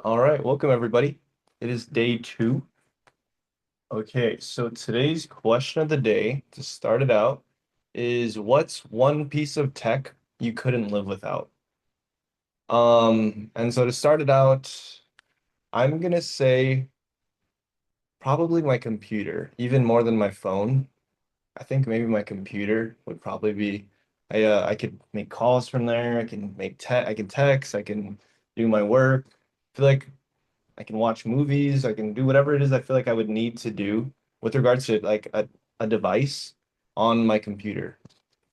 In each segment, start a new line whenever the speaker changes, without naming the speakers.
All right, welcome everybody. It is day two. Okay, so today's question of the day to start it out is what's one piece of tech you couldn't live without? And so to start it out, I'm gonna say probably my computer, even more than my phone. I think maybe my computer would probably be I could make calls from there, I can text, I can do my work. I feel like I can watch movies, I can do whatever it is I feel like I would need to do with regards to like a device on my computer.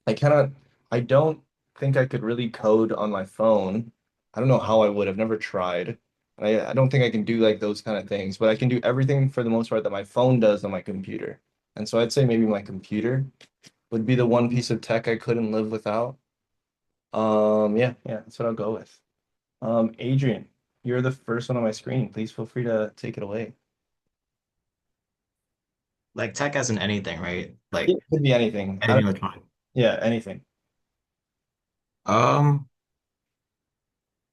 I cannot, I don't think I could really code on my phone. I don't know how I would. I've never tried. I don't think I can do like those kind of things, but I can do everything for the most part that my phone does on my computer. And so I'd say maybe my computer would be the one piece of tech I couldn't live without. Yeah, that's what I'll go with. Adrian, you're the first one on my screen. Please feel free to take it away.
Like tech as in anything, right?
It
Like
could be anything. I
anything
don't,
electronic.
yeah, anything.
Um,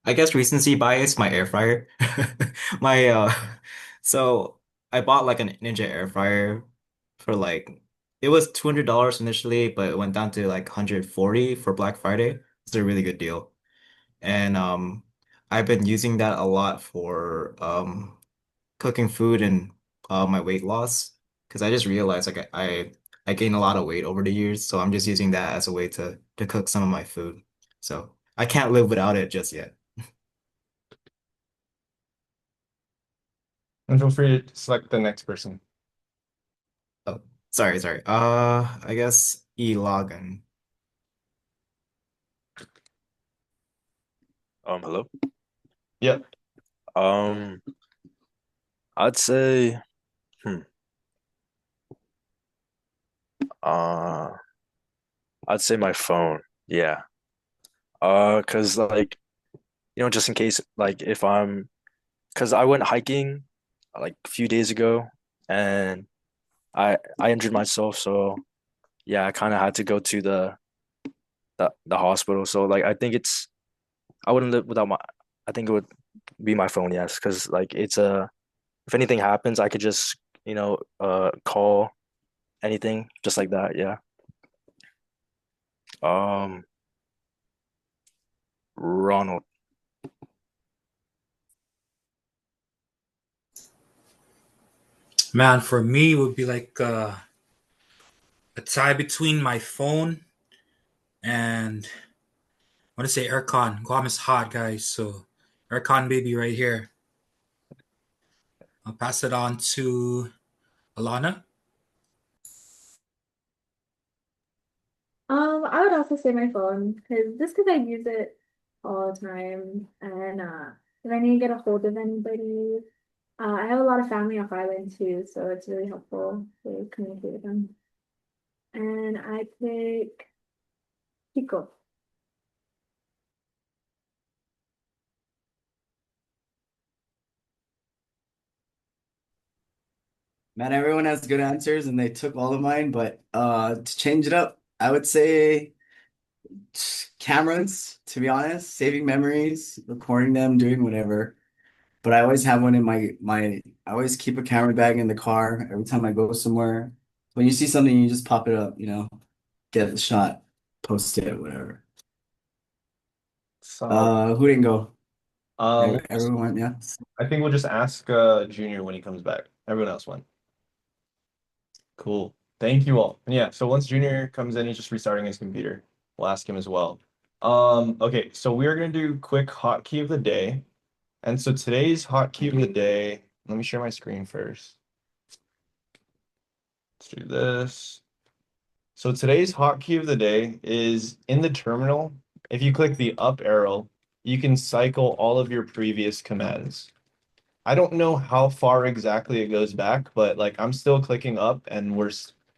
I guess recency bias, my air fryer. My so I bought like an Ninja air fryer for like it was $200 initially, but it went down to like 140 for Black Friday. It's a really good deal. And I've been using that a lot for cooking food and my weight loss because I just realized I gained a lot of weight over the years, so I'm just using that as a way to cook some of my food. So I can't live without it just yet.
And feel free to select the next person.
Oh, sorry. I guess E-login.
Hello.
Yep.
Um, I'd say, hmm, uh, I'd say my phone. Yeah. 'Cause like, just in case, like, cause I went hiking like a few days ago, and I injured myself, so yeah, I kind of had to go to the hospital. So like, I wouldn't live without my. I think it would be my phone, yes, cause like if anything happens, I could just call anything just like that. Yeah. Um. Ronald.
Man, for me, it would be like a tie between my phone and I want to say aircon. Guam is hot, guys, so aircon baby right here. I'll pass it on to Alana.
I would also say my phone because I use it all the time, and if I need to get a hold of anybody, I have a lot of family off island too, so it's really helpful to communicate with them. And I pick Pico.
Man, everyone has good answers and they took all of mine, but to change it up, I would say cameras, to be honest, saving memories, recording them, doing whatever. But I always have one in my I always keep a camera bag in the car every time I go somewhere. When you see something, you just pop it up, get the shot, post it, whatever.
So,
Who didn't go?
we'll just,
Everyone, yeah.
I think we'll just ask Junior when he comes back. Everyone else went. Cool. Thank you all. And yeah, so once Junior comes in, he's just restarting his computer. We'll ask him as well. Okay, so we are gonna do quick hotkey of the day. And so today's hotkey of the day, let me share my screen first. Let's do this. So today's hotkey of the day is in the terminal. If you click the up arrow, you can cycle all of your previous commands. I don't know how far exactly it goes back, but like I'm still clicking up and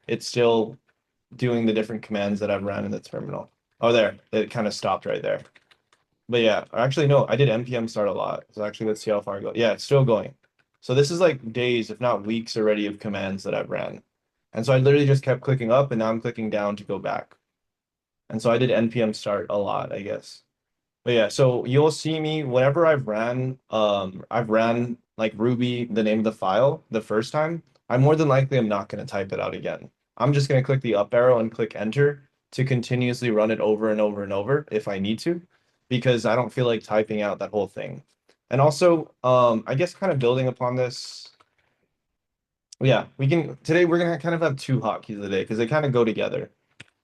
it's still doing the different commands that I've ran in the terminal. Oh, there, it kind of stopped right there. But yeah, actually no, I did npm start a lot. So actually, let's see how far I go. Yeah, it's still going. So this is like days, if not weeks already of commands that I've ran. And so I literally just kept clicking up and now I'm clicking down to go back. And so I did npm start a lot, I guess. But yeah, so you'll see me whenever I've ran like Ruby, the name of the file the first time, I more than likely am not going to type it out again. I'm just going to click the up arrow and click enter to continuously run it over and over and over if I need to, because I don't feel like typing out that whole thing. And also, I guess kind of building upon this, yeah, today we're gonna kind of have two hotkeys of the day because they kind of go together.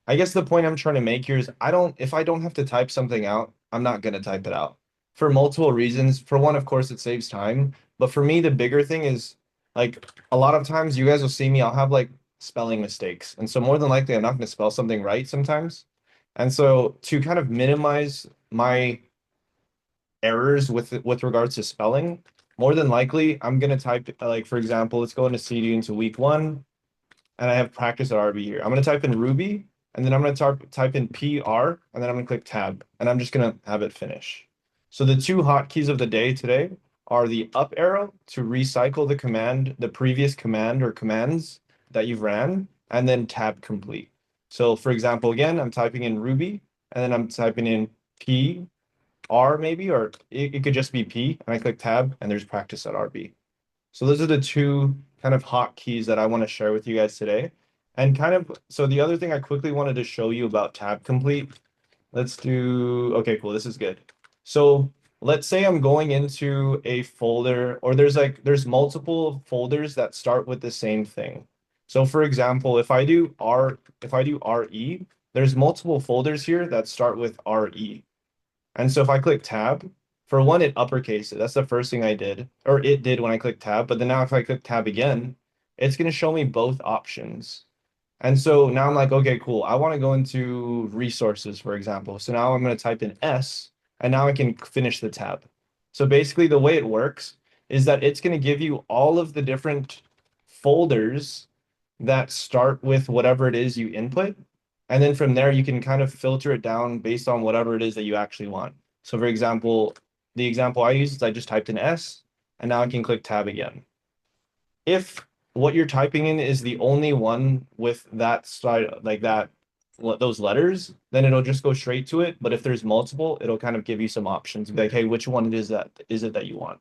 I guess the point I'm trying to make here is if I don't have to type something out, I'm not going to type it out for multiple reasons. For one, of course, it saves time. But for me, the bigger thing is like a lot of times you guys will see me, I'll have like spelling mistakes. And so more than likely, I'm not going to spell something right sometimes. And so to kind of minimize my errors with regards to spelling, more than likely, I'm going to type like, for example, let's go into CD into week one and I have practice at RB here. I'm going to type in Ruby, and then I'm going to type in PR, and then I'm going to click tab, and I'm just going to have it finish. So the two hotkeys of the day today are the up arrow to recycle the command, the previous command or commands that you've ran, and then tab complete. So for example, again, I'm typing in Ruby, and then I'm typing in PR maybe, or it could just be P, and I click tab, and there's practice at RB. So those are the two kind of hotkeys that I want to share with you guys today. And kind of, so the other thing I quickly wanted to show you about tab complete, let's do, okay, cool, this is good. So let's say I'm going into a folder, or there's multiple folders that start with the same thing. So for example, if I do RE, there's multiple folders here that start with RE. And so if I click tab, for one, it uppercase it. That's the first thing I did, or it did when I clicked tab. But then now if I click tab again, it's going to show me both options. And so now I'm like, okay, cool. I want to go into resources, for example. So now I'm going to type in S, and now I can finish the tab. So basically, the way it works is that it's going to give you all of the different folders that start with whatever it is you input. And then from there, you can kind of filter it down based on whatever it is that you actually want. So for example, the example I use is I just typed in S, and now I can click tab again. If what you're typing in is the only one with that side, like that, those letters, then it'll just go straight to it. But if there's multiple, it'll kind of give you some options. Be like, hey, which one is it that you want?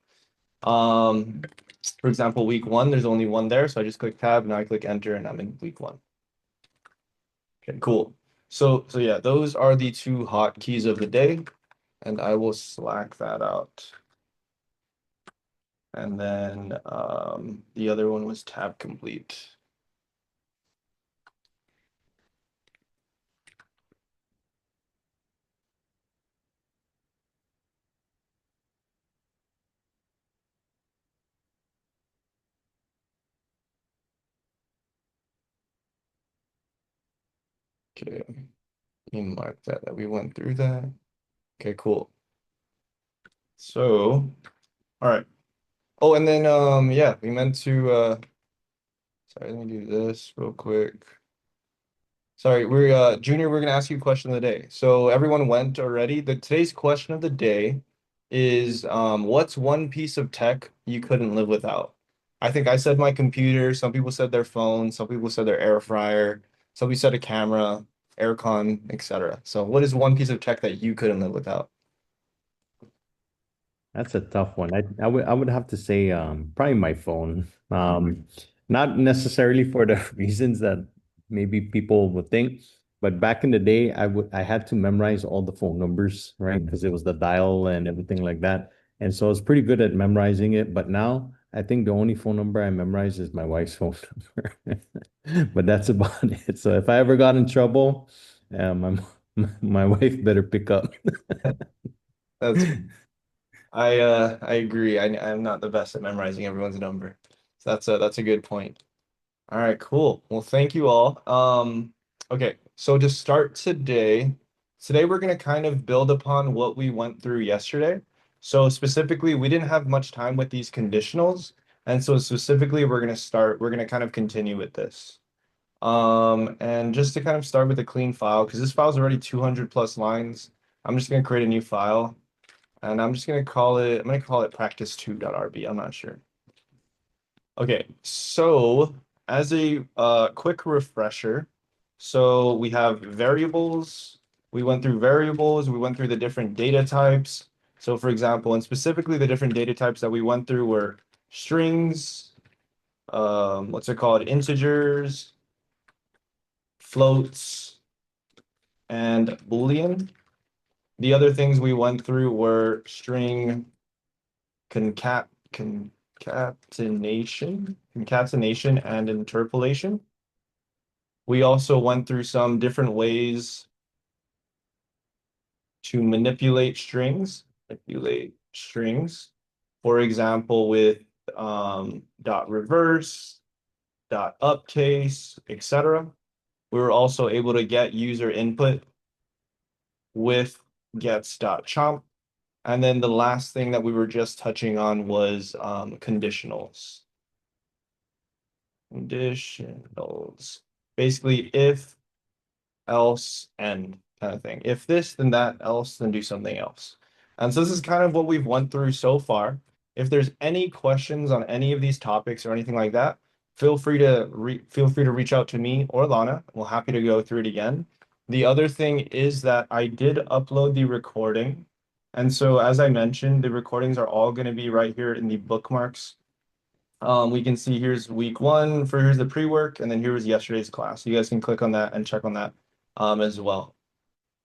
Um, for example, week one, there's only one there. So I just click tab, now I click enter, and I'm in week one. Okay, cool. So yeah, those are the two hotkeys of the day, and I will Slack that out. And then the other one was tab complete. Okay, let me mark that we went through that. Okay, cool. So, all right. Oh, and then yeah, we meant to sorry, let me do this real quick. Sorry, we're Junior, we're gonna ask you a question of the day. So everyone went already. Today's question of the day is what's one piece of tech you couldn't live without? I think I said my computer, some people said their phone, some people said their air fryer, somebody said a camera, aircon, etc. So what is one piece of tech that you couldn't live without?
That's a tough one. I would have to say probably my phone. Not necessarily for the reasons that maybe people would think, but back in the day I had to memorize all the phone numbers, right? Because it was the dial and everything like that. And so I was pretty good at memorizing it, but now I think the only phone number I memorize is my wife's phone number. But that's about it. So if I ever got in trouble, my wife better pick up.
That's I agree. I'm not the best at memorizing everyone's number. So that's a good point. All right, cool. Well, thank you all. Okay, so to start today we're gonna kind of build upon what we went through yesterday. So specifically, we didn't have much time with these conditionals, and so specifically we're gonna kind of continue with this. And just to kind of start with a clean file, because this file is already 200 plus lines, I'm just gonna create a new file, and I'm gonna call it practice2.rb. I'm not sure. Okay, so as a quick refresher, so we have variables, we went through variables, we went through the different data types. So for example, and specifically the different data types that we went through were strings, what's it called? Integers, floats, and Boolean. The other things we went through were string concatenation and interpolation. We also went through some different ways to manipulate strings. For example, with dot reverse, dot upcase, etc. We were also able to get user input with gets.chomp. And then the last thing that we were just touching on was conditionals. Conditionals. Basically, if, else, and kind of thing. If this, then that, else, then do something else. And so this is kind of what we've went through so far. If there's any questions on any of these topics or anything like that, feel free to reach out to me or Lana. We're happy to go through it again. The other thing is that I did upload the recording. And so as I mentioned, the recordings are all going to be right here in the bookmarks. We can see here's week 1 for here's the pre-work, and then here was yesterday's class. You guys can click on that and check on that as well.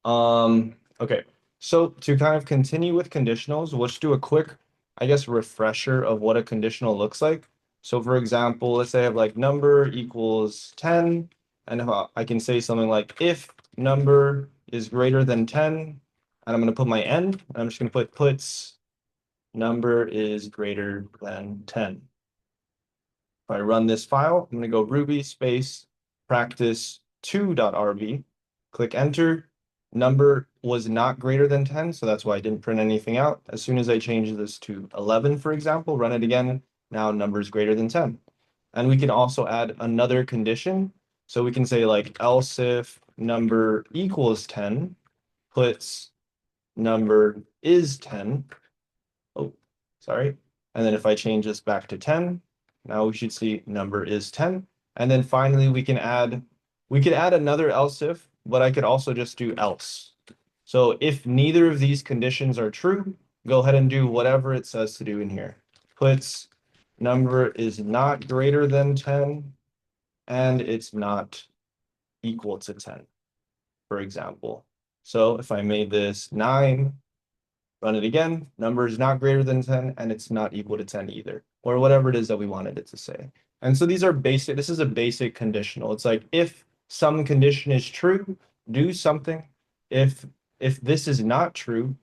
Okay, so to kind of continue with conditionals, let's do a quick, I guess, refresher of what a conditional looks like. So for example, let's say I have like number equals 10, and if I can say something like if number is greater than 10, and I'm going to put my end, I'm just going to put puts number is greater than 10. If I run this file, I'm going to go Ruby space practice2.rb, click enter. Number was not greater than 10, so that's why I didn't print anything out. As soon as I change this to 11, for example, run it again, now number is greater than 10. And we can also add another condition. So we can say like else if number equals 10, puts number is 10. Oh, sorry. And then if I change this back to 10, now we should see number is 10. And then finally we could add another else if, but I could also just do else. So if neither of these conditions are true, go ahead and do whatever it says to do in here. Puts number is not greater than 10 and it's not equal to 10, for example. So if I made this 9, run it again, number is not greater than 10 and it's not equal to 10 either, or whatever it is that we wanted it to say. And so these are basic, this is a basic conditional. It's like if some condition is true, do something. If this is not true,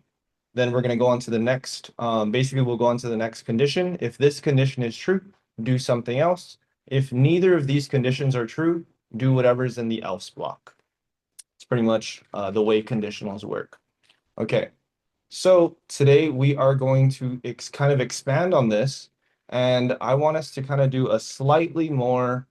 then we're going to go on to the next, basically we'll go on to the next condition. If this condition is true, do something else. If neither of these conditions are true, do whatever's in the else block. It's pretty much the way conditionals work. Okay. So today we are going to kind of expand on this, and I want us to kind of do a slightly more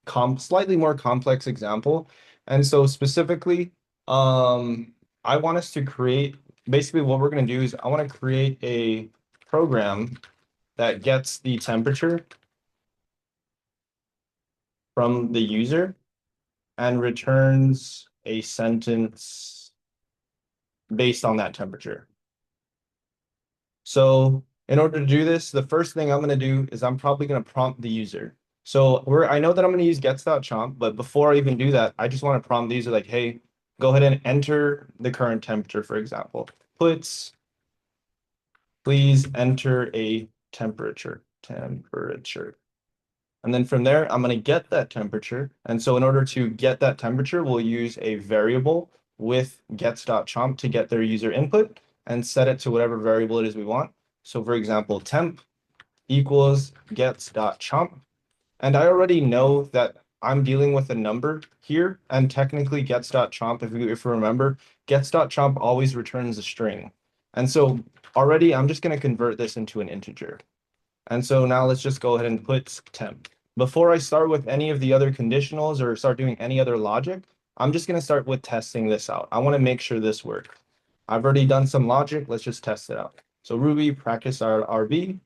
complex example. And so specifically, I want us to create, basically what we're going to do is I want to create a program that gets the temperature from the user and returns a sentence based on that temperature. So in order to do this, the first thing I'm going to do is I'm probably going to prompt the user. So I know that I'm going to use gets.chomp, but before I even do that, I just want to prompt the user like, hey, go ahead and enter the current temperature, for example. Puts, please enter a temperature. And then from there, I'm going to get that temperature. And so in order to get that temperature, we'll use a variable with gets.chomp to get their user input and set it to whatever variable it is we want. So for example, temp equals gets.chomp. And I already know that I'm dealing with a number here, and technically gets.chomp, if you remember, gets.chomp always returns a string. And so already I'm just going to convert this into an integer. And so now let's just go ahead and put temp. Before I start with any of the other conditionals or start doing any other logic, I'm just going to start with testing this out. I want to make sure this works. I've already done some logic. Let's just test it out. So Ruby practice.rb,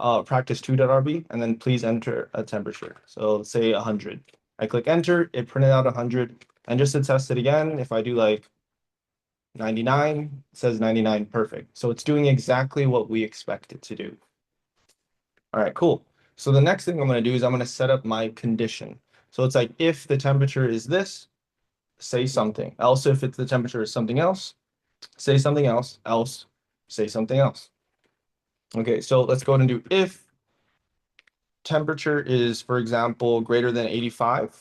practice2.rb, and then please enter a temperature. So let's say 100. I click enter, it printed out 100. And just to test it again, if I do like 99, it says 99 perfect. So it's doing exactly what we expect it to do. All right, cool. So the next thing I'm going to do is I'm going to set up my condition. So it's like if the temperature is this, say something. Else if it's the temperature is something else, say something else. Else, say something else. Okay, so let's go ahead and do if temperature is, for example, greater than 85.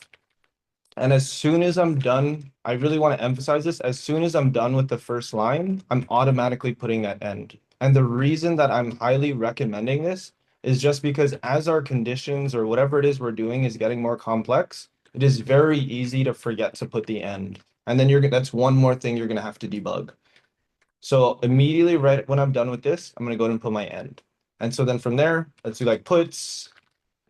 And as soon as I'm done, I really want to emphasize this. As soon as I'm done with the first line, I'm automatically putting that end. And the reason that I'm highly recommending this is just because as our conditions or whatever it is we're doing is getting more complex, it is very easy to forget to put the end. And then that's one more thing you're gonna have to debug. So immediately right when I'm done with this, I'm gonna go ahead and put my end. And so then from there, let's do like puts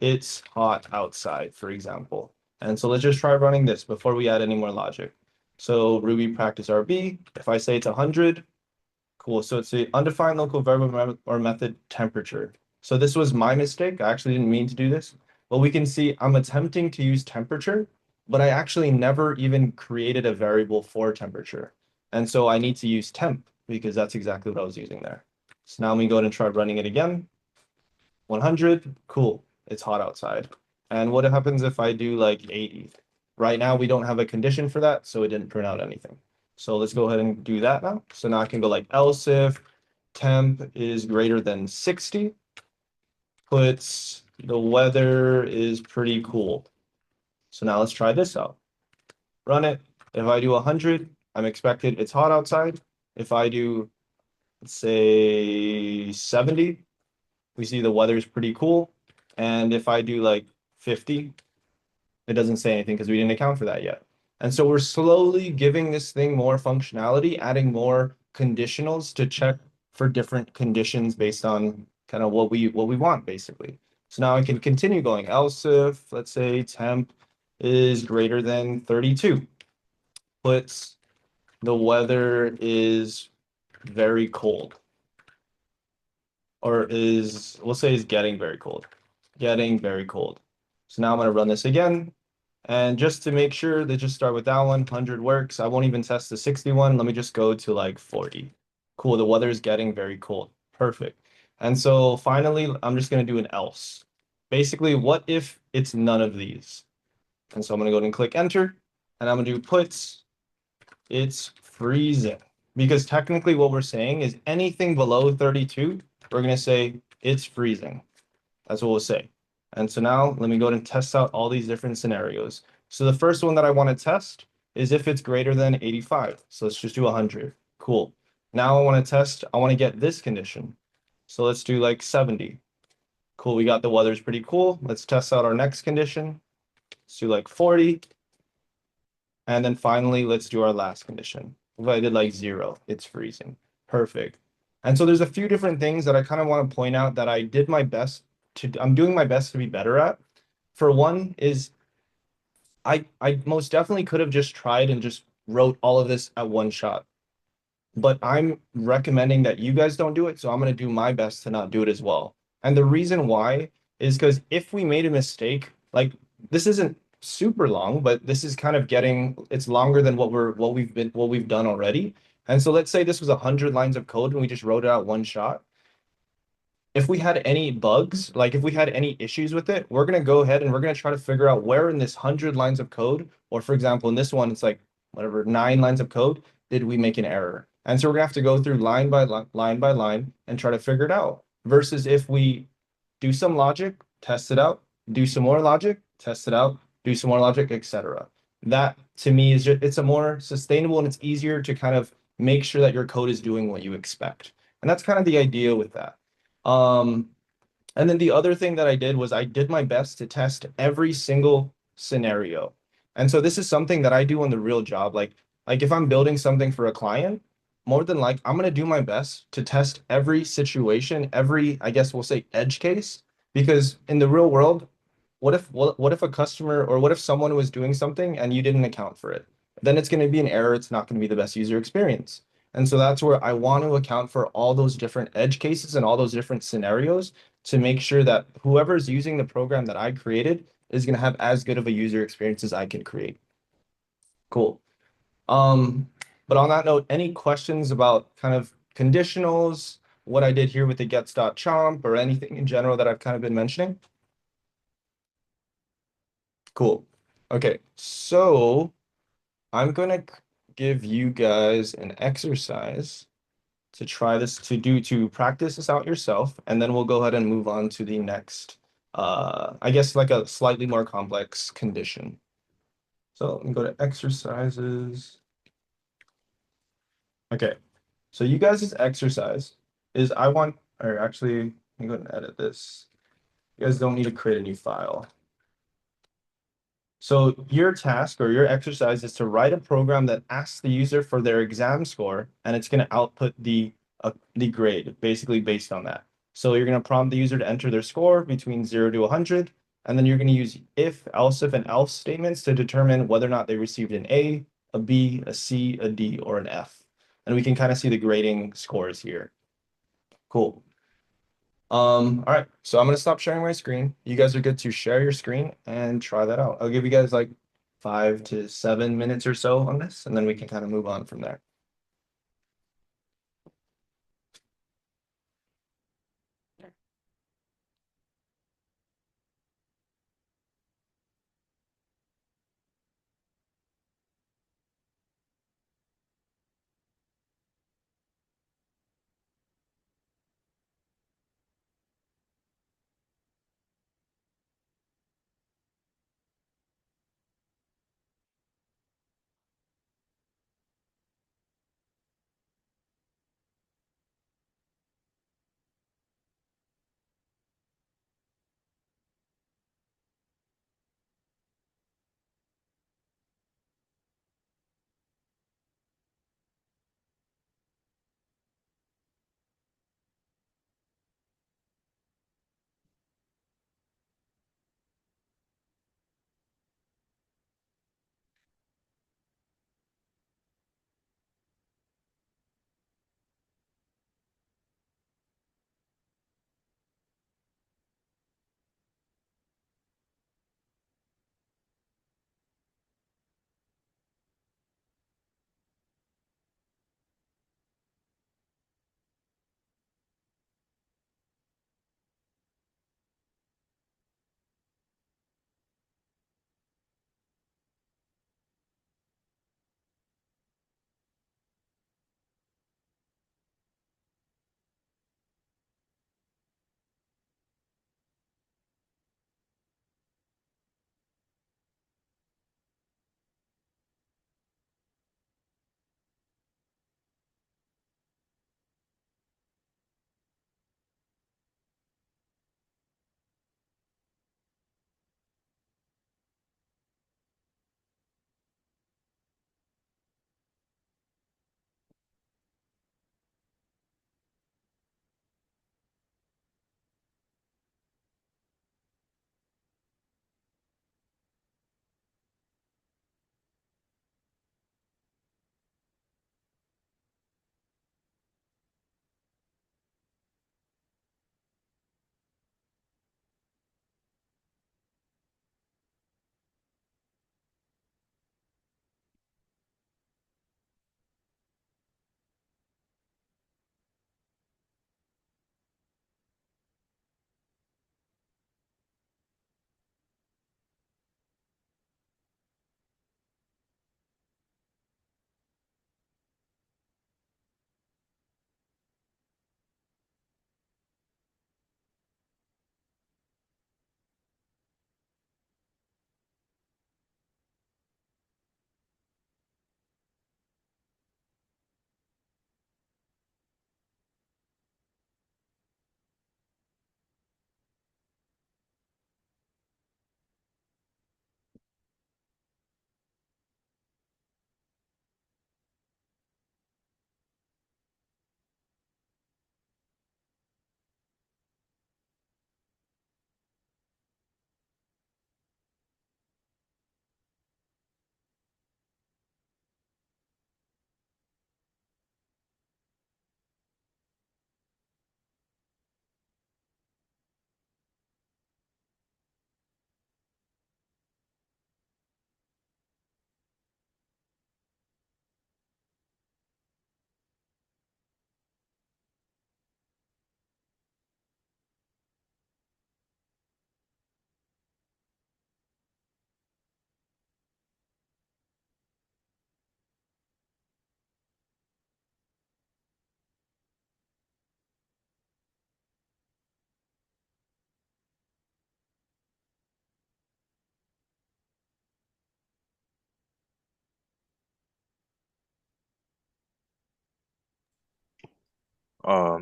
it's hot outside, for example. And so let's just try running this before we add any more logic. So Ruby practice RB, if I say it's 100, cool. So it's the undefined local variable or method temperature. So this was my mistake. I actually didn't mean to do this. But we can see I'm attempting to use temperature, but I actually never even created a variable for temperature. And so I need to use temp because that's exactly what I was using there. So now let me go ahead and try running it again. 100, cool. It's hot outside. And what happens if I do like 80? Right now, we don't have a condition for that, so it didn't print out anything. So let's go ahead and do that now. So now I can go like else if temp is greater than 60, puts the weather is pretty cool. So now let's try this out. Run it. If I do 100, I'm expected it's hot outside. If I do, let's say 70, we see the weather is pretty cool. And if I do like 50, it doesn't say anything because we didn't account for that yet. And so we're slowly giving this thing more functionality, adding more conditionals to check for different conditions based on kind of what we want, basically. So now I can continue going. Else if, let's say, temp is greater than 32, puts the weather is very cold, or we'll say is getting very cold. Getting very cold. So now I'm going to run this again. And just to make sure, they just start with that 100 works. I won't even test the 61. Let me just go to like 40. Cool, the weather is getting very cold. Perfect. And so finally, I'm just going to do an else. Basically, what if it's none of these? And so I'm going to go ahead and click enter. And I'm going to do puts, it's freezing. Because technically what we're saying is anything below 32, we're going to say it's freezing. That's what we'll say. And so now let me go ahead and test out all these different scenarios. So the first one that I want to test is if it's greater than 85. So let's just do 100. Cool. Now I want to test, I want to get this condition. So let's do like 70. Cool, we got the weather's pretty cool. Let's test out our next condition. Let's do like 40. And then finally, let's do our last condition. If I did like 0, it's freezing. Perfect. And so there's a few different things that I kind of want to point out that I'm doing my best to be better at. For one is I most definitely could have just tried and just wrote all of this at one shot. But I'm recommending that you guys don't do it, so I'm going to do my best to not do it as well. And the reason why is because if we made a mistake, like this isn't super long, but this is kind of it's longer than what we've done already. And so let's say this was 100 lines of code and we just wrote it out one shot. If we had any bugs, like if we had any issues with it, we're going to go ahead and we're going to try to figure out where in this 100 lines of code, or for example, in this one, it's like whatever, 9 lines of code, did we make an error? And so we're going to have to go through line by line and try to figure it out. Versus if we do some logic, test it out, do some more logic, test it out, do some more logic, etc. That to me is just, it's a more sustainable and it's easier to kind of make sure that your code is doing what you expect. And that's kind of the idea with that. Um, and then the other thing that I did was I did my best to test every single scenario. And so this is something that I do on the real job. Like if I'm building something for a client, more than like I'm gonna do my best to test every situation, every, I guess we'll say edge case, because in the real world, what if a customer or what if someone was doing something and you didn't account for it? Then it's going to be an error. It's not going to be the best user experience. And so that's where I want to account for all those different edge cases and all those different scenarios to make sure that whoever's using the program that I created is going to have as good of a user experience as I can create. Cool. Um, but on that note, any questions about kind of conditionals, what I did here with the gets.chomp, or anything in general that I've kind of been mentioning? Cool. Okay, so I'm gonna give you guys an exercise to try this to practice this out yourself, and then we'll go ahead and move on to the next I guess like a slightly more complex condition. So let me go to exercises. Okay. So you guys' exercise is I want, or actually, let me go ahead and edit this. You guys don't need to create a new file. So your task or your exercise is to write a program that asks the user for their exam score, and it's going to output the grade basically based on that. So you're going to prompt the user to enter their score between 0 to 100, and then you're going to use if, else if, and else statements to determine whether or not they received an a B, a C, a D, or an F. And we can kind of see the grading scores here. Cool. All right, so I'm gonna stop sharing my screen. You guys are good to share your screen and try that out. I'll give you guys like 5 to 7 minutes or so on this, and then we can kind of move on from there.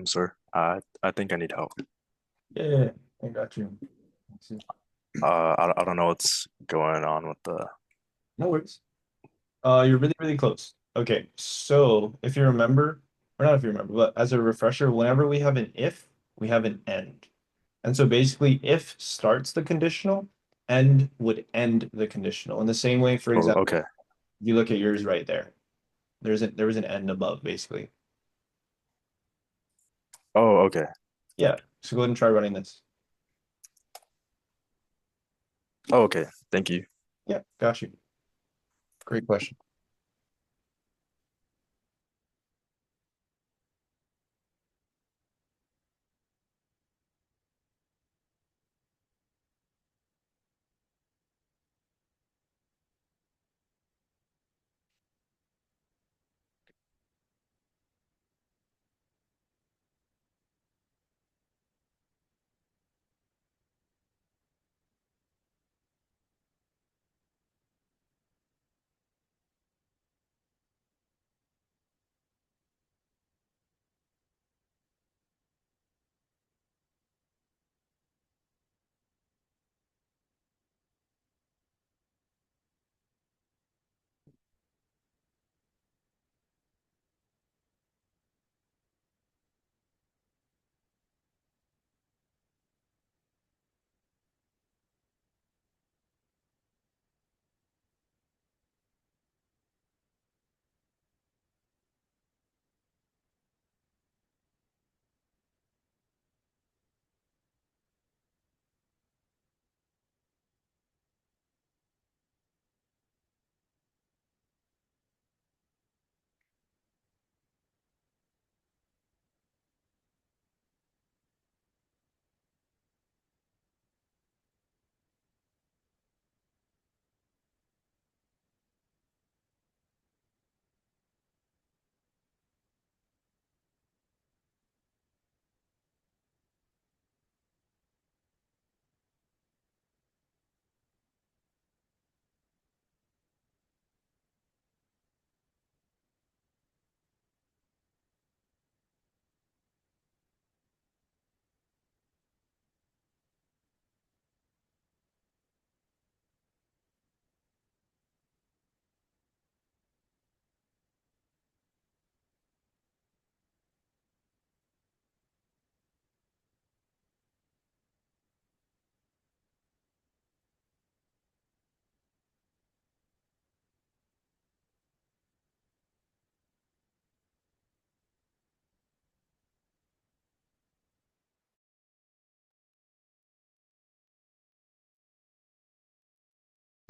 Sir, I think I need help.
Yeah, I got you. Let's see.
I don't know what's going on with the.
No worries. You're really, really close. Okay, so if you remember, or not if you remember, but as a refresher, whenever we have an if, we have an end. And so basically, if starts the conditional, end would end the conditional. In the same way, for
Oh,
example,
okay.
if you look at yours right there, there was an end above, basically.
Oh, okay.
Yeah, so go ahead and try running this.
Oh, okay. Thank you.
Yeah, got you. Great question.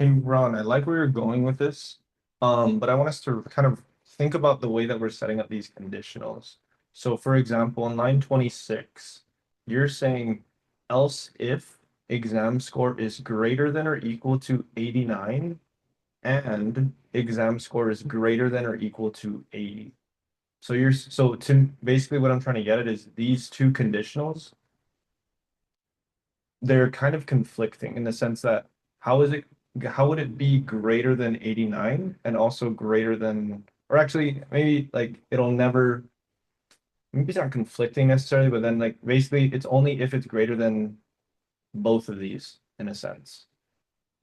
Hey, Ron, I like where you're going with this, but I want us to kind of think about the way that we're setting up these conditionals. So, for example, in line 26, you're saying else if exam score is greater than or equal to 89 and exam score is greater than or equal to 80. So to basically what I'm trying to get at is these two conditionals, they're kind of conflicting in the sense that how is it how would it be greater than 89 and also greater than, or actually maybe like it'll never, maybe it's not conflicting necessarily, but then like basically it's only if it's greater than both of these in a sense.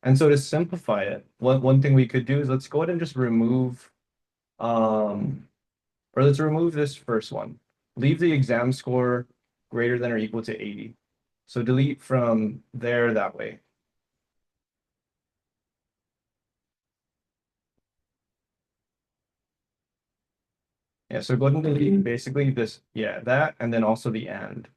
And so to simplify it, one thing we could do is let's go ahead and just remove um or let's remove this first one. Leave the exam score greater than or equal to 80. So delete from there that way. Yeah, so go ahead and delete basically this, yeah, that, and then also the and.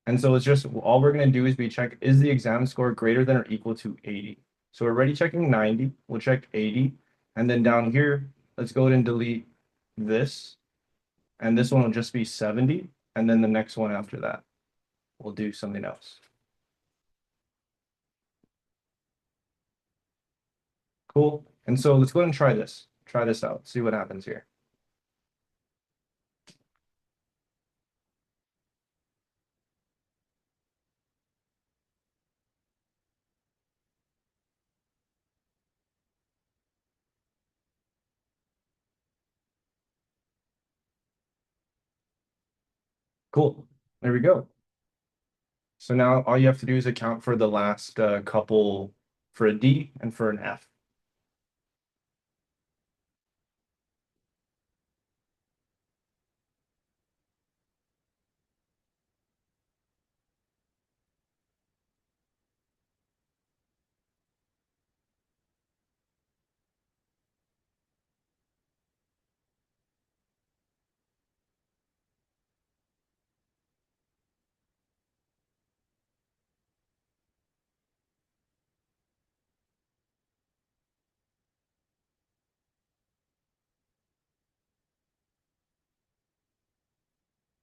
And so it's just, all we're gonna do is we check, is the exam score greater than or equal to 80? So we're already checking 90, we'll check 80, and then down here, let's go ahead and delete this, and this one will just be 70, and then the next one after that, we'll do something else. Cool. And so let's go ahead and try this. Try this out, see what happens here. Cool. There we go. So now all you have to do is account for the last couple for a D and for an F.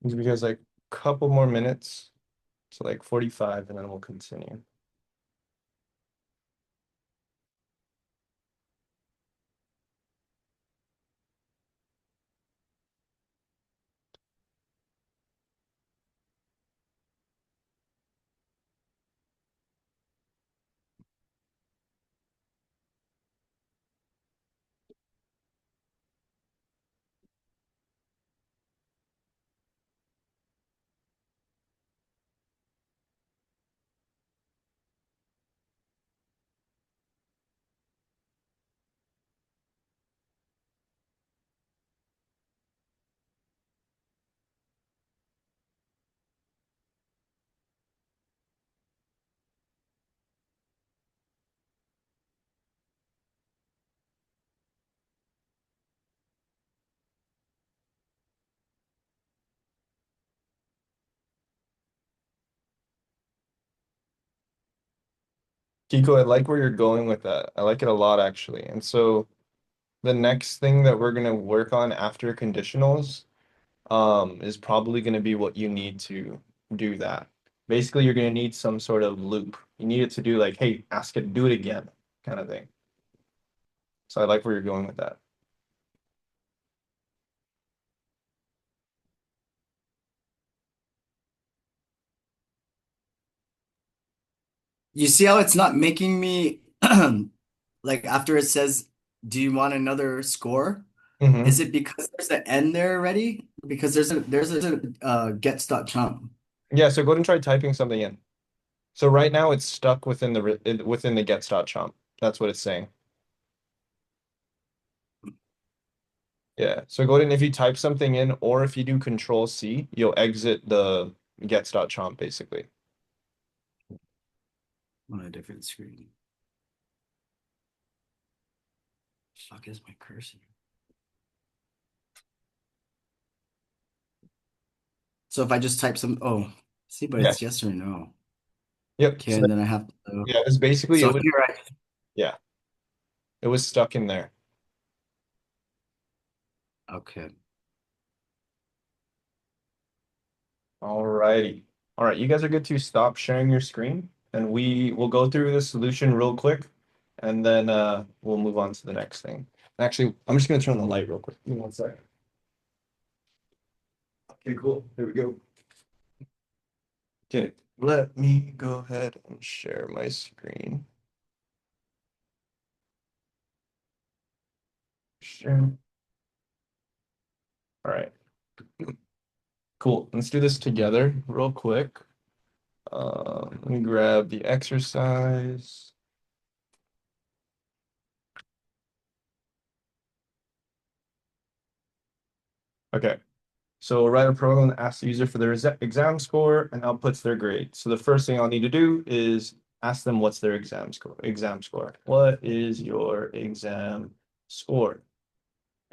It's because like a couple more minutes, so like 45, and then we'll continue. Kiko, I like where you're going with that. I like it a lot actually. And so the next thing that we're gonna work on after conditionals is probably gonna be what you need to do that. Basically, you're gonna need some sort of loop. You need it to do like, hey, ask it, do it again, kind of thing. So I like where you're going with that.
You see how it's not making me like after it says, "Do you want another score?" Is
Hmm.
it because there's an N there already? Because there's a gets.chomp.
Yeah, so go ahead and try typing something in. So right now it's stuck within within the gets.chomp. That's what it's saying. Yeah. So go ahead and if you type something in or if you do control C, you'll exit the gets.chomp basically.
On a different screen. Fuck is my cursor? So if I just type some, oh, see, but
Yeah.
it's yes or no.
Yep.
Okay, and then I have to.
Yeah, it's basically it
So
would
here I.
yeah, it was stuck in there.
Okay.
All righty. All right, you guys are good to stop sharing your screen and we will go through the solution real quick and then we'll move on to the next thing. Actually, I'm just gonna turn on the light real quick. Give me one second. Okay, cool. Here we go. Okay, let me go ahead and share my screen. Share. All right, cool. Let's do this together real quick. Let me grab the exercise. Okay, so write a program that asks the user for their exam score and outputs their grade. So the first thing I'll need to do is ask them what's their exam score. Exam score. What is your exam score?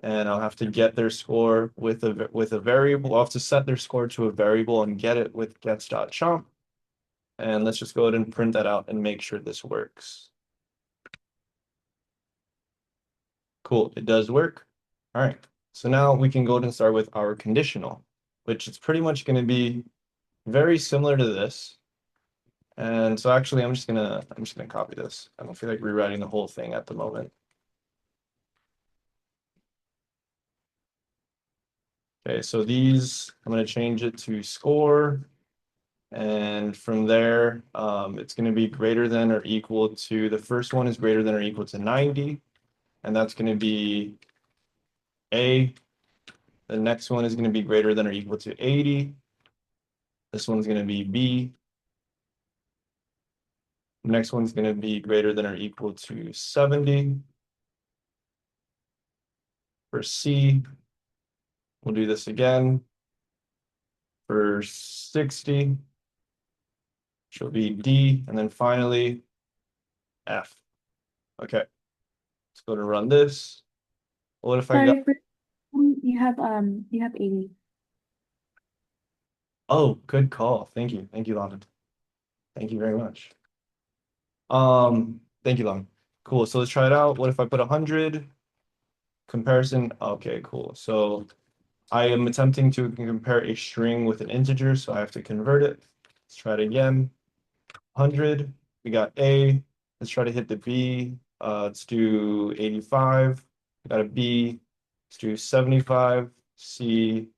And I'll have to get their score with a variable. I'll have to set their score to a variable and get it with gets.chomp. And let's just go ahead and print that out and make sure this works. Cool, it does work. All right, so now we can go ahead and start with our conditional, which is pretty much going to be very similar to this. And so actually, I'm just gonna copy this. I don't feel like rewriting the whole thing at the moment. Okay, so these I'm gonna change it to score. And from there, it's going to be greater than or equal to, the first one is greater than or equal to 90, and that's going to be A. The next one is going to be greater than or equal to 80, This one's going to be B. The next one's going to be greater than or equal to 70. For C, we'll do this again. For 60, which will be D. And then finally, F. Okay, let's go to run this. What if I got,
Sorry, for you have 80.
oh, good call. Thank you. Thank you, Lana. Thank you very much. Thank you, Lana. Cool. So let's try it out. What if I put 100? Comparison. Okay, cool. So I am attempting to compare a string with an integer, so I have to convert it. Let's try it again. 100. We got A. Let's try to hit the B. Let's do 85. We got a B. Let's do 75. C.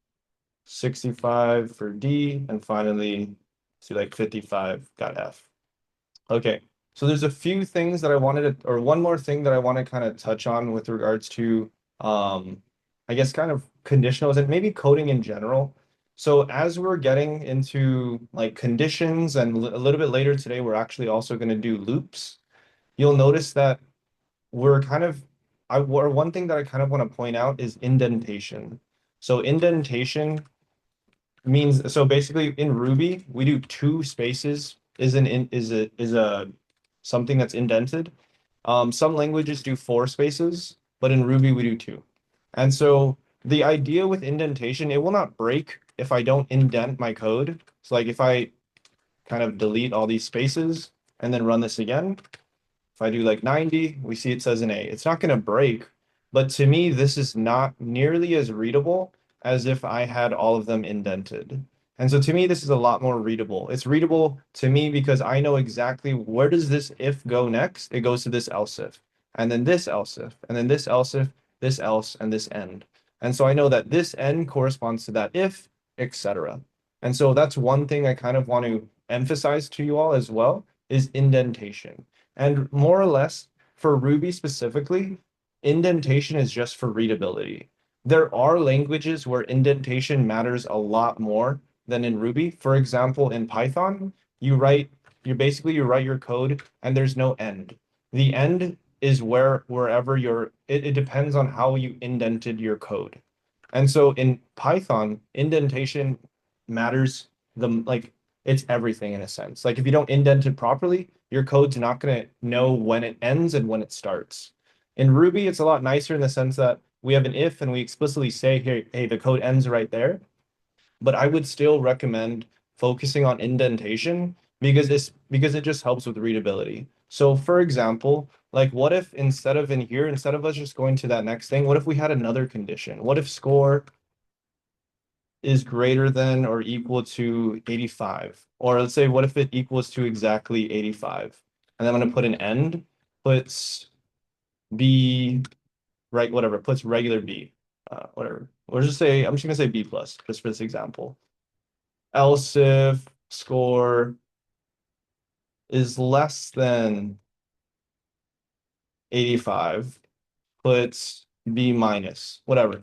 65 for D. And finally, let's do like 55. Got F. Okay. So there's a few things that I wanted to, or one more thing that I want to kind of touch on with regards to, I guess, kind of conditionals and maybe coding in general. So as we're getting into like conditions and a little bit later today, we're actually also going to do loops. You'll notice that we're kind of, or one thing that I kind of want to point out is indentation. So indentation means, so basically in Ruby, we do two spaces is a something that's indented. Some languages do four spaces, but in Ruby we do two. And so the idea with indentation, it will not break if I don't indent my code. So like if I kind of delete all these spaces and then run this again, if I do like 90, we see it says an A. It's not going to break, but to me, this is not nearly as readable as if I had all of them indented. And so to me, this is a lot more readable. It's readable to me because I know exactly where does this if go next? It goes to this else if, and then this else if, and then this else if, this else, and this end. And so I know that this end corresponds to that if, etc. And so that's one thing I kind of want to emphasize to you all as well is indentation. And more or less, for Ruby specifically, indentation is just for readability. There are languages where indentation matters a lot more than in Ruby. For example, in Python, you write your code and there's no end. The end is wherever it depends on how you indented your code. And so in Python, indentation matters it's everything in a sense. Like if you don't indent it properly, your code's not going to know when it ends and when it starts. In Ruby, it's a lot nicer in the sense that we have an if and we explicitly say, here, hey, the code ends right there. But I would still recommend focusing on indentation because it just helps with readability. So for example, like what if instead of in here, instead of us just going to that next thing, what if we had another condition? What if score is greater than or equal to 85? Or let's say, what if it equals to exactly 85? And then I'm going to put an end, puts B, right, whatever, puts regular B, whatever. I'm just going to say B plus, just for this example. Else if score is less than 85, puts B minus, whatever.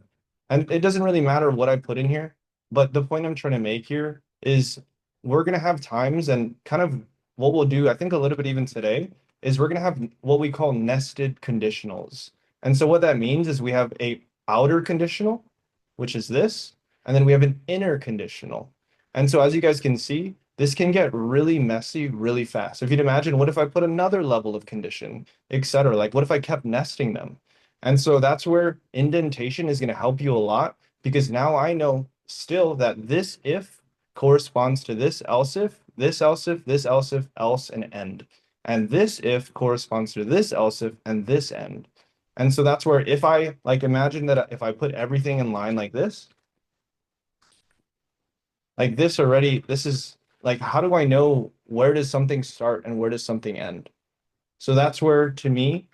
And it doesn't really matter what I put in here, but the point I'm trying to make here is we're going to have times and kind of what we'll do, I think a little bit even today, is we're going to have what we call nested conditionals. And so what that means is we have a outer conditional, which is this, and then we have an inner conditional. And so as you guys can see, this can get really messy really fast. If you'd imagine, what if I put another level of condition, etc.? Like what if I kept nesting them? And so that's where indentation is going to help you a lot because now I know still that this if corresponds to this else if, this else if, this else if, else, and end. And this if corresponds to this else if and this end. And so that's where if I like imagine that if I put everything in line like this already, this is like, how do I know where does something start and where does something end? So that's where to me,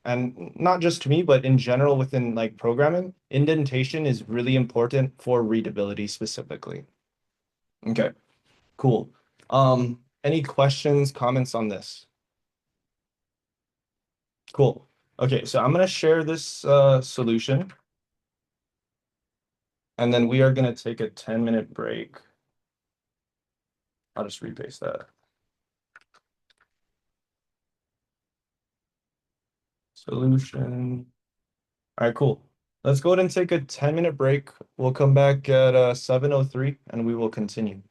and not just to me, but in general within like programming, indentation is really important for readability specifically. Okay, cool. Any questions, comments on this? Cool. Okay, so I'm gonna share this solution, and then we are gonna take a 10-minute break. I'll just repaste that. Solution. All right, cool. Let's go ahead and take a 10-minute break. We'll come back at 7:03 and we will continue.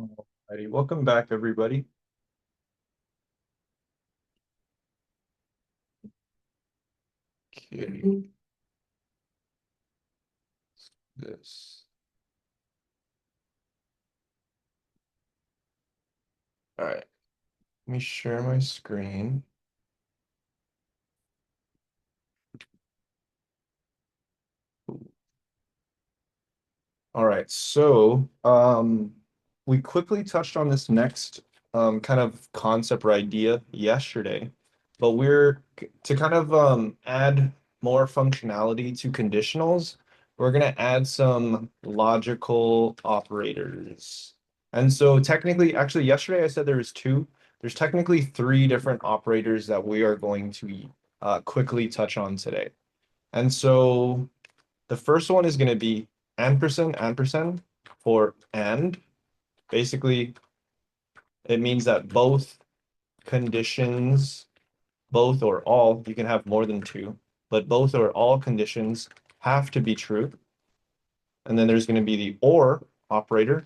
Alrighty, welcome back, everybody. Okay. This. All right. Let me share my screen. All right, so we quickly touched on this next kind of concept or idea yesterday, but to kind of add more functionality to conditionals, we're going to add some logical operators. And so technically, actually yesterday I said there was two. There's technically three different operators that we are going to quickly touch on today. And so the first one is going to be ampersand for and. Basically, it means that both conditions, both or all, you can have more than two, but both or all conditions have to be true. And then there's going to be the or operator.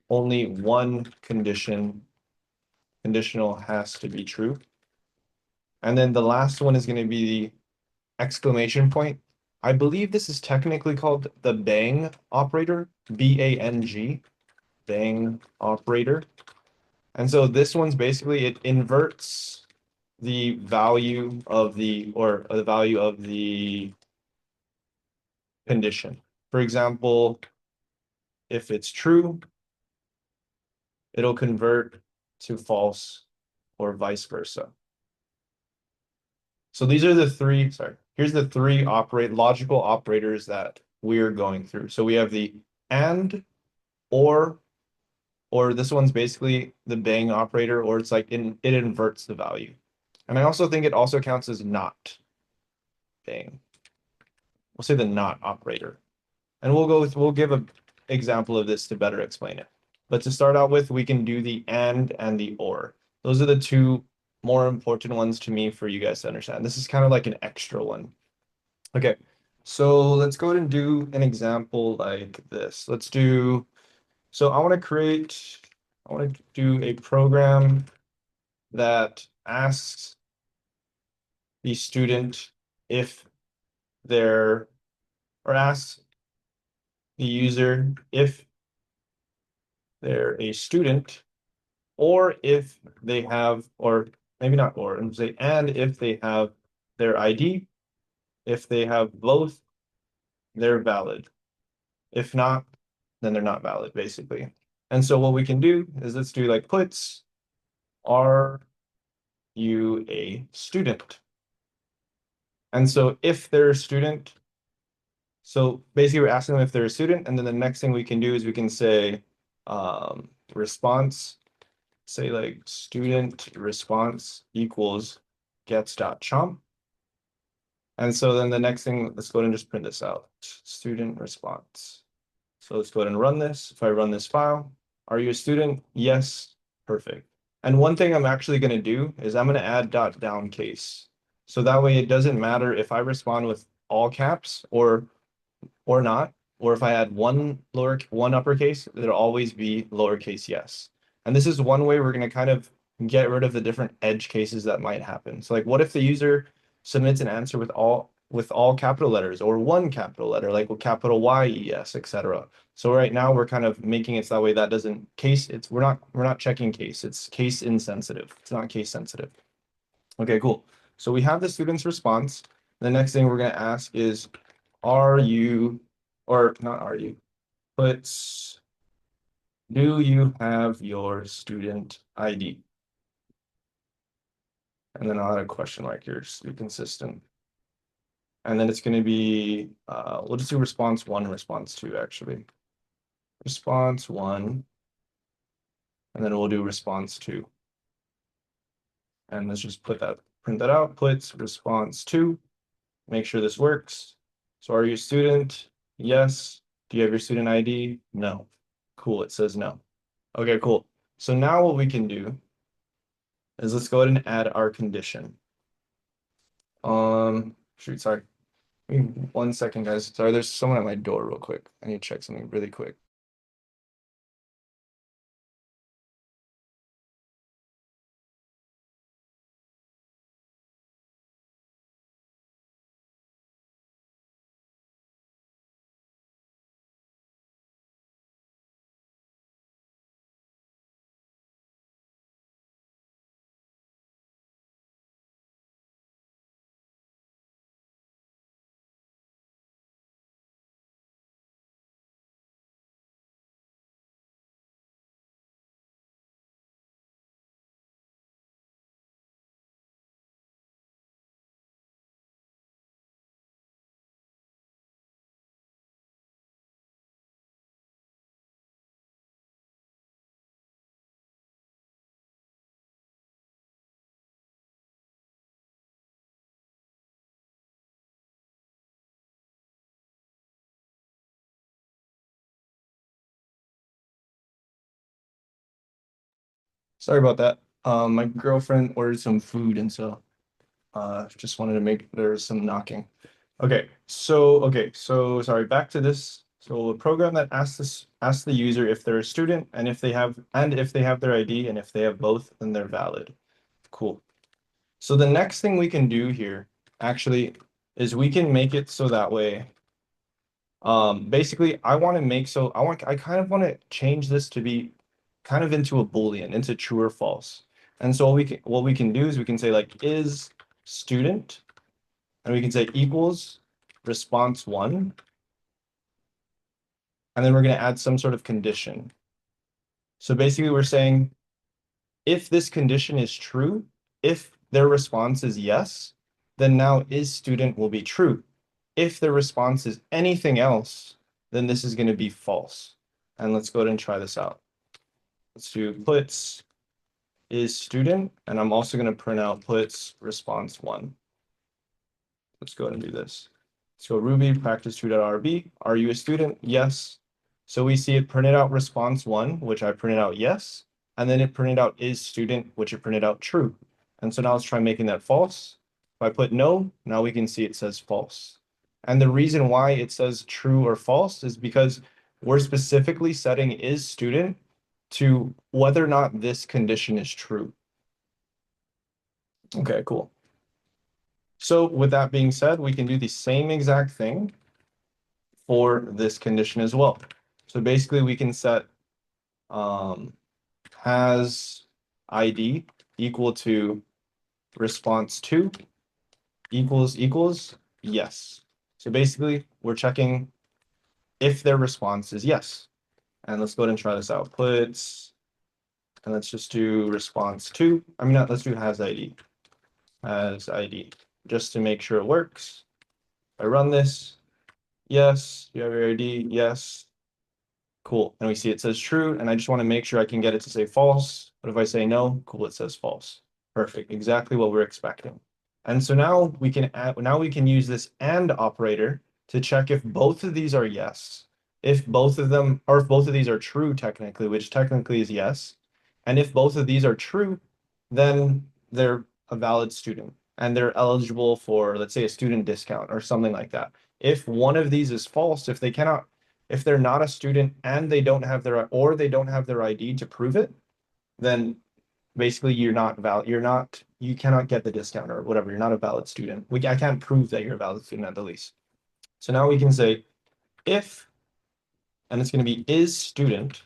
Only one conditional has to be true. And then the last one is going to be the exclamation point. I believe this is technically called the bang operator, B-A-N-G, bang operator. And so this one's basically, it inverts the value of the value of the condition. For example, if it's true, it'll convert to false or vice versa. So these are the three, sorry, here's the three logical operators that we're going through. So we have the and, or this one's basically the bang operator, or it's like it inverts the value. And I also think it also counts as not bang. We'll say the not operator. And we'll give an example of this to better explain it. But to start out with, we can do the and the or. Those are the two more important ones to me for you guys to understand. This is kind of like an extra one. Okay, so let's go ahead and do an example like this. So I want to do a program that asks the student if they're, or asks the user if they're a student, or if they have, or maybe not or, and say, and if they have their ID, if they have both, they're valid. If not, then they're not valid, basically. And so what we can do is let's do like puts, are you a student? And so if they're a student, so basically we're asking them if they're a student, and then the next thing we can do is we can say response, say like student response equals gets.chomp. And so then the next thing, let's go ahead and just print this out. Student response. So let's go ahead and run this. If I run this file, are you a student? Yes, perfect. And one thing I'm actually going to do is I'm going to add dot down case. So that way it doesn't matter if I respond with all caps or not, or if I add one uppercase, it'll always be lowercase yes. And this is one way we're going to kind of get rid of the different edge cases that might happen. So like what if the user submits an answer with all capital letters or one capital letter, like with capital Y, yes, etc. So right now we're kind of making it so that way that doesn't case, we're not checking case, it's case insensitive. It's not case sensitive. Okay, cool. So we have the student's response. The next thing we're going to ask is, are you, or not are you, but do you have your student ID? And then I'll add a question mark here just to be consistent. And then it's going to be, we'll just do response one, response two, actually. Response one, and then we'll do response two. And let's just print that out, puts response two, make sure this works. So are you a student? Yes. Do you have your student ID? No. Cool, it says no. Okay, cool. So now what we can do is let's go ahead and add our condition. Shoot, sorry. Give me 1 second, guys. Sorry, there's someone at my door real quick. I need to check something really quick. Sorry about that. My girlfriend ordered some food, and so just wanted to make there's some knocking. Okay, so sorry, back to this. So a program that asks the user if they're a student and if they have their ID, and if they have both, then they're valid. Cool. So the next thing we can do here actually is we can make it so that way. Basically, I kind of want to change this to be kind of into a Boolean, into true or false. And so what we can do is we can say like is student, and we can say equals response one, and then we're going to add some sort of condition. So basically we're saying if this condition is true, if their response is yes, then now is student will be true. If their response is anything else, then this is going to be false. And let's go ahead and try this out. Let's do puts is student, and I'm also going to print out puts response one. Let's go ahead and do this. So Ruby practice2.rb, are you a student? Yes. So we see it printed out response one, which I printed out yes, and then it printed out is student, which it printed out true. And so now let's try making that false. If I put no, now we can see it says false. And the reason why it says true or false is because we're specifically setting is student to whether or not this condition is true. Okay, cool. So with that being said, we can do the same exact thing for this condition as well. So basically we can set has ID equal to response two equals yes. So basically we're checking if their response is yes. And let's go ahead and try this out. Puts, and let's just do response two. I mean, let's do has ID just to make sure it works. I run this. Yes, you have your ID. Yes. Cool. And we see it says true, and I just want to make sure I can get it to say false. But if I say no, cool, it says false. Perfect. Exactly what we're expecting. And so now we can use this and operator to check if both of these are yes. If both of them, or if both of these are true technically, which technically is yes. And if both of these are true, then they're a valid student and they're eligible for, let's say, a student discount or something like that. If one of these is false, if they're not a student and they don't have their ID to prove it, then basically you're not valid. You cannot get the discount or whatever. You're not a valid student. I can't prove that you're a valid student at the least. So now we can say if, and it's going to be is student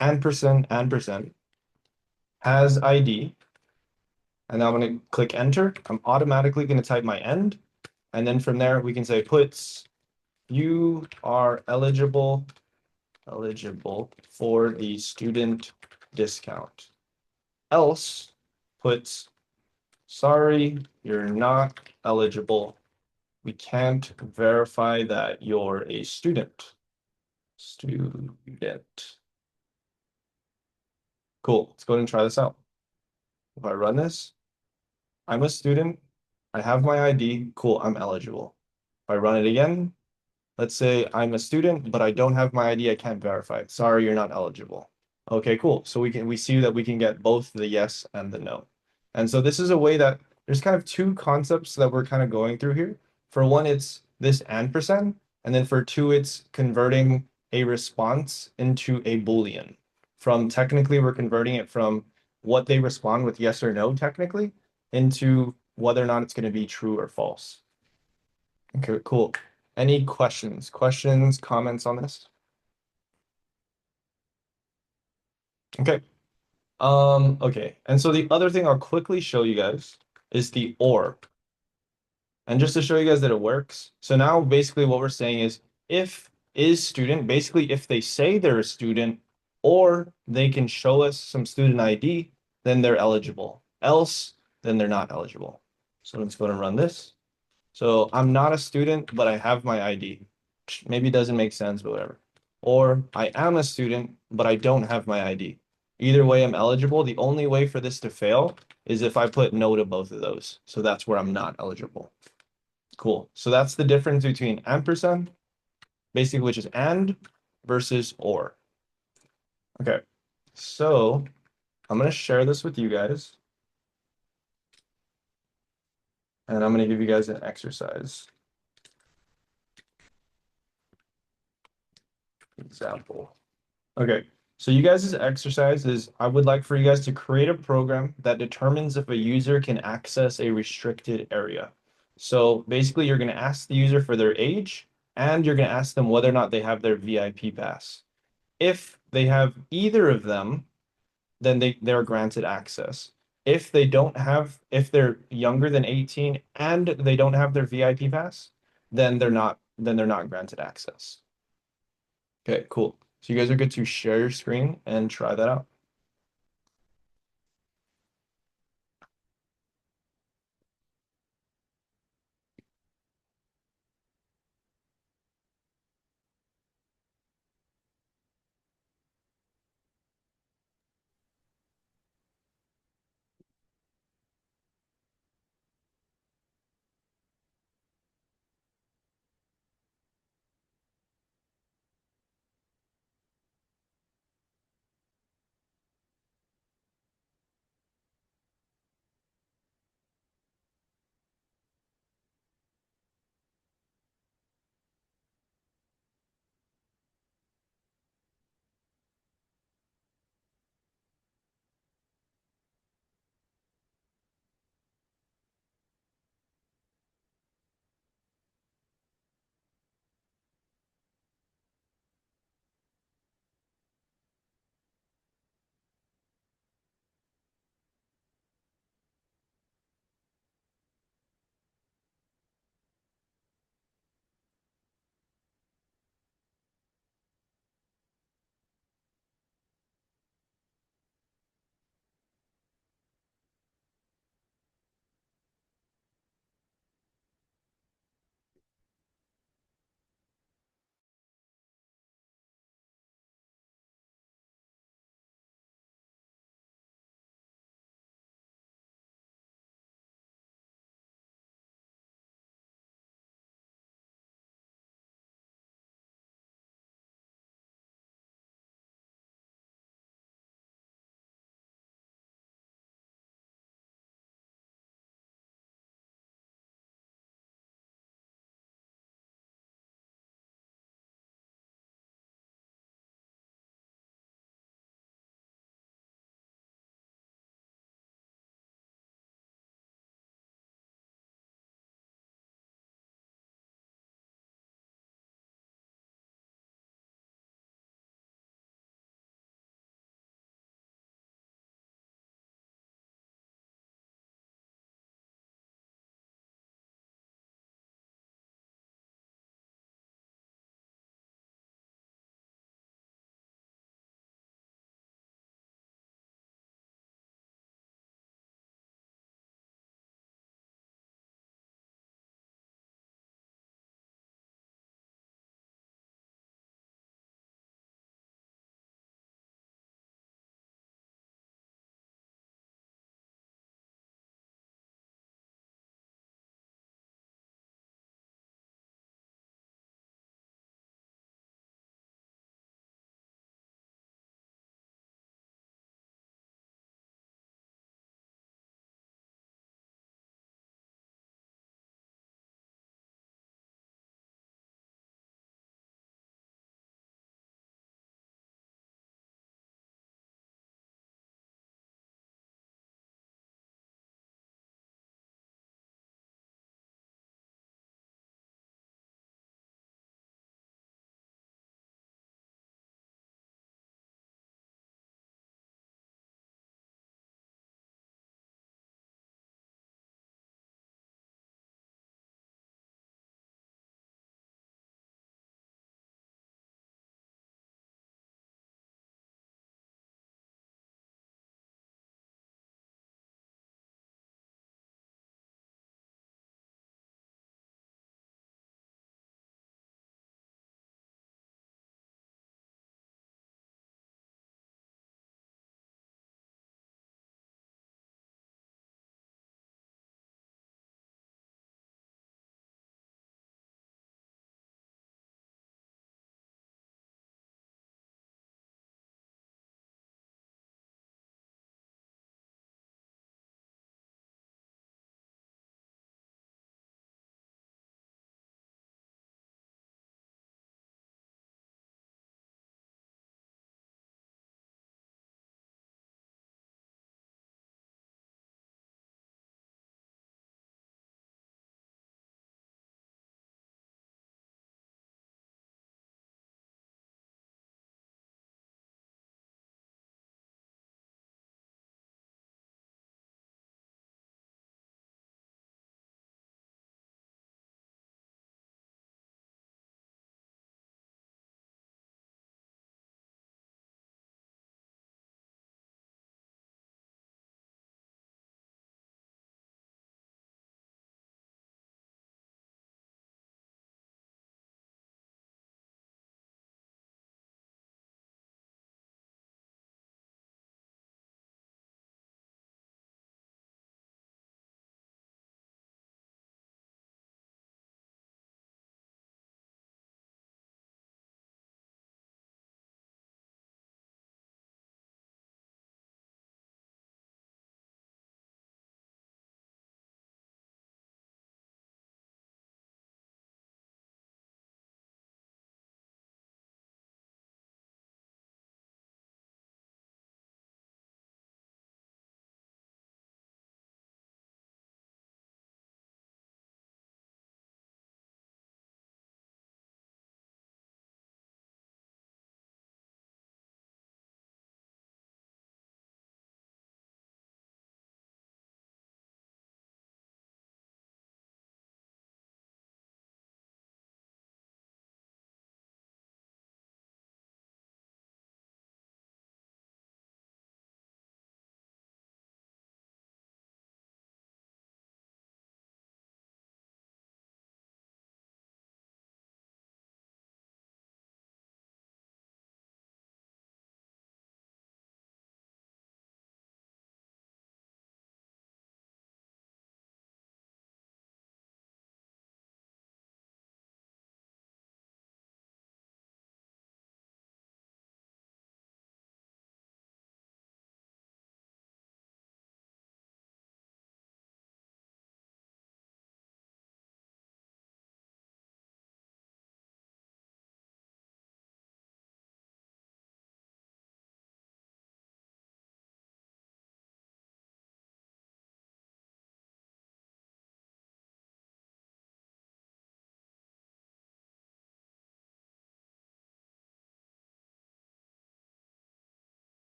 and percent has ID. And now I'm going to click enter. I'm automatically going to type my end. And then from there, we can say puts you are eligible for the student discount. Else puts sorry, you're not eligible. We can't verify that you're a student. Cool. Let's go ahead and try this out. If I run this, I'm a student. I have my ID. Cool, I'm eligible. If I run it again, let's say I'm a student, but I don't have my ID. I can't verify it. Sorry, you're not eligible. Okay, cool. So we see that we can get both the yes and the no. And so this is a way that there's kind of two concepts that we're kind of going through here. For one, it's this ampersand, and then for two, it's converting a response into a Boolean. From technically, we're converting it from what they respond with yes or no, technically, into whether or not it's going to be true or false. Okay, cool. Any questions? Questions, comments on this? Okay. Okay. And so the other thing I'll quickly show you guys is the or. And just to show you guys that it works. So now basically what we're saying is if is student, basically if they say they're a student or they can show us some student ID, then they're eligible. Else, then they're not eligible. So let's go and run this. So I'm not a student, but I have my ID. Maybe it doesn't make sense, but whatever. Or I am a student, but I don't have my ID. Either way, I'm eligible. The only way for this to fail is if I put no to both of those. So that's where I'm not eligible. Cool. So that's the difference between ampersand, basically, which is and versus or. Okay. So I'm going to share this with you guys, and I'm going to give you guys an exercise example. Okay, so you guys' exercise is I would like for you guys to create a program that determines if a user can access a restricted area. So basically, you're going to ask the user for their age, and you're going to ask them whether or not they have their VIP pass. If they have either of them, then they're granted access. If they're younger than 18 and they don't have their VIP pass, then they're not granted access. Okay, cool. So you guys are good to share your screen and try that out.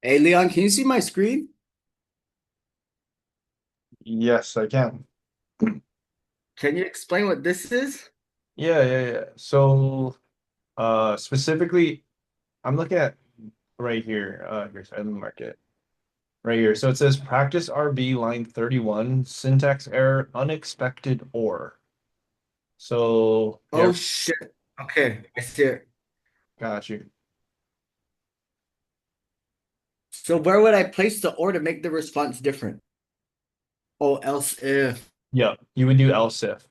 Hey, Leon, can you see my screen?
Yes, I can.
Can you explain what this is?
Yeah, yeah, yeah. So, specifically, I'm looking at right here. Here's let me mark it right here. So it says practice RB line 31, syntax error, unexpected or. So yeah,
Oh shit. Okay, I see it.
got you.
So where would I place the or to make the response different? Oh, else if.
Yeah, you would do else if.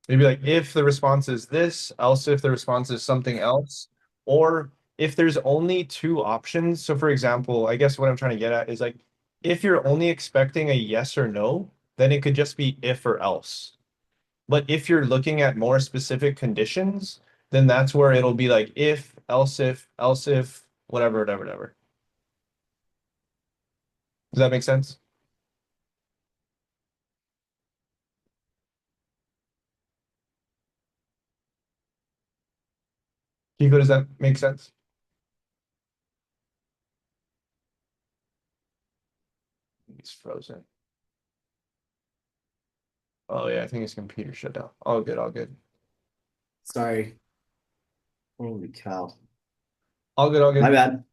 Maybe like if the response is this, else if the response is something else, or if there's only two options. So for example, I guess what I'm trying to get at is like if you're only expecting a yes or no, then it could just be if or else. But if you're looking at more specific conditions, then that's where it'll be like else if, whatever, whatever, whatever. Does that make sense? Kiko, does that make sense? He's frozen. Oh yeah, I think his computer shut down. All good, all good.
Sorry. Holy cow.
All good, all
My
good.
bad.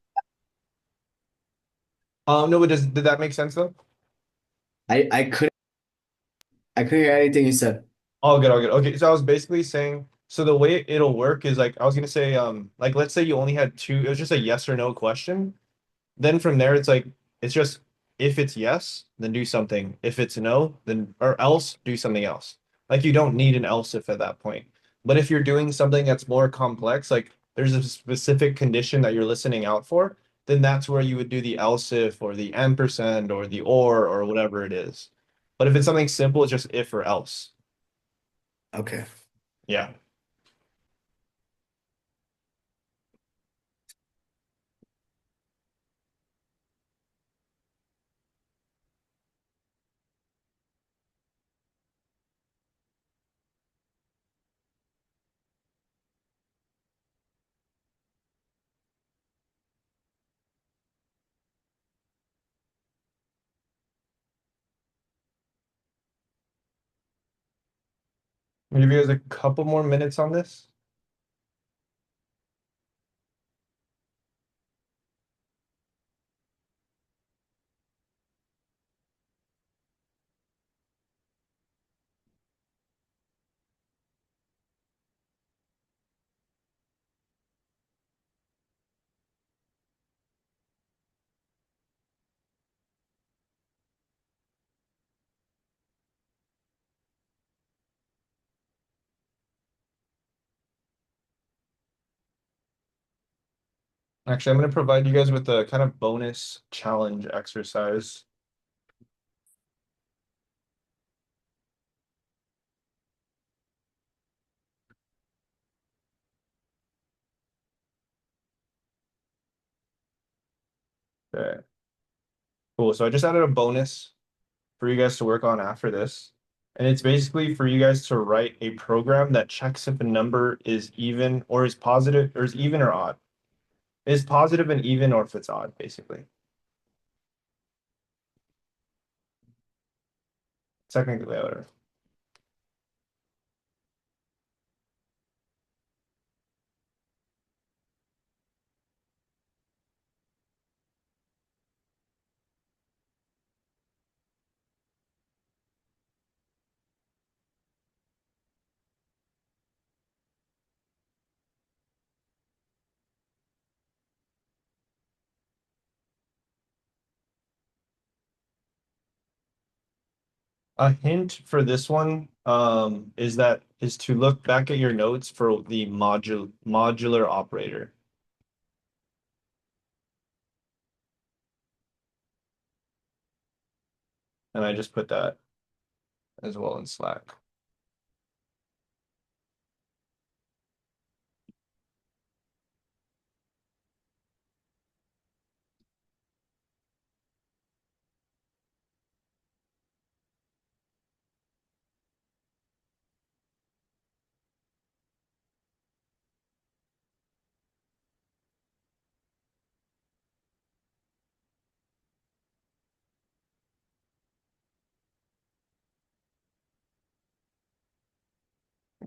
No, but did that make sense though?
I couldn't hear anything you said.
All good, all good. Okay, so I was basically saying, so the way it'll work is like I was gonna say, like let's say you only had two, it was just a yes or no question. Then from there, it's like it's just if it's yes, then do something. If it's no, then or else do something else. Like you don't need an else if at that point. But if you're doing something that's more complex, like there's a specific condition that you're listening out for, then that's where you would do the else if or the ampersand or the or whatever it is. But if it's something simple, it's just if or else.
Okay.
Yeah. I'll give you guys a couple more minutes on this. Actually, I'm going to provide you guys with a kind of bonus challenge exercise. Okay. Cool. So I just added a bonus for you guys to work on after this. And it's basically for you guys to write a program that checks if a number is even or is positive or is even or odd. Is positive and even or if it's odd, basically. Technically, whatever. A hint for this one is to look back at your notes for the modular operator. And I just put that as well in Slack.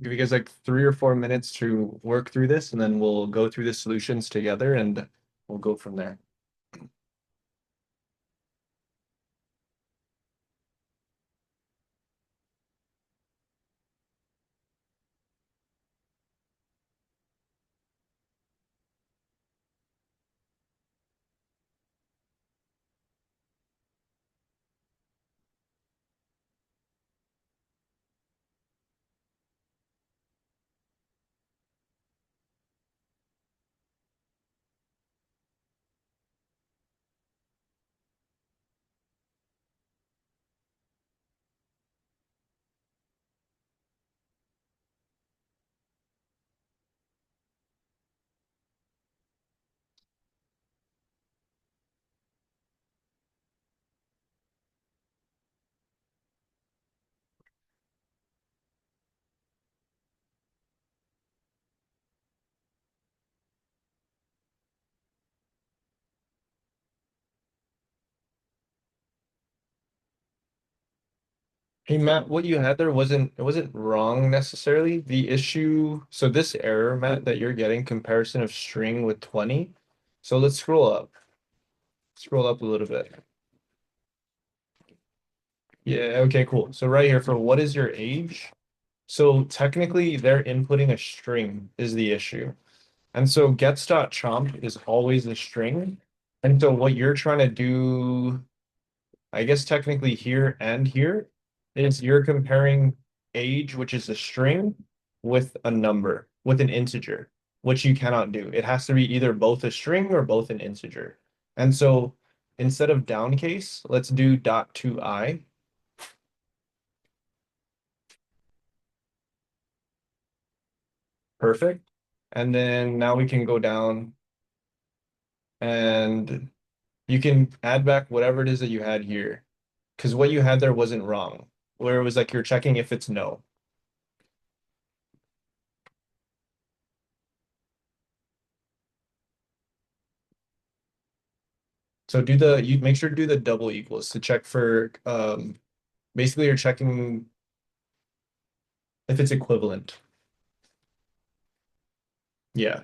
give you guys like 3 or 4 minutes to work through this, and then we'll go through the solutions together and we'll go from there. Hey Matt, what you had there wasn't wrong necessarily. The issue, so this error, Matt, that you're getting, comparison of string with 20. So let's scroll up. Scroll up a little bit. Yeah, okay, cool. So right here for what is your age? So technically they're inputting a string is the issue. And so gets.chomp is always a string. And so what you're trying to do, I guess technically here and here, is you're comparing age, which is a string, with a number, with an integer, which you cannot do. It has to be either both a string or both an integer. And so instead of downcase, let's do dot to I. Perfect. And then now we can go down and you can add back whatever it is that you had here. Because what you had there wasn't wrong, where it was like you're checking if it's no. So you make sure to do the double equals to check for basically you're checking if it's equivalent. Yeah.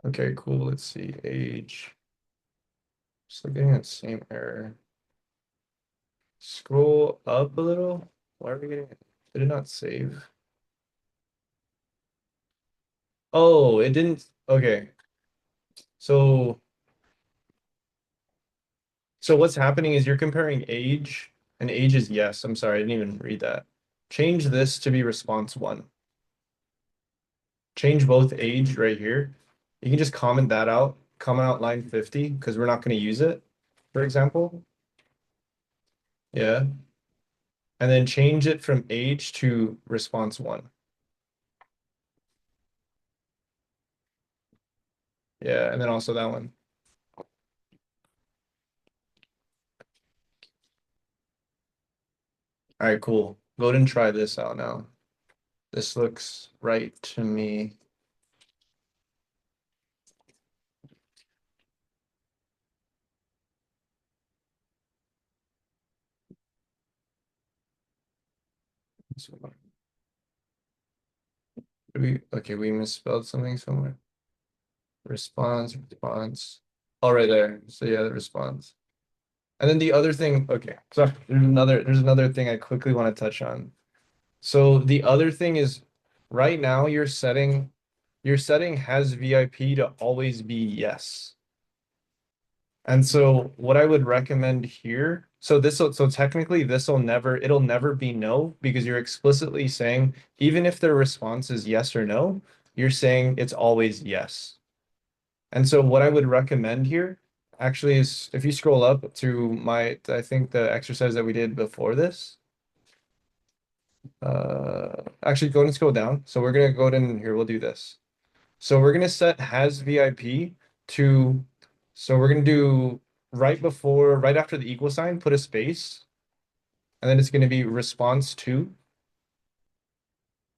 Okay, cool. Let's see. Age. Still getting that same error. Scroll up a little. Why are we getting it? Did it not save? Oh, it didn't. Okay. So what's happening is you're comparing age, and age is yes. I'm sorry, I didn't even read that. Change this to be response one. Change both age right here. You can just comment out line 50, because we're not going to use it, for example. Yeah. And then change it from age to response one. Yeah, and then also that one. All right, cool. Go ahead and try this out now. This looks right to me. Okay, we misspelled something somewhere. Response. Oh, right there. So yeah, the response. And then the other thing, okay, so there's another thing I quickly want to touch on. So the other thing is right now your setting has VIP to always be yes. And so what I would recommend here, so technically it'll never be no, because you're explicitly saying even if their response is yes or no, you're saying it's always yes. And so what I would recommend here actually is if you scroll up to I think the exercise that we did before this, actually go and scroll down. So we're gonna go in here, we'll do this. So we're gonna set has VIP to, so we're gonna do right after the equal sign, put a space, and then it's gonna be response to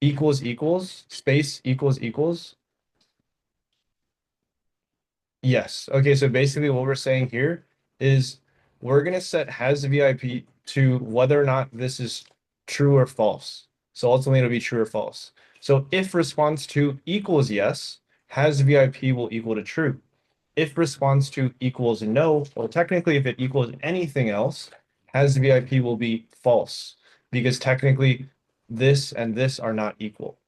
equals equals, space equals equals, Yes. Okay, so basically what we're saying here is we're gonna set has VIP to whether or not this is true or false. So ultimately it'll be true or false. So if response to equals yes, has VIP will equal to true. If response to equals no, well, technically if it equals anything else, has VIP will be false because technically this and this are not equal.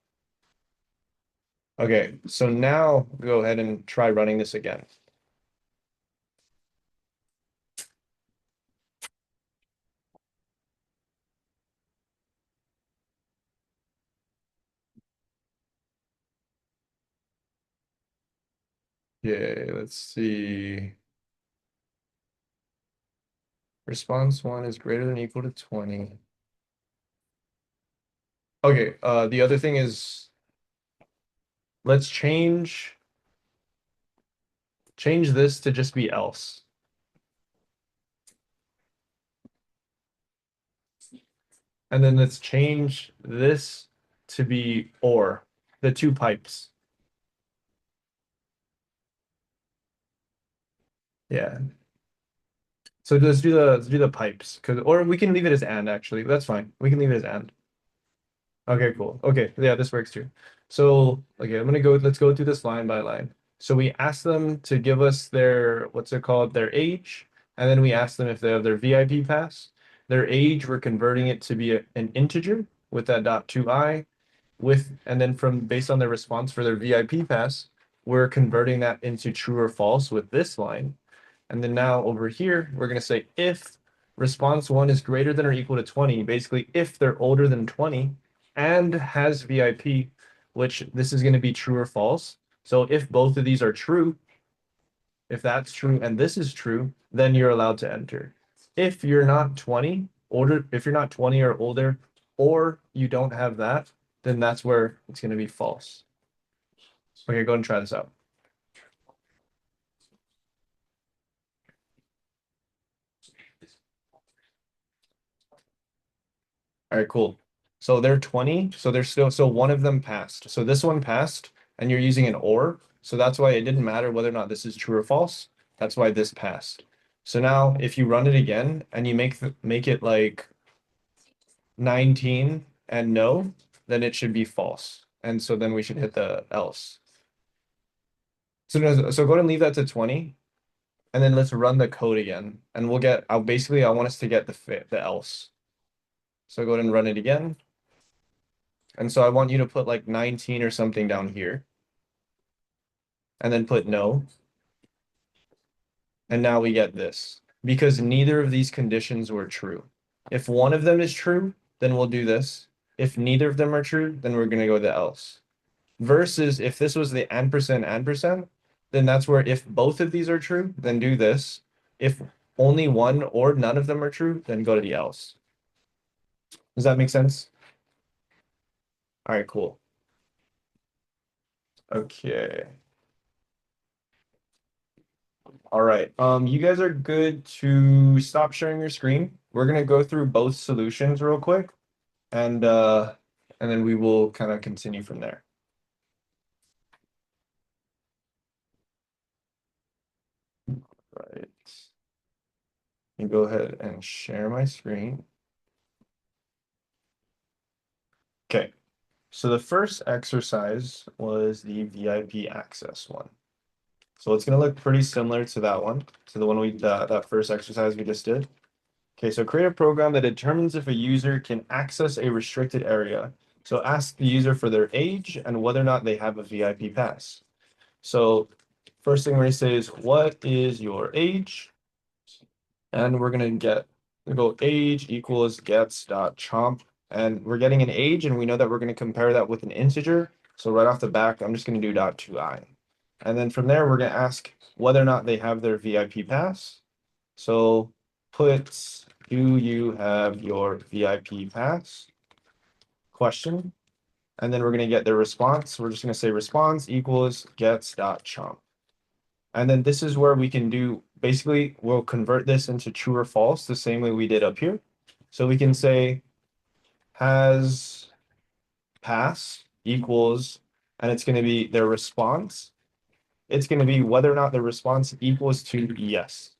Okay, so now go ahead and try running this again. Okay, let's see. Response one is greater than or equal to 20. Okay, the other thing is let's change this to just be else. And then let's change this to be or, the two pipes. Yeah. So let's do the pipes, cause or we can leave it as and actually. That's fine. We can leave it as and. Okay, cool. Okay, yeah, this works too. So, okay, let's go through this line by line. So we ask them to give us their, what's it called, their age, and then we ask them if they have their VIP pass. Their age, we're converting it to be an integer with that dot 2i and then from based on their response for their VIP pass, we're converting that into true or false with this line. And then now over here, we're going to say if response one is greater than or equal to 20, basically if they're older than 20 and has VIP, which this is going to be true or false. So if both of these are true, if that's true and this is true, then you're allowed to enter. If you're not 20, if you're not 20 or older, or you don't have that, then that's where it's going to be false. Okay, go and try this out. All right, cool. So they're 20, so they're still, so one of them passed. So this one passed, and you're using an or, so that's why it didn't matter whether or not this is true or false. That's why this passed. So now if you run it again and you make it like 19 and no, then it should be false. And so then we should hit the else. So no, so go ahead and leave that to 20, and then let's run the code again, and we'll get. I want us to get the else. So go ahead and run it again. And so I want you to put like 19 or something down here, and then put no. And now we get this because neither of these conditions were true. If one of them is true, then we'll do this. If neither of them are true, then we're going to go the else. Versus if this was the ampersand, then that's where if both of these are true, then do this. If only one or none of them are true, then go to the else. Does that make sense? All right, cool. Okay. All right. You guys are good to stop sharing your screen. We're gonna go through both solutions real quick, and and then we will kind of continue from there. Right. You go ahead and share my screen. Okay. So the first exercise was the VIP access one. So it's going to look pretty similar to that one, to the one that first exercise we just did. Okay, so create a program that determines if a user can access a restricted area. So ask the user for their age and whether or not they have a VIP pass. So first thing we're going to say is, what is your age? And we're going to go age equals gets dot chomp. And we're getting an age, and we know that we're going to compare that with an integer. So right off the back, I'm just going to do dot 2i. And then from there, we're going to ask whether or not they have their VIP pass. So put, do you have your VIP pass? Question. And then we're going to get the response. We're just going to say response equals gets dot chomp. And then this is where we can do, basically, we'll convert this into true or false the same way we did up here. So we can say has pass equals, and it's going to be their response it's going to be whether or not the response equals to yes.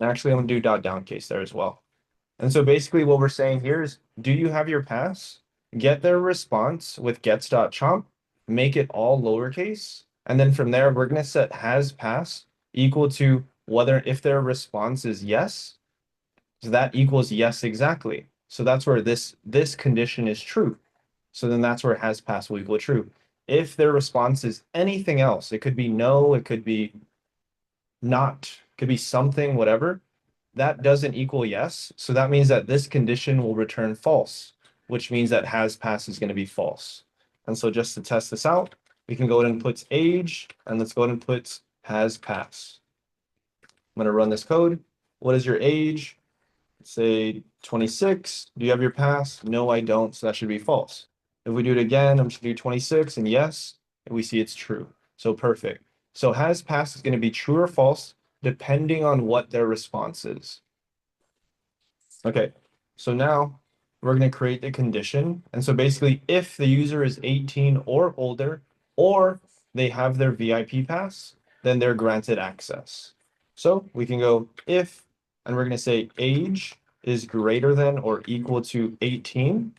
Actually, I'm going to do dot down case there as well. And so basically what we're saying here is, do you have your pass? Get their response with gets.chomp, make it all lowercase, and then from there, we're going to set has pass equal to whether if their response is yes, so that equals yes exactly. So that's where this condition is true. So then that's where has pass will equal true. If their response is anything else, it could be no, it could be not, could be something, whatever, that doesn't equal yes. So that means that this condition will return false, which means that has pass is going to be false. And so just to test this out, we can go ahead and put age, and let's go ahead and put has pass. I'm going to run this code. What is your age? Say 26. Do you have your pass? No, I don't. So that should be false. If we do it again, I'm just going to do 26 and yes, and we see it's true. So perfect. So has pass is going to be true or false depending on what their response is. Okay, so now we're going to create the condition. And so basically, if the user is 18 or older, or they have their VIP pass, then they're granted access. So we can go if, and we're going to say age is greater than or equal to 18.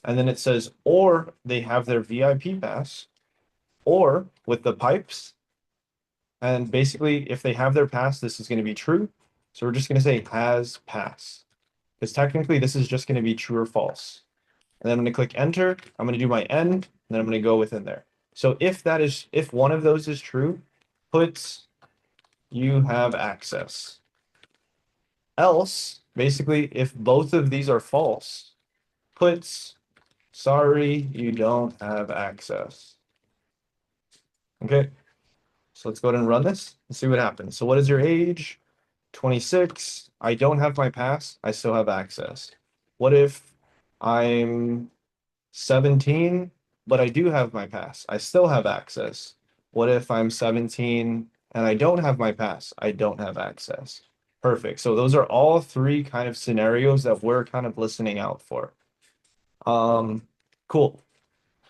And then it says, or they have their VIP pass, or with the pipes. And basically, if they have their pass, this is going to be true. So we're just going to say has pass, because technically this is just going to be true or false. And then I'm going to click enter. I'm going to do my end, and then I'm going to go within there. So if one of those is true, put you have access. Else, basically, if both of these are false, puts sorry, you don't have access. Okay, so let's go ahead and run this and see what happens. So what is your age? 26. I don't have my pass. I still have access. What if I'm 17, but I do have my pass? I still have access. What if I'm 17 and I don't have my pass? I don't have access. Perfect. So those are all three kind of scenarios that we're kind of listening out for. Cool.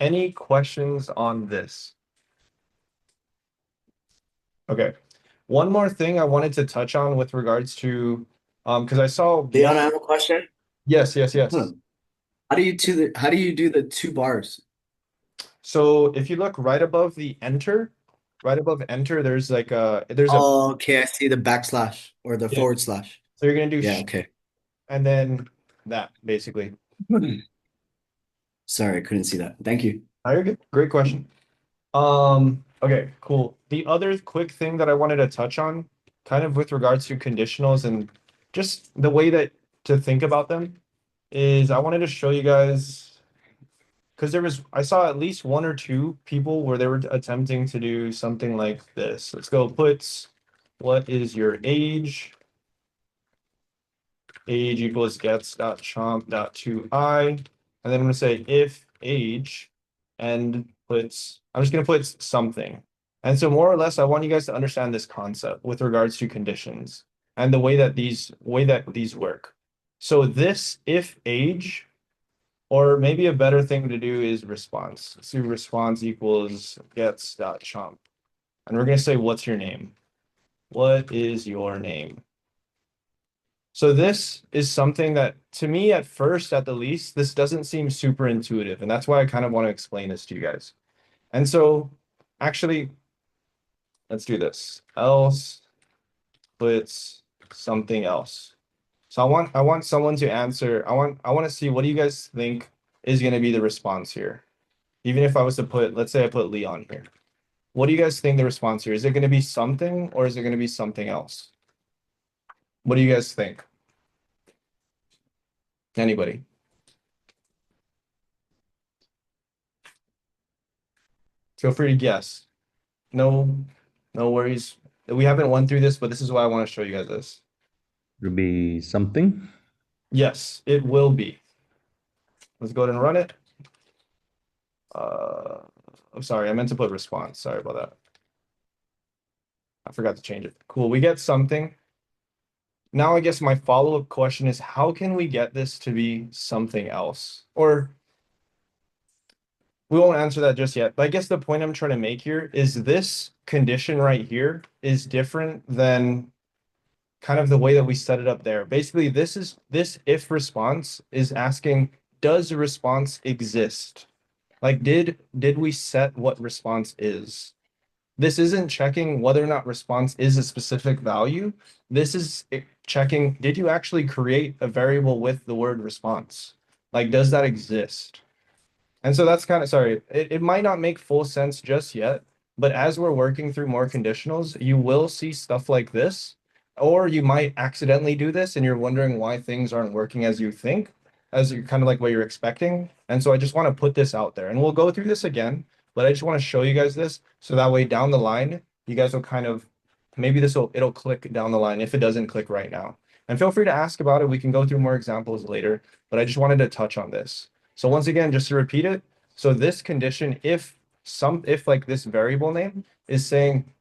Any questions on this? Okay. One more thing I wanted to touch on with regards to, because I saw
Leon, I have a question.
yes.
Huh. How do you do the two bars?
So if you look right above enter, there's like there's a
Oh, okay, I see the backslash or the
yeah.
forward slash.
So you're gonna do
Yeah, okay.
and then that basically.
Sorry, I couldn't see that. Thank you.
Oh, you're good. Great question. Okay, cool. The other quick thing that I wanted to touch on, kind of with regards to conditionals and just the way that to think about them, is I wanted to show you guys because I saw at least one or two people where they were attempting to do something like this. Let's go puts, what is your age? Age equals gets.chomp.toI. And then I'm gonna say if age and I'm just gonna put something. And so more or less, I want you guys to understand this concept with regards to conditions and the way that these work. So this if age, or maybe a better thing to do is response. So response equals gets.chomp. And we're gonna say, what's your name? What is your name? So this is something that to me at first, at the least, this doesn't seem super intuitive. And that's why I kind of want to explain this to you guys. And so actually, let's do this. Else puts something else. So I want someone to answer. I want to see, what do you guys think is going to be the response here? Even if I was to put, let's say I put Leon here. What do you guys think the response here? Is it going to be something or is it going to be something else? What do you guys think? Anybody? Feel free to guess. No, no worries. We haven't went through this, but this is why I want to show you guys this.
It'll be something.
Yes, it will be. Let's go ahead and run it. I'm sorry, I meant to put response. Sorry about that. I forgot to change it. Cool, we get something. Now I guess my follow-up question is, how can we get this to be something else? Or we won't answer that just yet. But I guess the point I'm trying to make here is this condition right here is different than kind of the way that we set it up there. Basically, this if response is asking, does a response exist? Like, did we set what response is? This isn't checking whether or not response is a specific value. This is checking, did you actually create a variable with the word response? Like, does that exist? And so that's kind of, sorry, it might not make full sense just yet, but as we're working through more conditionals, you will see stuff like this, or you might accidentally do this and you're wondering why things aren't working as you think, as you kind of like what you're expecting. And so I just want to put this out there and we'll go through this again, but I just want to show you guys this so that way down the line, you guys will kind of, maybe it'll click down the line if it doesn't click right now. And feel free to ask about it. We can go through more examples later, but I just wanted to touch on this. So once again, just to repeat it, so this condition, if like this variable name is saying,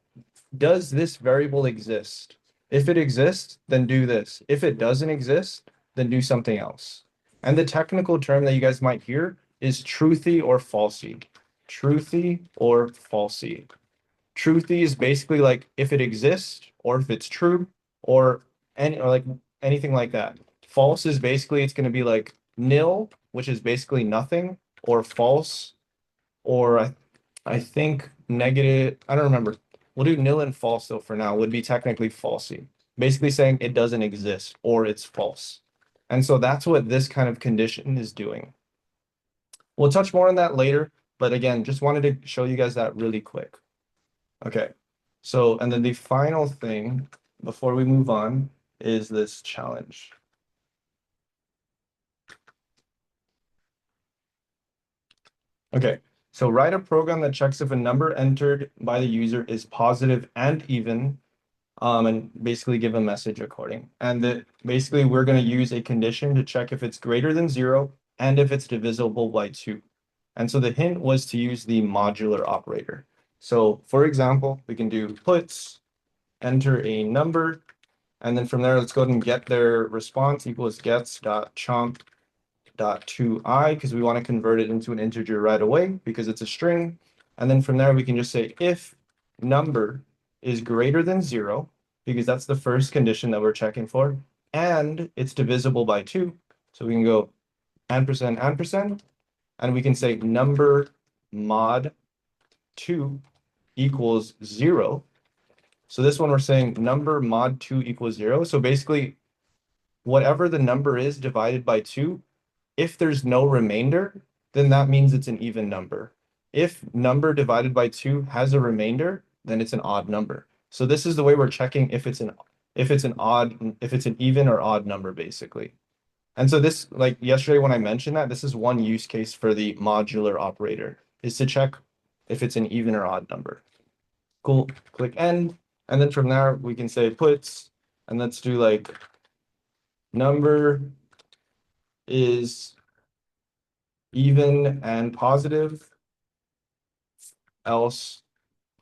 does this variable exist? If it exists, then do this. If it doesn't exist, then do something else. And the technical term that you guys might hear is truthy or falsy. Truthy or falsy. Truthy is basically like if it exists or if it's true or any or like anything like that. False is basically it's going to be like nil, which is basically nothing, or false, or I think negative. I don't remember. We'll do nil and false though for now. Would be technically falsy. Basically saying it doesn't exist or it's false. And so that's what this kind of condition is doing. We'll touch more on that later, but again, just wanted to show you guys that really quick. Okay, so, and then the final thing before we move on is this challenge. Okay, so write a program that checks if a number entered by the user is positive and even, and basically give a message according. And that basically we're going to use a condition to check if it's greater than 0 and if it's divisible by 2. And so the hint was to use the modular operator. So for example, we can do puts, enter a number, and then from there, let's go ahead and get their response equals gets.chomp.2i because we want to convert it into an integer right away because it's a string. And then from there, we can just say if number is greater than 0, because that's the first condition that we're checking for, and it's divisible by 2. So we can go ampersand, ampersand, and we can say number mod 2 equals 0. So this one we're saying number mod 2 equals 0. So basically, whatever the number is divided by 2, if there's no remainder, then that means it's an even number. If number divided by 2 has a remainder, then it's an odd number. So this is the way we're checking if it's an even or odd number, basically. And so this, like yesterday when I mentioned that, this is one use case for the modular operator, is to check if it's an even or odd number. Cool, click end. And then from there, we can say puts, and let's do like number is even and positive, else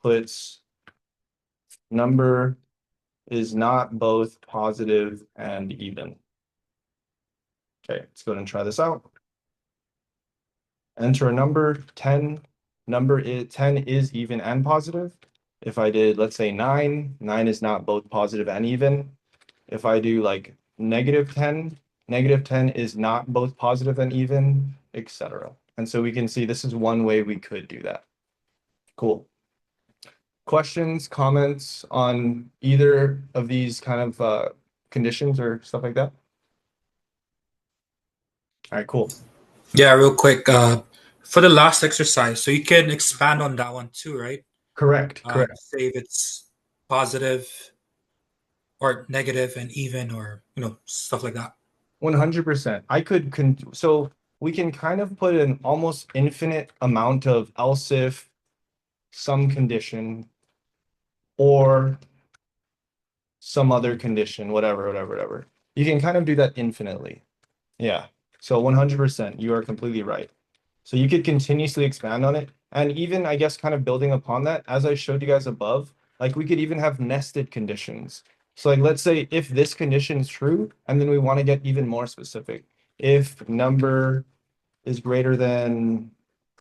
puts number is not both positive and even. Okay, let's go ahead and try this out. Enter a number, 10. Number is 10 is even and positive. If I did, let's say 9, 9 is not both positive and even. If I do like negative 10 is not both positive and even, etc. And so we can see this is one way we could do that. Cool. Questions, comments on either of these kind of conditions or stuff like that? All right, cool.
Yeah, real quick. For the last exercise, so you can expand on that one too, right?
Correct, correct.
Say if it's positive or negative and even, or stuff like that.
100%. So we can kind of put an almost infinite amount of else if some condition or some other condition, whatever. You can kind of do that infinitely. Yeah. So 100%, you are completely right. So you could continuously expand on it. And even, I guess, kind of building upon that, as I showed you guys above, like we could even have nested conditions. So like, let's say if this condition is true, and then we want to get even more specific. If number is greater than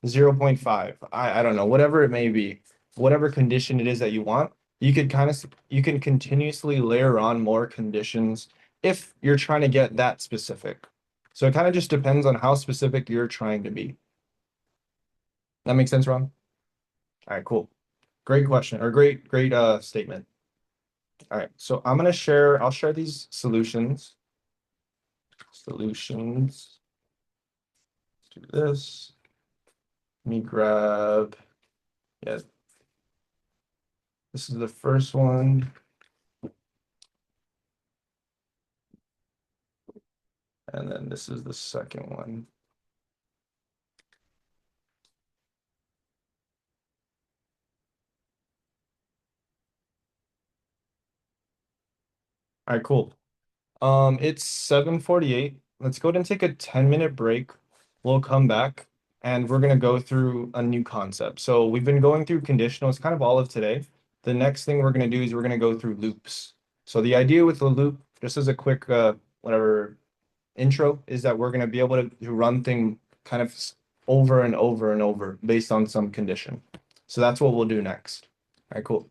0.5. I don't know, whatever it may be, whatever condition it is that you want, you can continuously layer on more conditions if you're trying to get that specific. So it kind of just depends on how specific you're trying to be. That makes sense, Ron? All right, cool. Great question or great statement. All right, so I'll share these solutions. Solutions. Let's do this. Let me grab, yeah, this is the first one. And then this is the second one. All right, cool. It's 7:48. Let's go ahead and take a 10-minute break. We'll come back and we're gonna go through a new concept. So we've been going through conditional, it's kind of all of today. The next thing we're gonna do is we're gonna go through loops. So the idea with the loop, just as a quick whatever intro, is that we're gonna be able to run thing kind of over and over and over based on some condition. So that's what we'll do next. All right, cool.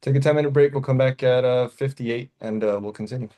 Take a 10-minute break. We'll come back at 58 and we'll continue.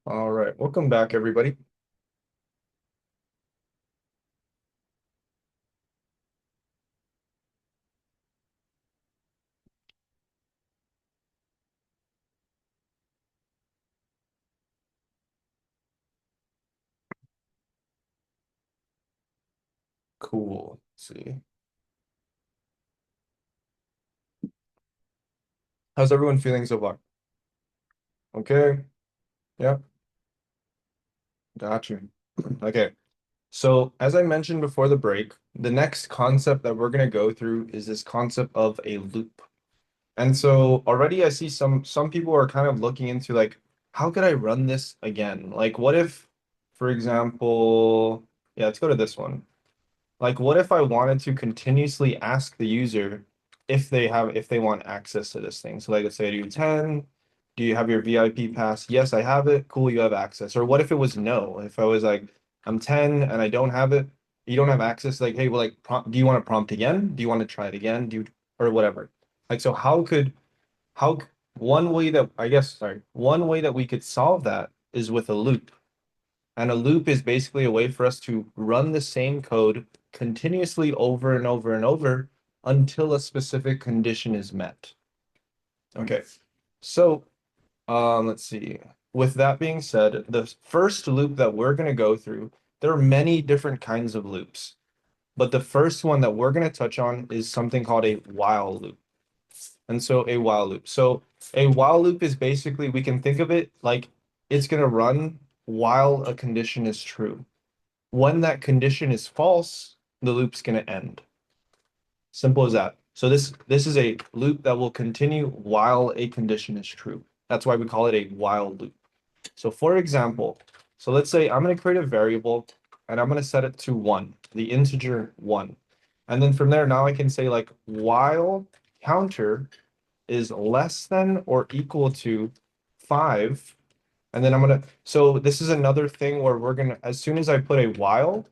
All right, welcome back, everybody. Cool. Let's see. How's everyone feeling so far? Okay. Yeah, got you. Okay. So, as I mentioned before the break, the next concept that we're going to go through is this concept of a loop. And so already I see some people are kind of looking into like, how could I run this again? Like, what if, for example, yeah, let's go to this one. Like, what if I wanted to continuously ask the user if they want access to this thing? So like, let's say I do 10, do you have your VIP pass? Yes, I have it. Cool, you have access. Or what if it was no? If I was like, I'm 10 and I don't have it, you don't have access, like, hey, well, like, do you want to prompt again? Do you want to try it again? Or whatever. Like, so one way that, I guess, sorry, one way that we could solve that is with a loop. And a loop is basically a way for us to run the same code continuously over and over and over until a specific condition is met. Okay, so let's see. With that being said, the first loop that we're going to go through, there are many different kinds of loops, but the first one that we're going to touch on is something called a while loop. And so a while loop. So a while loop is basically, we can think of it like it's going to run while a condition is true. When that condition is false, the loop's going to end. Simple as that. So this is a loop that will continue while a condition is true. That's why we call it a while loop. So for example, so let's say I'm going to create a variable and I'm going to set it to 1, the integer 1. And then from there, now I can say like while counter is less than or equal to 5. And then so this is another thing where as soon as I put a while,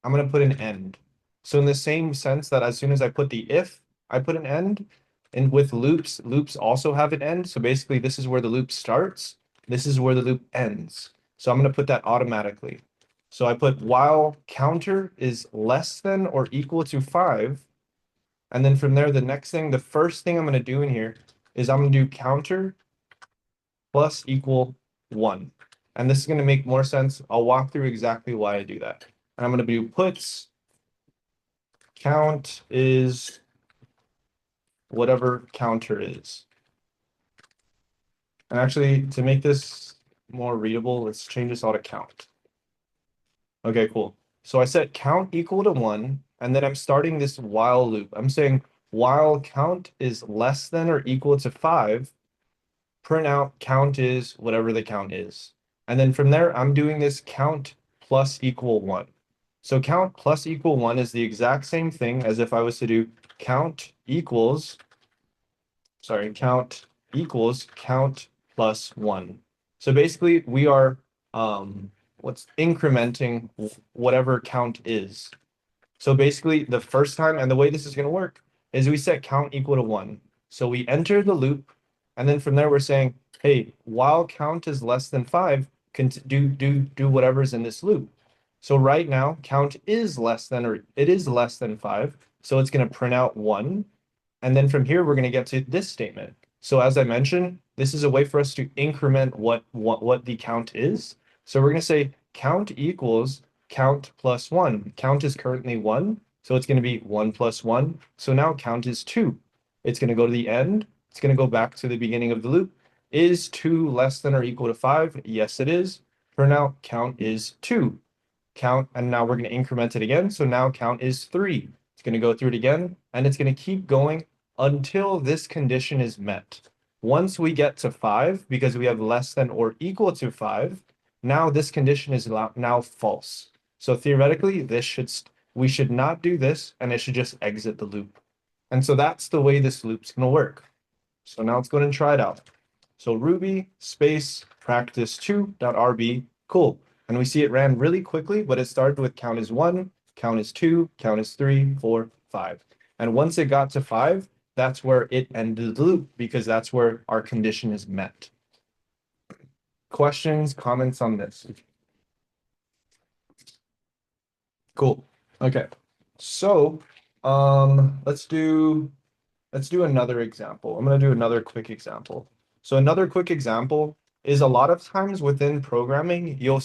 I'm going to put an end. So in the same sense that as soon as I put the if, I put an end. And with loops, loops also have an end. So basically this is where the loop starts. This is where the loop ends. So I'm going to put that automatically. So I put while counter is less than or equal to 5. And then from there, the first thing I'm going to do in here is I'm going to do counter plus equal 1. And this is going to make more sense. I'll walk through exactly why I do that. And I'm going to do puts count is whatever counter is. And actually, to make this more readable, let's change this all to count. Okay, cool. So I set count equal to 1, and then I'm starting this while loop. I'm saying while count is less than or equal to 5, print out count is whatever the count is. And then from there, I'm doing this count plus equal 1. So count plus equal 1 is the exact same thing as if I was to do count equals, count equals count plus 1. So basically, we are what's incrementing whatever count is. So basically, the first time, and the way this is going to work is we set count equal to 1. So we enter the loop, and then from there we're saying, hey, while count is less than 5, do whatever's in this loop. So right now, count is less than, or it is less than 5. So it's going to print out 1. And then from here, we're going to get to this statement. So as I mentioned, this is a way for us to increment what the count is. So we're going to say count equals count plus 1. Count is currently 1, so it's going to be 1 plus 1. So now count is 2. It's going to go to the end. It's going to go back to the beginning of the loop. Is 2 less than or equal to 5? Yes, it is. For now, count is 2. Count, and now we're going to increment it again. So now count is 3. It's going to go through it again, and it's going to keep going until this condition is met. Once we get to 5, because we have less than or equal to 5, now this condition is now false. So theoretically, we should not do this, and it should just exit the loop. And so that's the way this loop's going to work. So now let's go ahead and try it out. So Ruby space practice2.rb, cool. And we see it ran really quickly, but it started with count is 1, count is 2, count is 3, 4, 5. And once it got to 5, that's where it ended the loop because that's where our condition is met. Questions, comments on this? Cool. Okay. So, let's do another example. I'm going to do another quick example. So another quick example is a lot of times within programming, you'll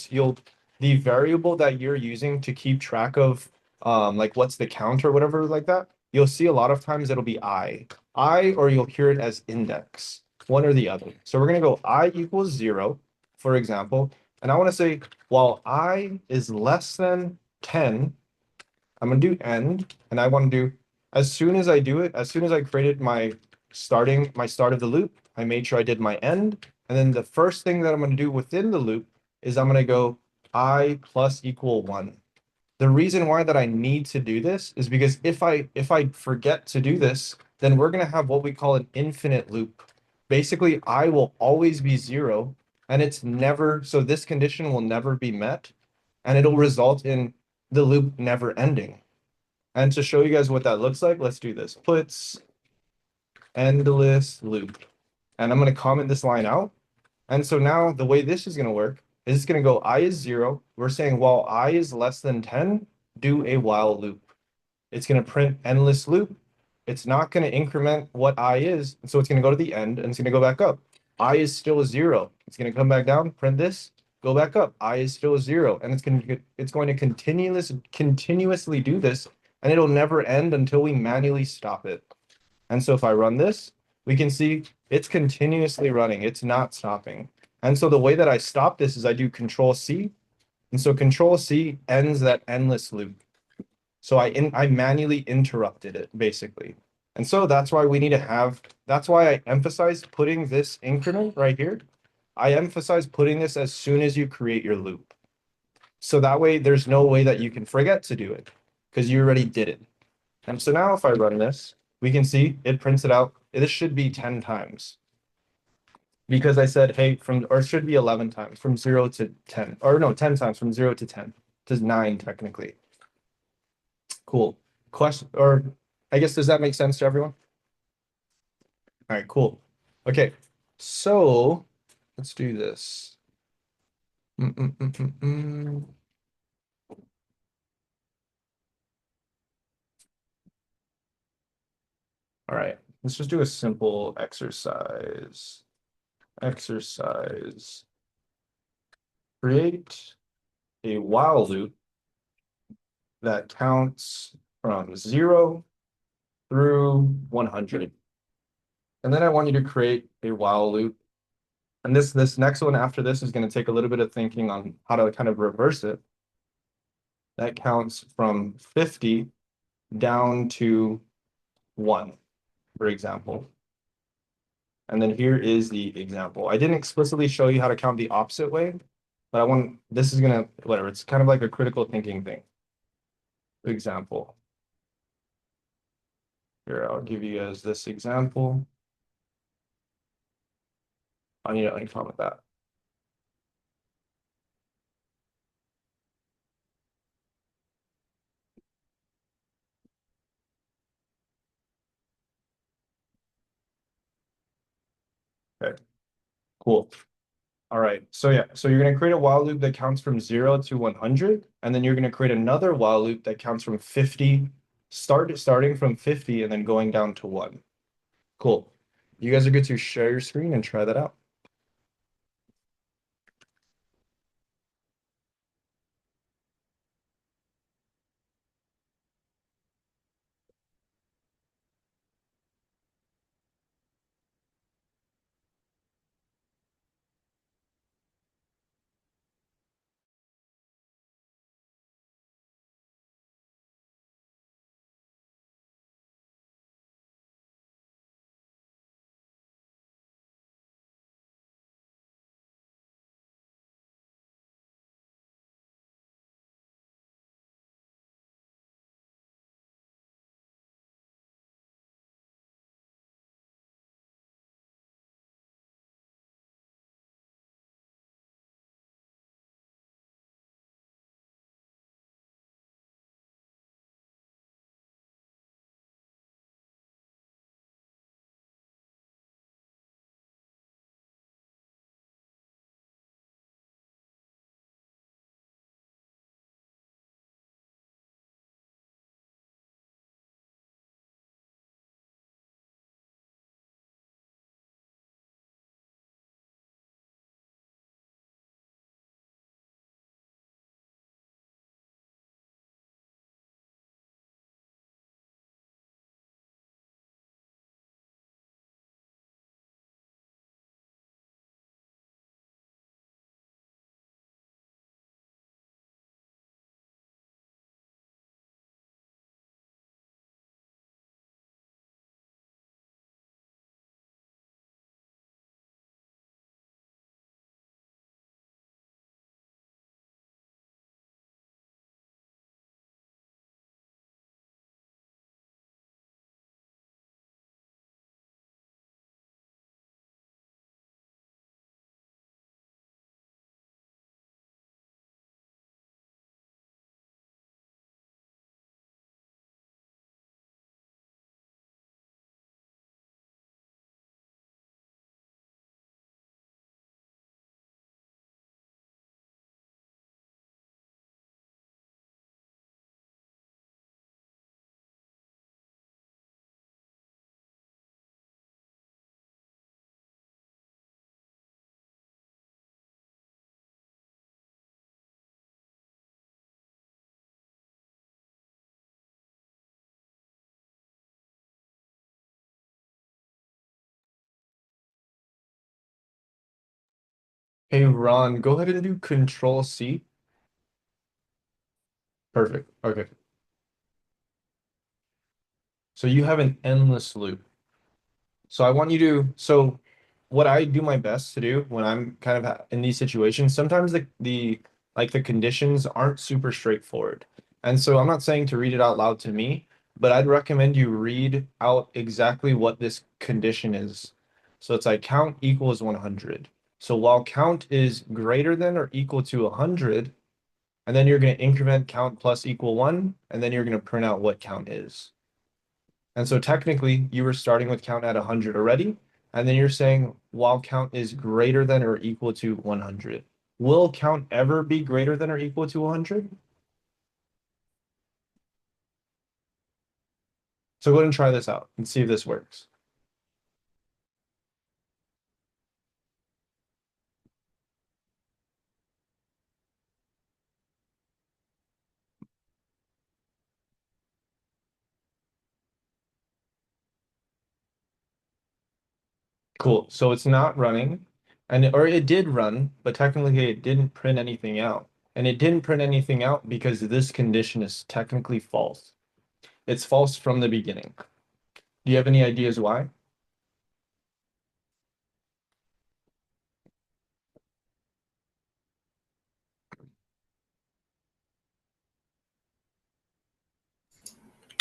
the variable that you're using to keep track of like what's the count or whatever like that, you'll see a lot of times it'll be I, or you'll hear it as index, one or the other. So we're going to go I equals 0, for example, and I want to say while I is less than 10, I'm gonna do end, and I want to do as soon as I do it, as soon as I created my start of the loop, I made sure I did my end, and then the first thing that I'm gonna do within the loop is I'm gonna go I plus equal 1. The reason why that I need to do this is because if I forget to do this, then we're gonna have what we call an infinite loop. Basically, I will always be 0, and it's never, so this condition will never be met, and it'll result in the loop never ending. And to show you guys what that looks like, let's do this. Puts endless loop. And I'm going to comment this line out. And so now the way this is going to work is it's going to go I is 0. We're saying while I is less than 10, do a while loop. It's going to print endless loop. It's not going to increment what I is. So it's going to go to the end and it's going to go back up. I is still a 0. It's going to come back down, print this, go back up. I is still a 0. And it's going to continuously do this, and it'll never end until we manually stop it. And so if I run this, we can see it's continuously running. It's not stopping. And so the way that I stop this is I do Control C. And so Control C ends that endless loop. So I manually interrupted it basically. And so that's why that's why I emphasize putting this increment right here. I emphasize putting this as soon as you create your loop. So that way there's no way that you can forget to do it because you already did it. And so now if I run this, we can see it prints it out. This should be 10 times because I said, hey, or it should be 11 times from 0 to 10, or no, 10 times from 0 to 10 to 9 technically. Cool. Question, or I guess, does that make sense to everyone? All right, cool. Okay, so let's do this. Mm. All right, let's just do a simple exercise. Create a while loop that counts from 0 through 100. And then I want you to create a while loop. And this next one after this is going to take a little bit of thinking on how to kind of reverse it. That counts from 50 down to 1, for example. And then here is the example. I didn't explicitly show you how to count the opposite way, but this is gonna, whatever, it's kind of like a critical thinking thing. Example. Here, I'll give you guys this example. I need to comment that. Okay, cool. All right, so yeah, so you're gonna create a while loop that counts from 0 to 100, and then you're gonna create another while loop that counts from 50, starting from 50 and then going down to 1. Cool. You guys are good to share your screen and try that out. Hey, Ron, go ahead and do Control C. Perfect. Okay. So you have an endless loop. So I want you to, so what I do my best to do when I'm kind of in these situations, sometimes the like the conditions aren't super straightforward. And so I'm not saying to read it out loud to me, but I'd recommend you read out exactly what this condition is. So it's like count equals 100. So while count is greater than or equal to 100, and then you're going to increment count plus equal 1, and then you're going to print out what count is. And so technically, you were starting with count at 100 already, and then you're saying while count is greater than or equal to 100. Will count ever be greater than or equal to 100? So go ahead and try this out and see if this works. Cool. So it's not running, or it did run, but technically it didn't print anything out. And it didn't print anything out because this condition is technically false. It's false from the beginning. Do you have any ideas why?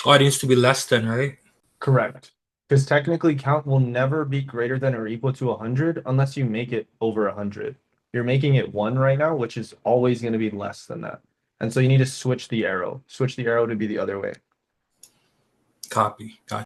Oh, it needs to be less than, right?
Correct. Because technically count will never be greater than or equal to 100 unless you make it over 100. You're making it 1 right now, which is always going to be less than that. And so you need to switch the arrow. Switch the arrow to be the other way.
Copy. Got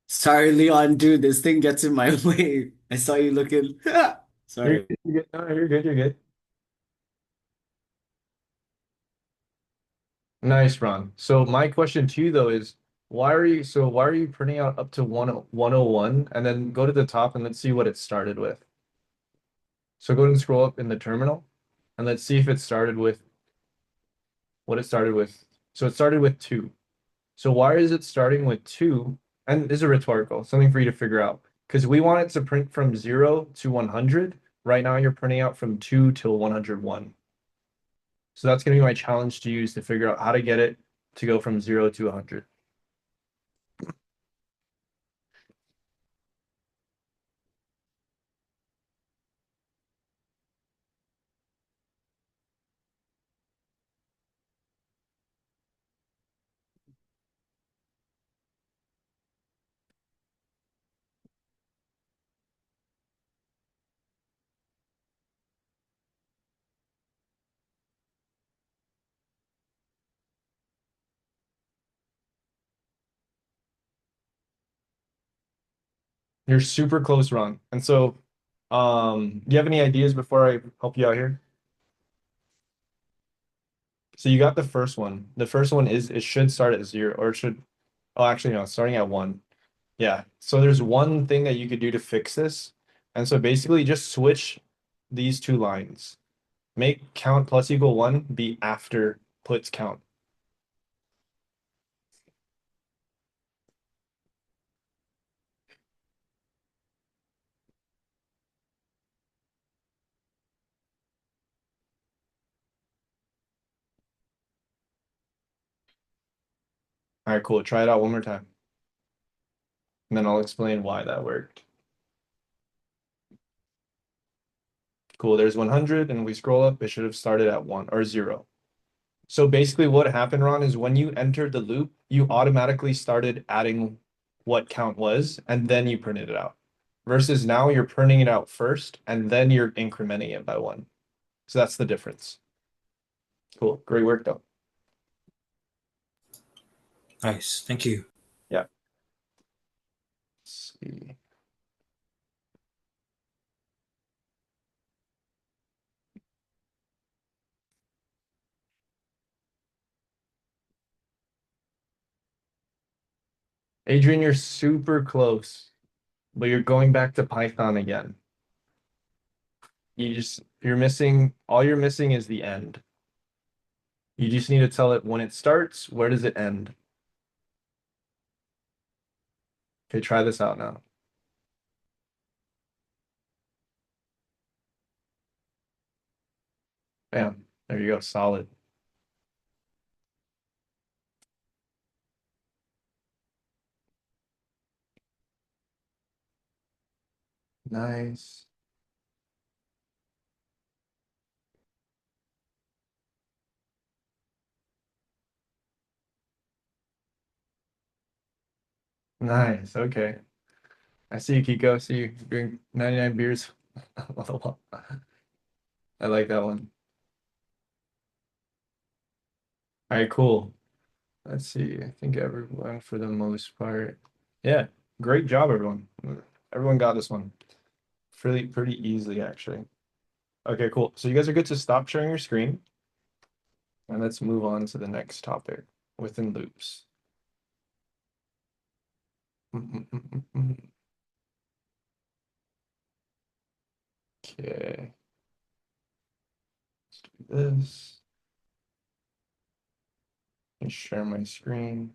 Sorry, Leon, dude, this thing gets in my way. I saw you looking.
You're
Sorry.
good. You're good. No, you're good. You're good. Nice, Ron. So my question to you though is why are you printing out up to 101 and then go to the top and let's see what it started with. So go ahead and scroll up in the terminal and let's see if it started with what it started with. So it started with 2. So why is it starting with 2? And this is a rhetorical, something for you to figure out. Because we want it to print from 0 to 100. Right now you're printing out from 2 till 101. So that's going to be my challenge to use to figure out how to get it to go from 0 to 100. You're super close, Ron. And so, do you have any ideas before I help you out here? So you got the first one. The first one is it should start at 0 or it should, oh, actually, no, it's starting at 1. Yeah. So there's one thing that you could do to fix this. And so basically just switch these two lines. Make count plus equal 1 be after puts count. All right, cool. Try it out one more time. And then I'll explain why that worked. Cool. There's 100 and we scroll up, it should have started at 1 or 0. So basically what happened, Ron, is when you entered the loop, you automatically started adding what count was, and then you printed it out. Versus now you're printing it out first, and then you're incrementing it by 1. So that's the difference. Cool. Great work, though.
nice. Thank you.
Yeah. Let's see. Adrian, you're super close. but you're going back to Python again. You're missing, all you're missing is the end. You just need to tell it when it starts, where does it end? Okay, try this out now. Bam. There you go. Solid. Nice. Nice. Okay. I see you, Kiko. I see you doing 99 beers. I like that one. All right, cool. Let's see. I think everyone for the most part. Yeah, great job, everyone. Everyone got this one. Pretty easily, actually. Okay, cool. So you guys are good to stop sharing your screen. And let's move on to the next topic within loops. Okay. Let's do this. And share my screen.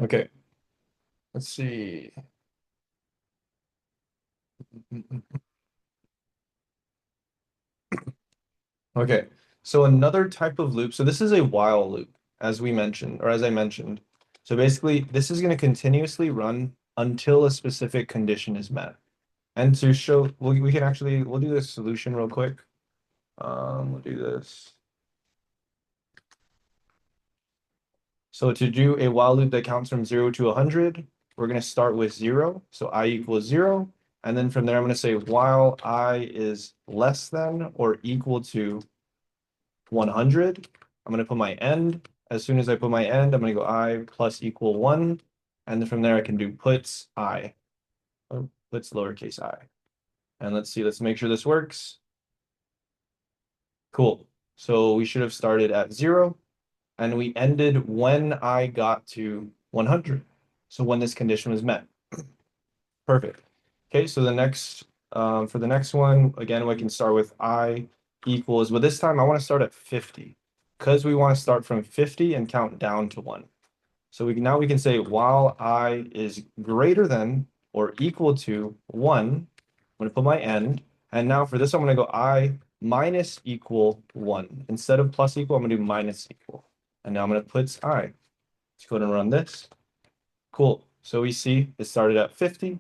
Okay. Let's see. Okay, so another type of loop. So this is a while loop, as we mentioned, or as I mentioned. So basically, this is going to continuously run until a specific condition is met. And to show, we can actually, we'll do this solution real quick. We'll do this. So to do a while loop that counts from 0 to 100, we're going to start with 0. So I equals 0. And then from there, I'm going to say while I is less than or equal to 100. I'm going to put my end. As soon as I put my end, I'm going to go I plus equal 1. And then from there, I can do puts I. Oh, puts lowercase I. And let's see, let's make sure this works. Cool. So we should have started at 0. And we ended when I got to 100. So when this condition was met. Perfect. Okay, so the next, for the next one, again, we can start with I equals, but this time I want to start at 50 because we want to start from 50 and count down to 1. So now we can say while I is greater than or equal to 1, I'm going to put my end. And now for this, I'm going to go I minus equal 1. Instead of plus equal, I'm going to do minus equal. And now I'm going to put I. Let's go ahead and run this. Cool. So we see it started at 50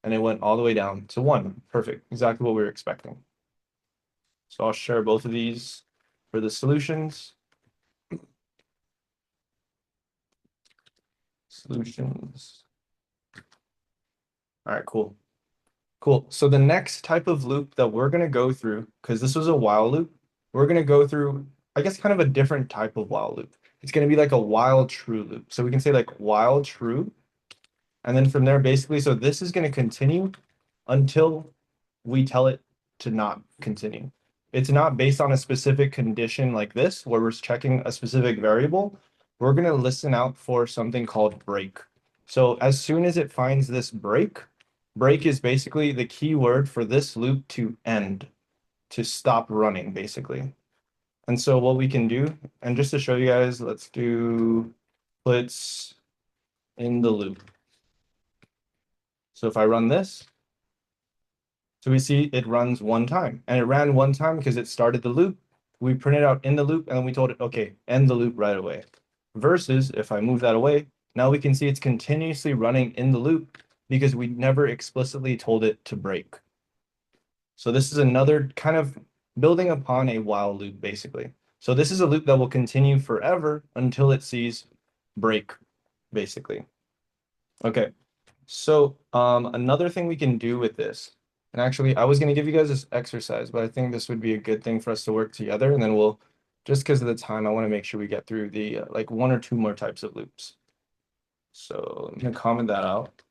and it went all the way down to 1. Perfect. Exactly what we were expecting. So I'll share both of these for the solutions. Solutions. All right, cool. Cool. So the next type of loop that we're going to go through, because this was a while loop, we're going to go through, I guess, kind of a different type of while loop. It's going to be like a while true loop. So we can say like while true. And then from there, basically, so this is going to continue until we tell it to not continue. It's not based on a specific condition like this, where we're checking a specific variable. We're going to listen out for something called break. So as soon as it finds this break, break is basically the key word for this loop to end, to stop running, basically. And so what we can do, and just to show you guys, let's do puts in the loop. So if I run this, so we see it runs one time, and it ran one time because it started the loop. We printed out in the loop, and then we told it, okay, end the loop right away. Versus if I move that away, now we can see it's continuously running in the loop because we never explicitly told it to break. So this is another kind of building upon a while loop, basically. So this is a loop that will continue forever until it sees break, basically. Okay, so another thing we can do with this, and actually I was going to give you guys this exercise, but I think this would be a good thing for us to work together, and then we'll, just because of the time, I want to make sure we get through the like 1 or 2 more types of loops. So I'm going to comment that out.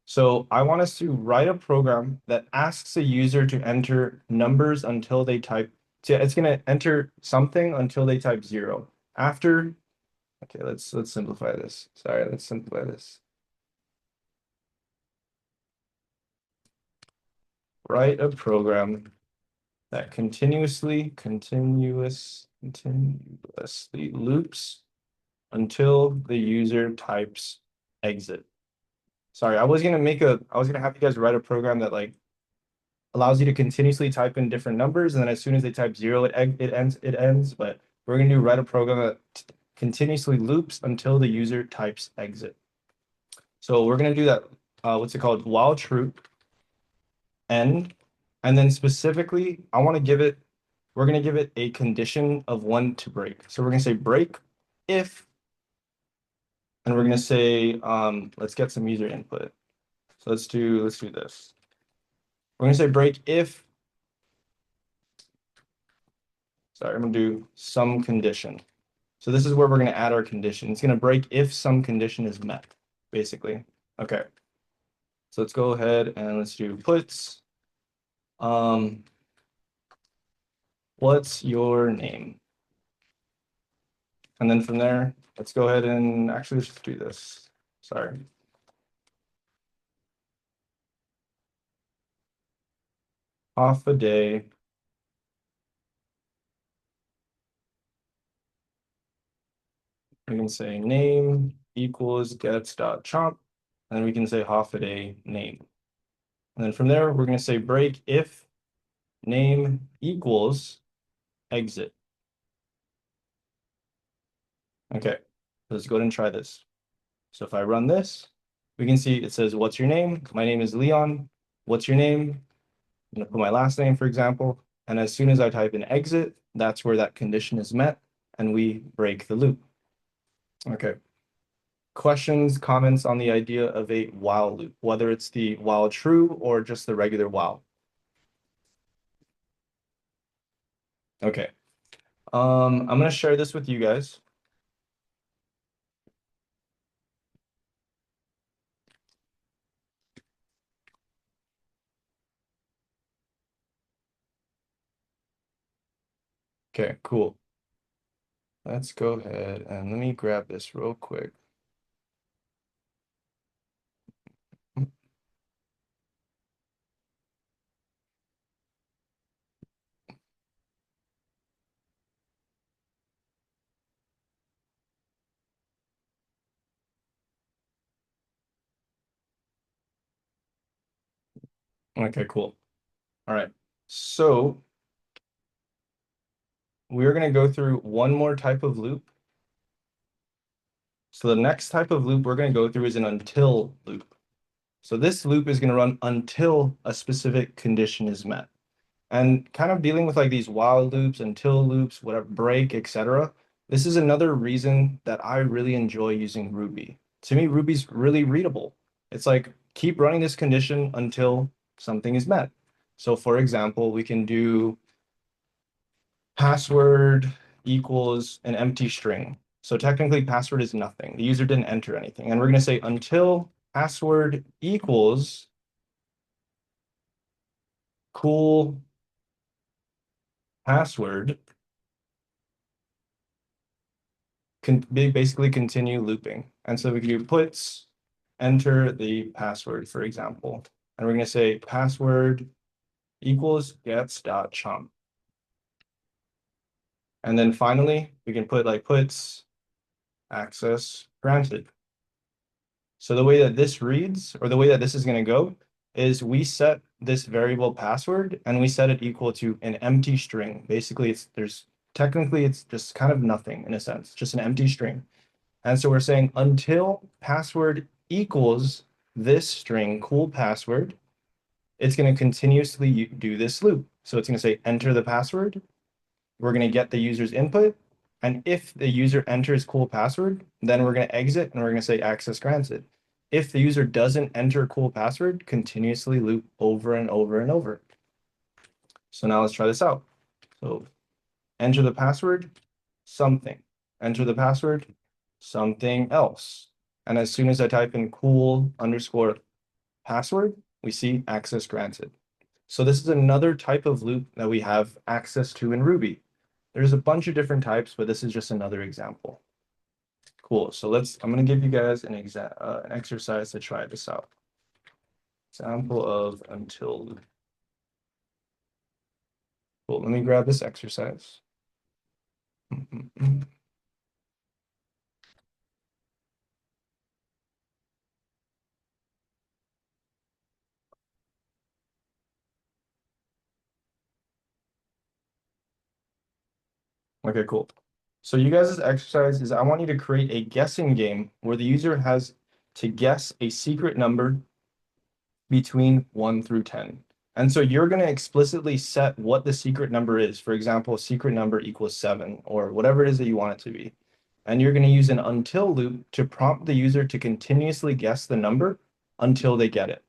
So I want us to write a program that asks a user to enter numbers until they type, it's going to enter something until they type 0. After Okay, let's simplify this. Sorry, let's simplify this. Write a program that continuously loops until the user types exit. Sorry, I was gonna have you guys write a program that like allows you to continuously type in different numbers, and then as soon as they type zero, it ends. But we're gonna do write a program that continuously loops until the user types exit. So we're gonna do that. What's it called? While true, end, and then specifically, we're gonna give it a condition of one to break. So we're gonna say break if, and we're gonna say, let's get some user input. So let's do this. We're gonna say break if, sorry, I'm gonna do some condition. So this is where we're gonna add our condition. It's gonna break if some condition is met, basically. Okay. So let's go ahead and let's do puts. What's your name? And then from there, let's go ahead and actually let's just do this. Sorry. Half a day. We can say name equals gets dot chomp, and then we can say half a day name. And then from there, we're going to say break if name equals exit. Okay, let's go ahead and try this. So if I run this, we can see it says, what's your name? My name is Leon. What's your name? I'm going to put my last name, for example. And as soon as I type in exit, that's where that condition is met, and we break the loop. Okay. Questions, comments on the idea of a while loop, whether it's the while true or just the regular while. Okay. I'm gonna share this with you guys. Okay, cool. Let's go ahead and let me grab this real quick. Okay, cool. All right. So we're gonna go through one more type of loop. So the next type of loop we're gonna go through is an until loop. So this loop is gonna run until a specific condition is met. And kind of dealing with like these while loops, until loops, whatever, break, etc. This is another reason that I really enjoy using Ruby. To me, Ruby's really readable. It's like keep running this condition until something is met. So for example, we can do password equals an empty string. So technically password is nothing. The user didn't enter anything. And we're going to say until password equals cool password can basically continue looping. And so we can do puts, enter the password, for example. And we're going to say password equals gets dot chomp. And then finally, we can put like puts access granted. So the way that this reads, or the way that this is going to go, is we set this variable password and we set it equal to an empty string. Basically, technically it's just kind of nothing in a sense, just an empty string. And so we're saying until password equals this string cool password, it's going to continuously do this loop. So it's going to say enter the password. We're going to get the user's input. And if the user enters cool password, then we're going to exit and we're going to say access granted. If the user doesn't enter cool password, continuously loop over and over and over. So now let's try this out. So enter the password, something. Enter the password, something else. And as soon as I type in cool underscore password, we see access granted. So this is another type of loop that we have access to in Ruby. There's a bunch of different types, but this is just another example. Cool. So I'm gonna give you guys an exercise to try this out. Example of until loop. Cool. Let me grab this exercise. Okay, cool. So you guys' exercise is I want you to create a guessing game where the user has to guess a secret number between 1 through 10. And so you're going to explicitly set what the secret number is. For example, secret number equals 7 or whatever it is that you want it to be. And you're going to use an until loop to prompt the user to continuously guess the number until they get it.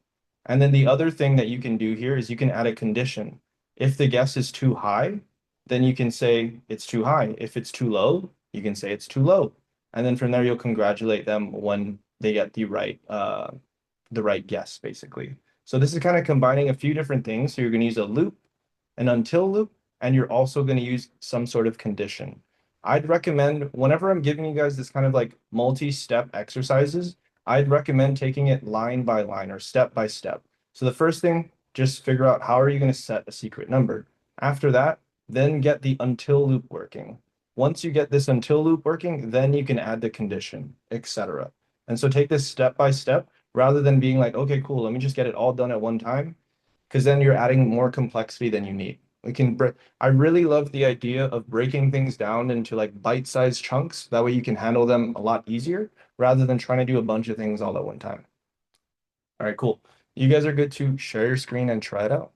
And then the other thing that you can do here is you can add a condition. If the guess is too high, then you can say it's too high. If it's too low, you can say it's too low. And then from there, you'll congratulate them when they get the right guess, basically. So this is kind of combining a few different things. So you're going to use a loop, an until loop, and you're also going to use some sort of condition. I'd recommend whenever I'm giving you guys this kind of like multi-step exercises, I'd recommend taking it line by line or step by step. So the first thing, just figure out how are you going to set a secret number. After that, then get the until loop working. Once you get this until loop working, then you can add the condition, etc. And so take this step by step rather than being like, okay, cool, let me just get it all done at one time, because then you're adding more complexity than you need. I really love the idea of breaking things down into like bite-sized chunks. That way you can handle them a lot easier rather than trying to do a bunch of things all at one time. All right, cool. You guys are good to share your screen and try it out.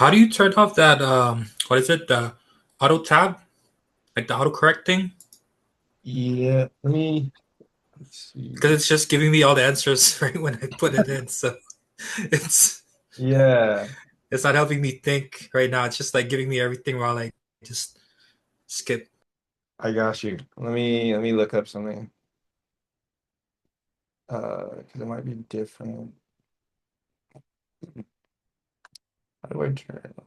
How do you turn off that what is it? The auto tab? Like the autocorrect thing?
Yeah, let's see.
Because it's just giving me all the answers right when I put it in. So it's
Yeah,
it's not helping me think right now. It's just like giving me everything while I just skip.
I got you. Let me look up something. Because it might be different. How do I turn it off?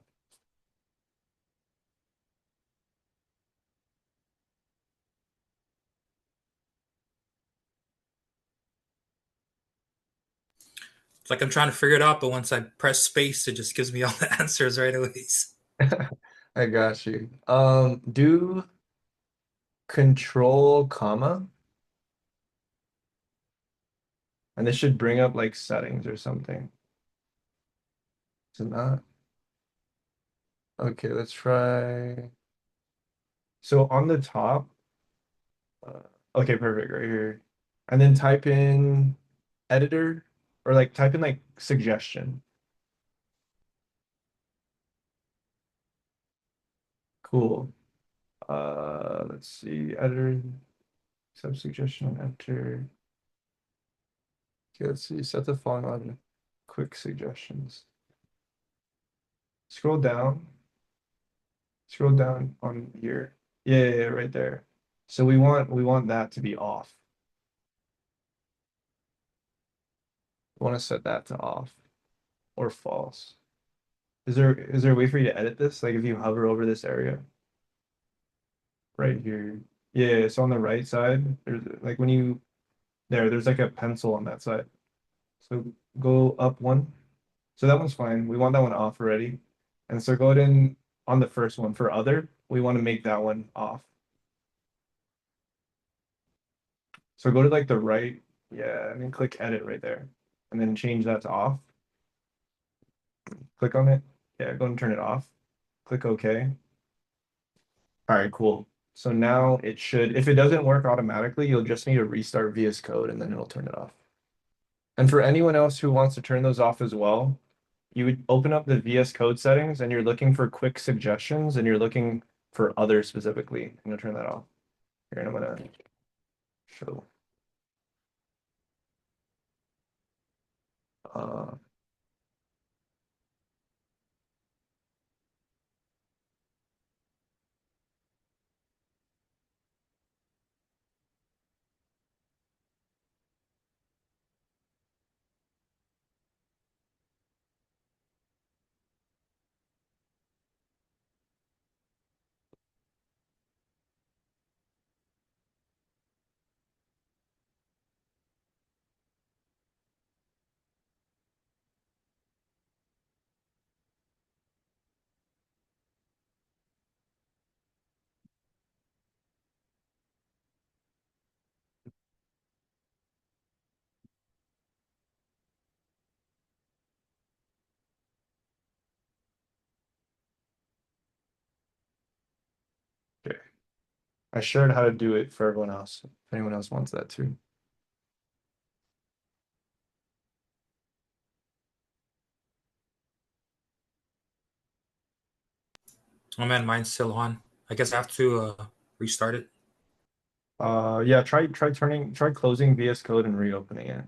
It's like I'm trying to figure it out, but once I press space, it just gives me all the answers right away.
I got you. Do control comma, and this should bring up like settings or something. Is it not? Okay, let's try. So on the top, uh, okay, perfect, right here. And then type in editor or like type in like suggestion. Cool. Let's see, editor, accept suggestion, enter. Okay, let's see, set the following on quick suggestions. Scroll down. Scroll down on here. Yeah, yeah, yeah, right there. So we want that to be off. We want to set that to off or false. Is there a way for you to edit this? Like if you hover over this area right here. Yeah, yeah, so on the right side, there's like when you there's like a pencil on that side. So go up one. So that one's fine. We want that one off already. And so go ahead and on the first one for other, we want to make that one off. So go to like the right, yeah, and then click edit right there. And then change that to off. Click on it. Yeah, go and turn it off. Click OK. All right, cool. So now it should, if it doesn't work automatically, you'll just need to restart VS Code and then it'll turn it off. And for anyone else who wants to turn those off as well, you would open up the VS Code settings and you're looking for quick suggestions and you're looking for other specifically. I'm gonna turn that off. Here, and I'm gonna show. Uh, okay. I shared how to do it for everyone else, if anyone else wants that too.
Oh man, mine's still on. I guess I have to restart it.
Yeah, try closing VS Code and reopening it.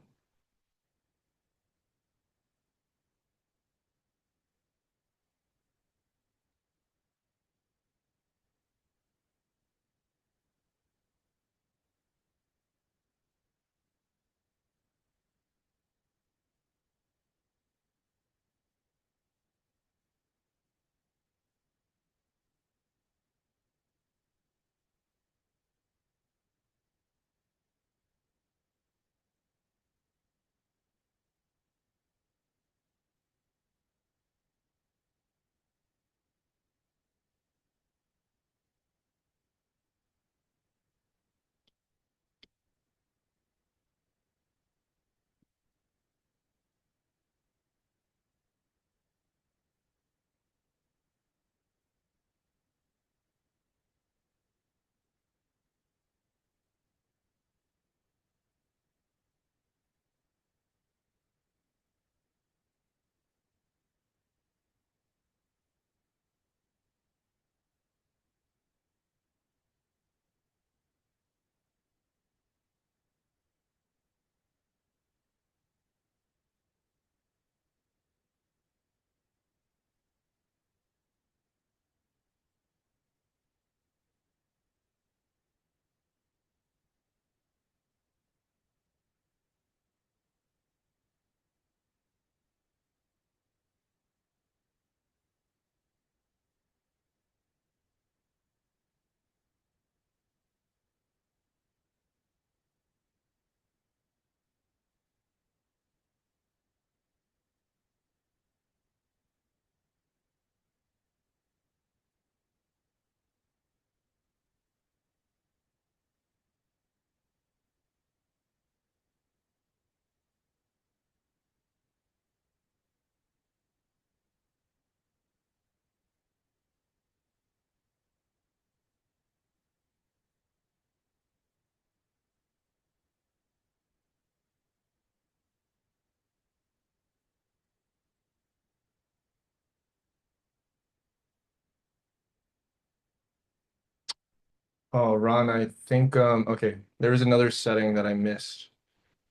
Oh, Ron, I think okay, there was another setting that I missed.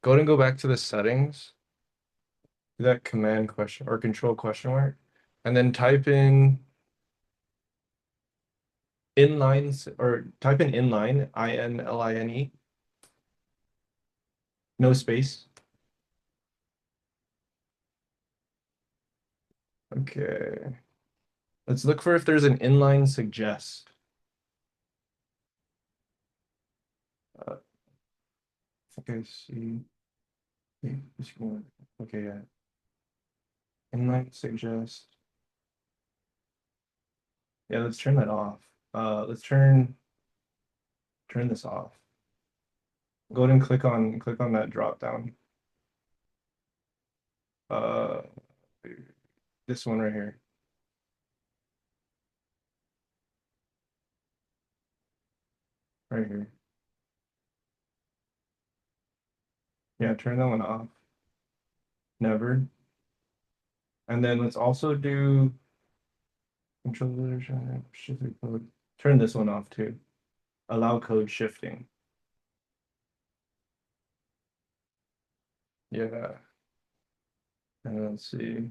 Go ahead and go back to the settings, do that command question or control question mark, and then type in inlines or type in inline, INLINE, no space. Okay. Let's look for if there's an inline suggest. I think I see. Okay, yeah. Inline suggest. Yeah, let's turn that off. Let's turn this off. Go ahead and click on that drop down. Uh, this one right here. Right here. Yeah, turn that one off. Never. And then let's also do control shift code. Turn this one off too. Allow code shifting. Yeah. And let's see.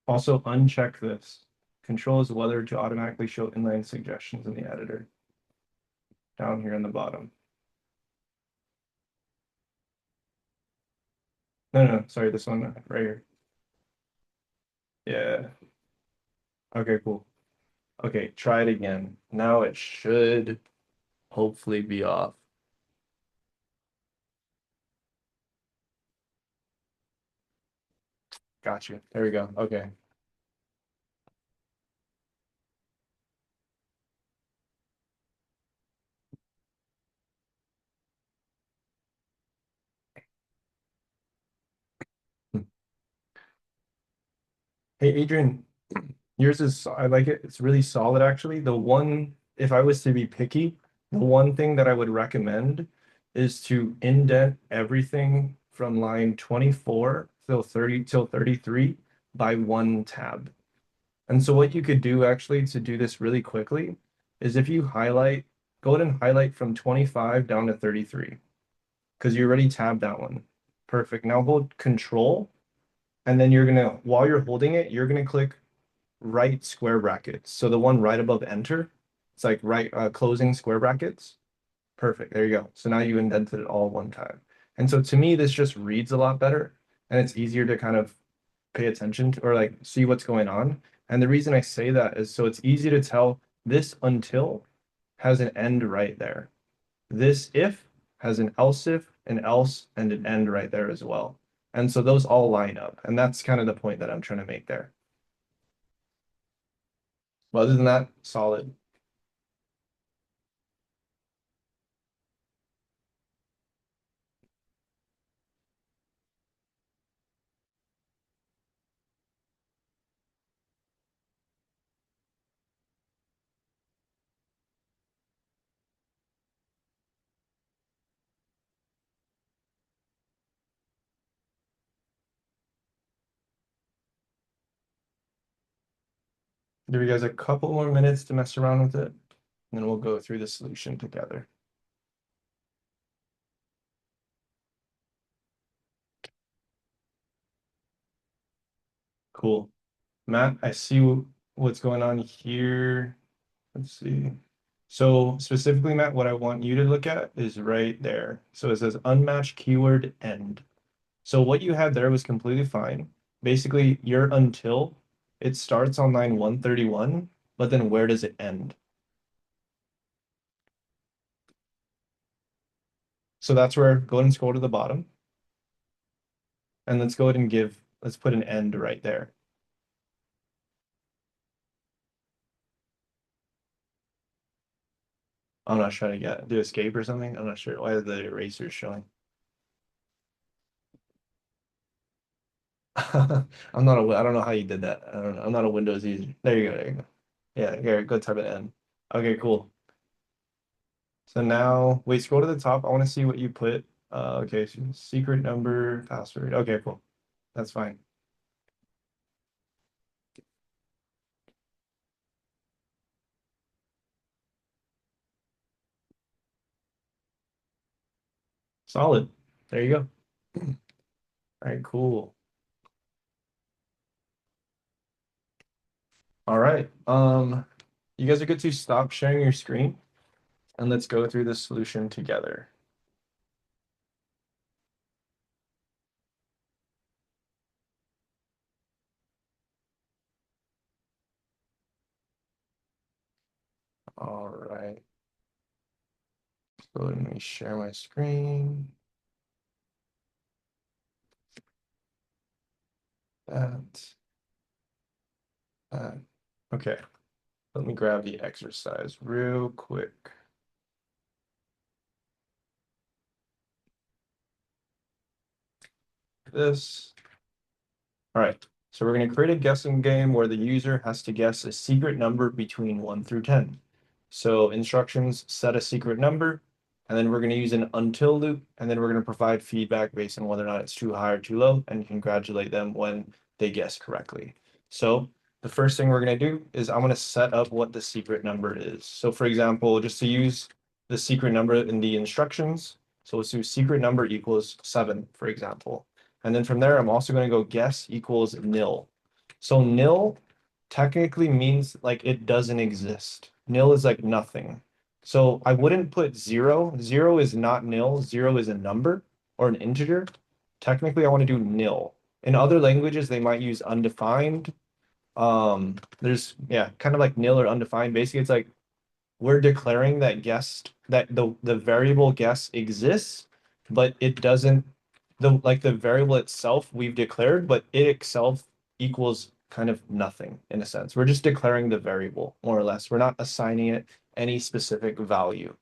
Also uncheck this. Controls whether to automatically show inline suggestions in the editor. Down here on the bottom. No, sorry, this one right here. Yeah. Okay, cool. Okay, try it again. Now it should hopefully be off. Got you. There we go. Okay. Hey, Adrian, yours is, I like it. It's really solid, actually. The one, if I was to be picky, the one thing that I would recommend is to indent everything from line 24 till 33 by one tab. And so what you could do actually to do this really quickly is if you highlight, go ahead and highlight from 25 down to 33 because you already tabbed that one. Perfect. Now hold control and then you're gonna, while you're holding it, you're gonna click right square brackets. So the one right above enter, it's like right closing square brackets. Perfect. There you go. So now you indented it all one time. And so to me, this just reads a lot better and it's easier to kind of pay attention to or like see what's going on. And the reason I say that is so it's easy to tell this until has an end right there. This if has an else if, an else, and an end right there as well. And so those all line up. And that's kind of the point that I'm trying to make there. But other than that, solid. Give you guys a couple more minutes to mess around with it, and then we'll go through the solution together. Cool. Matt, I see what's going on here. Let's see. So specifically, Matt, what I want you to look at is right there. So it says unmatched keyword end. So what you had there was completely fine. Basically, your until, it starts on line 131, but then where does it end? So that's where, go ahead and scroll to the bottom. And let's go ahead and let's put an end right there. I'm not trying to do escape or something. I'm not sure why the eraser is showing. I don't know how you did that. I don't know. I'm not a Windows user. There you go. There you go. Yeah, here, go type it in. Okay, cool. So now, wait, scroll to the top. I want to see what you put. Okay, so secret number, password. Okay, cool. That's fine. Solid. There you go. All right, cool. All right. You guys are good to stop sharing your screen and let's go through the solution together. All right. So let me share my screen. That. Okay. Let me grab the exercise real quick. This. All right. So we're going to create a guessing game where the user has to guess a secret number between 1 through 10. So instructions, set a secret number, and then we're going to use an until loop, and then we're going to provide feedback based on whether or not it's too high or too low, and congratulate them when they guess correctly. So the first thing we're going to do is I'm going to set up what the secret number is. So for example, just to use the secret number in the instructions, so let's do secret number equals 7, for example. And then from there, I'm also going to go guess equals nil. So nil technically means like it doesn't exist. Nil is like nothing. So I wouldn't put 0. 0 is not nil. 0 is a number or an integer. Technically, I want to do nil. In other languages, they might use undefined. There's, yeah, kind of like nil or undefined. Basically, it's like we're declaring that the variable guess exists, but it doesn't the variable itself we've declared, but it itself equals kind of nothing in a sense. We're just declaring the variable more or less. We're not assigning it any specific value.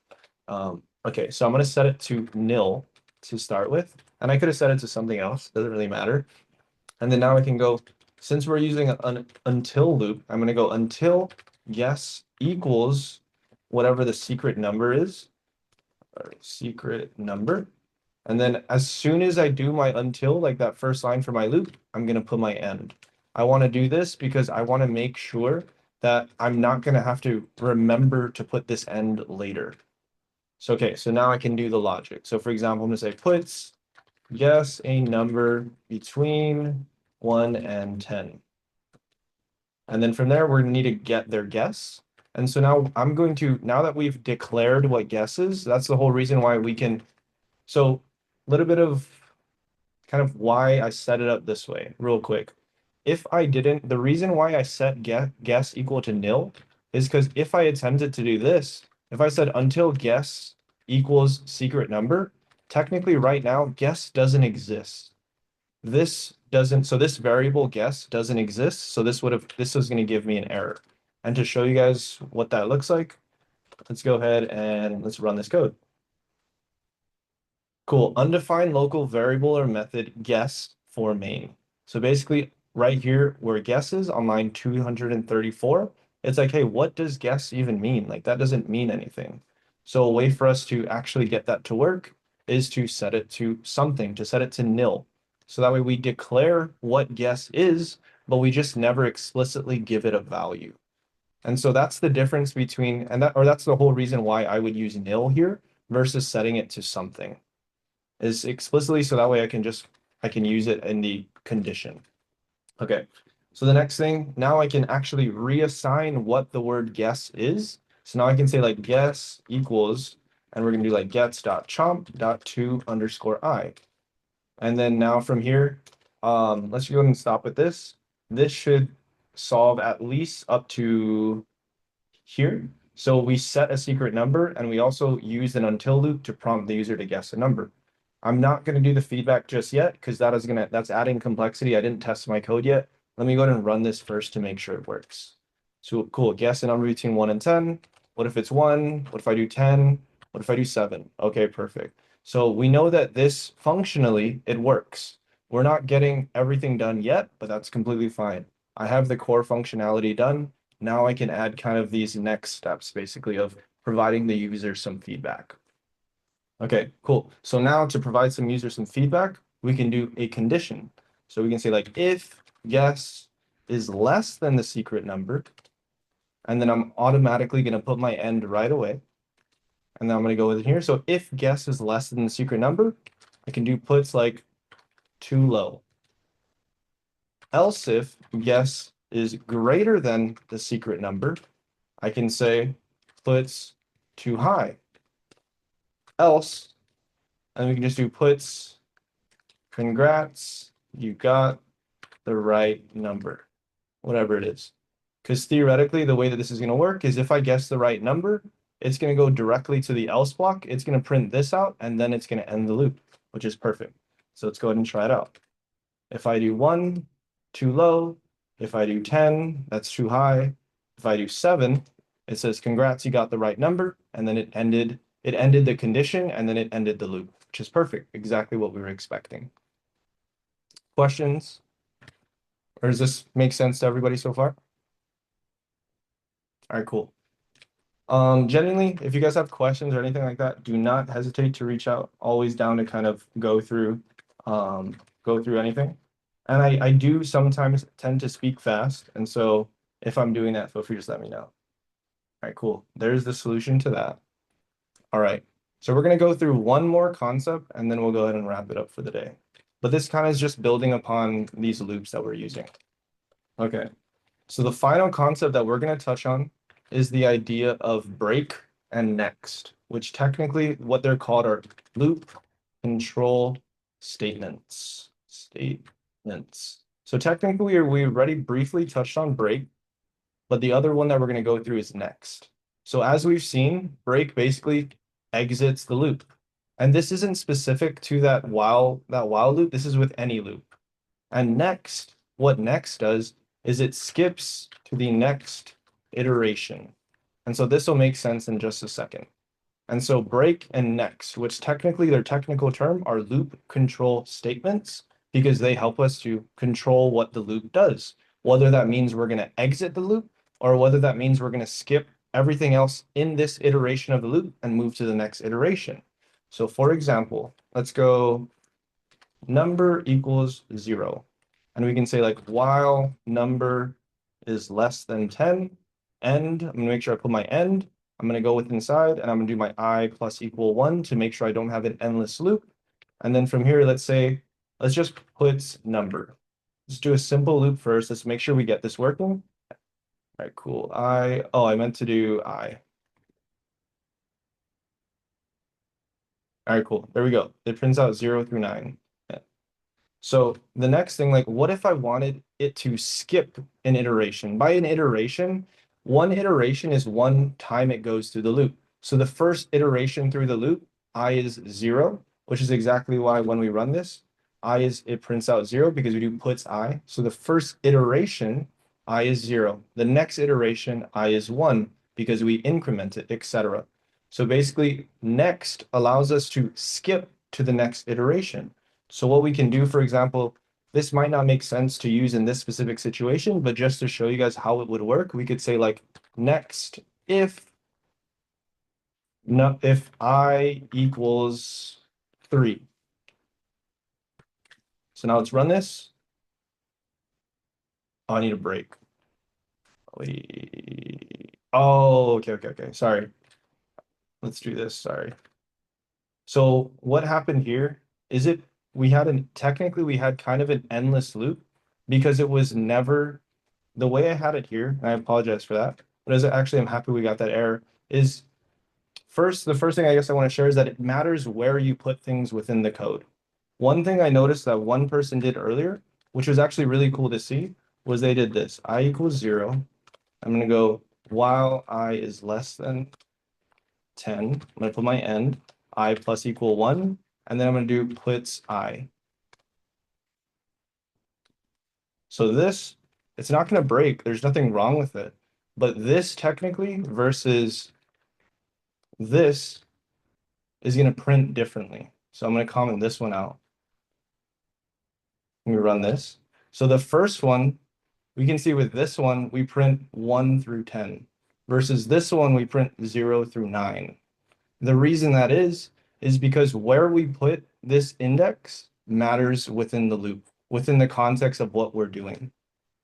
Okay, so I'm going to set it to nil to start with, and I could have set it to something else. Doesn't really matter. And then now I can go, since we're using an until loop, I'm going to go until guess equals whatever the secret number is, or secret number. And then as soon as I do my until, like that first line for my loop, I'm going to put my end. I want to do this because I want to make sure that I'm not going to have to remember to put this end later. So, okay, so now I can do the logic. So for example, I'm going to say puts guess a number between 1 and 10. And then from there, we're going to need to get their guess. And so now I'm going to, now that we've declared what guess is, that's the whole reason why we can, so a little bit of kind of why I set it up this way, real quick. If I didn't, the reason why I set guess equal to nil is because if I attempted to do this, if I said until guess equals secret number, technically right now, guess doesn't exist. This doesn't, so this variable guess doesn't exist. So this is going to give me an error. And to show you guys what that looks like, let's go ahead and let's run this code. Cool. Undefined local variable or method guess for main. So basically right here where guess is on line 234, it's like, hey, what does guess even mean? Like that doesn't mean anything. So a way for us to actually get that to work is to set it to something, to set it to nil. So that way we declare what guess is, but we just never explicitly give it a value. And so that's the difference between, that's the whole reason why I would use nil here versus setting it to something is explicitly so that way I can use it in the condition. Okay, so the next thing, now I can actually reassign what the word guess is. So now I can say like guess equals, and we're gonna do like gets.chomp.to_i. And then now from here, let's go ahead and stop with this. This should solve at least up to here. So we set a secret number and we also use an until loop to prompt the user to guess a number. I'm not going to do the feedback just yet because that's adding complexity. I didn't test my code yet. Let me go ahead and run this first to make sure it works. So cool, guess a number between 1 and 10. What if it's 1? What if I do 10? What if I do 7? Okay, perfect. So we know that this functionally, it works. We're not getting everything done yet, but that's completely fine. I have the core functionality done. Now I can add kind of these next steps basically of providing the user some feedback. Okay, cool. So now to provide some user some feedback, we can do a condition. So we can say like if guess is less than the secret number, and then I'm automatically going to put my end right away. and then I'm going to go with it here. So if guess is less than the secret number, I can do puts like too low. Else if guess is greater than the secret number, I can say puts too high. Else, and we can just do puts, congrats, you got the right number, whatever it is. Because theoretically, the way that this is going to work is if I guess the right number, it's going to go directly to the else block. It's going to print this out, and then it's going to end the loop, which is perfect. So let's go ahead and try it out. If I do 1, too low. If I do 10, that's too high. If I do 7, it says, congrats, you got the right number. And then it ended the condition, and then it ended the loop, which is perfect. Exactly what we were expecting. Questions? Or does this make sense to everybody so far? All right, cool. Genuinely, if you guys have questions or anything like that, do not hesitate to reach out. Always down to kind of go through anything. And I do sometimes tend to speak fast. And so if I'm doing that, feel free to just let me know. All right, cool. There's the solution to that. All right. So we're going to go through one more concept and then we'll go ahead and wrap it up for the day. But this kind of is just building upon these loops that we're using. Okay. So the final concept that we're going to touch on is the idea of break and next, which technically what they're called are loop control statements. So technically we already briefly touched on break, but the other one that we're going to go through is next. So as we've seen, break basically exits the loop. And this isn't specific to that while loop, this is with any loop. And next, what next does is it skips to the next iteration. And so this will make sense in just a second. And so break and next, which technically their technical term are loop control statements, because they help us to control what the loop does, whether that means we're going to exit the loop or whether that means we're going to skip everything else in this iteration of the loop and move to the next iteration. So for example, let's go number equals 0. And we can say like while number is less than 10, end, I'm going to make sure I put my end. I'm going to go with inside and I'm going to do my I plus equal 1 to make sure I don't have an endless loop. And then from here, let's just put number. Let's do a simple loop first. Let's make sure we get this working. All right, cool. I meant to do I. All right, cool. There we go. It prints out 0 through 9. So the next thing, like what if I wanted it to skip an iteration? By an iteration, one iteration is one time it goes through the loop. So the first iteration through the loop, I is 0, which is exactly why when we run this, it prints out 0 because we do puts I. So the first iteration, I is 0. The next iteration, I is 1 because we increment it, etc. So basically, next allows us to skip to the next iteration. So what we can do, for example, this might not make sense to use in this specific situation, but just to show you guys how it would work, we could say like next if I equals 3. So now let's run this. Oh, I need a break. Oh, okay. Sorry. Let's do this. Sorry. So what happened here is technically we had kind of an endless loop because it was never the way I had it here, and I apologize for that, but I'm happy we got that error, is the first thing I guess I want to share is that it matters where you put things within the code. One thing I noticed that one person did earlier, which was actually really cool to see, was they did this. I equals 0. I'm going to go while I is less than 10. I'm going to put my end, I plus equal 1, and then I'm going to do puts I. So this, it's not going to break. There's nothing wrong with it. But this technically versus this is going to print differently. So I'm going to comment this one out. Let me run this. So the first one, we can see with this one, we print 1 through 10 versus this one, we print 0 through 9. The reason that is because where we put this index matters within the loop, within the context of what we're doing.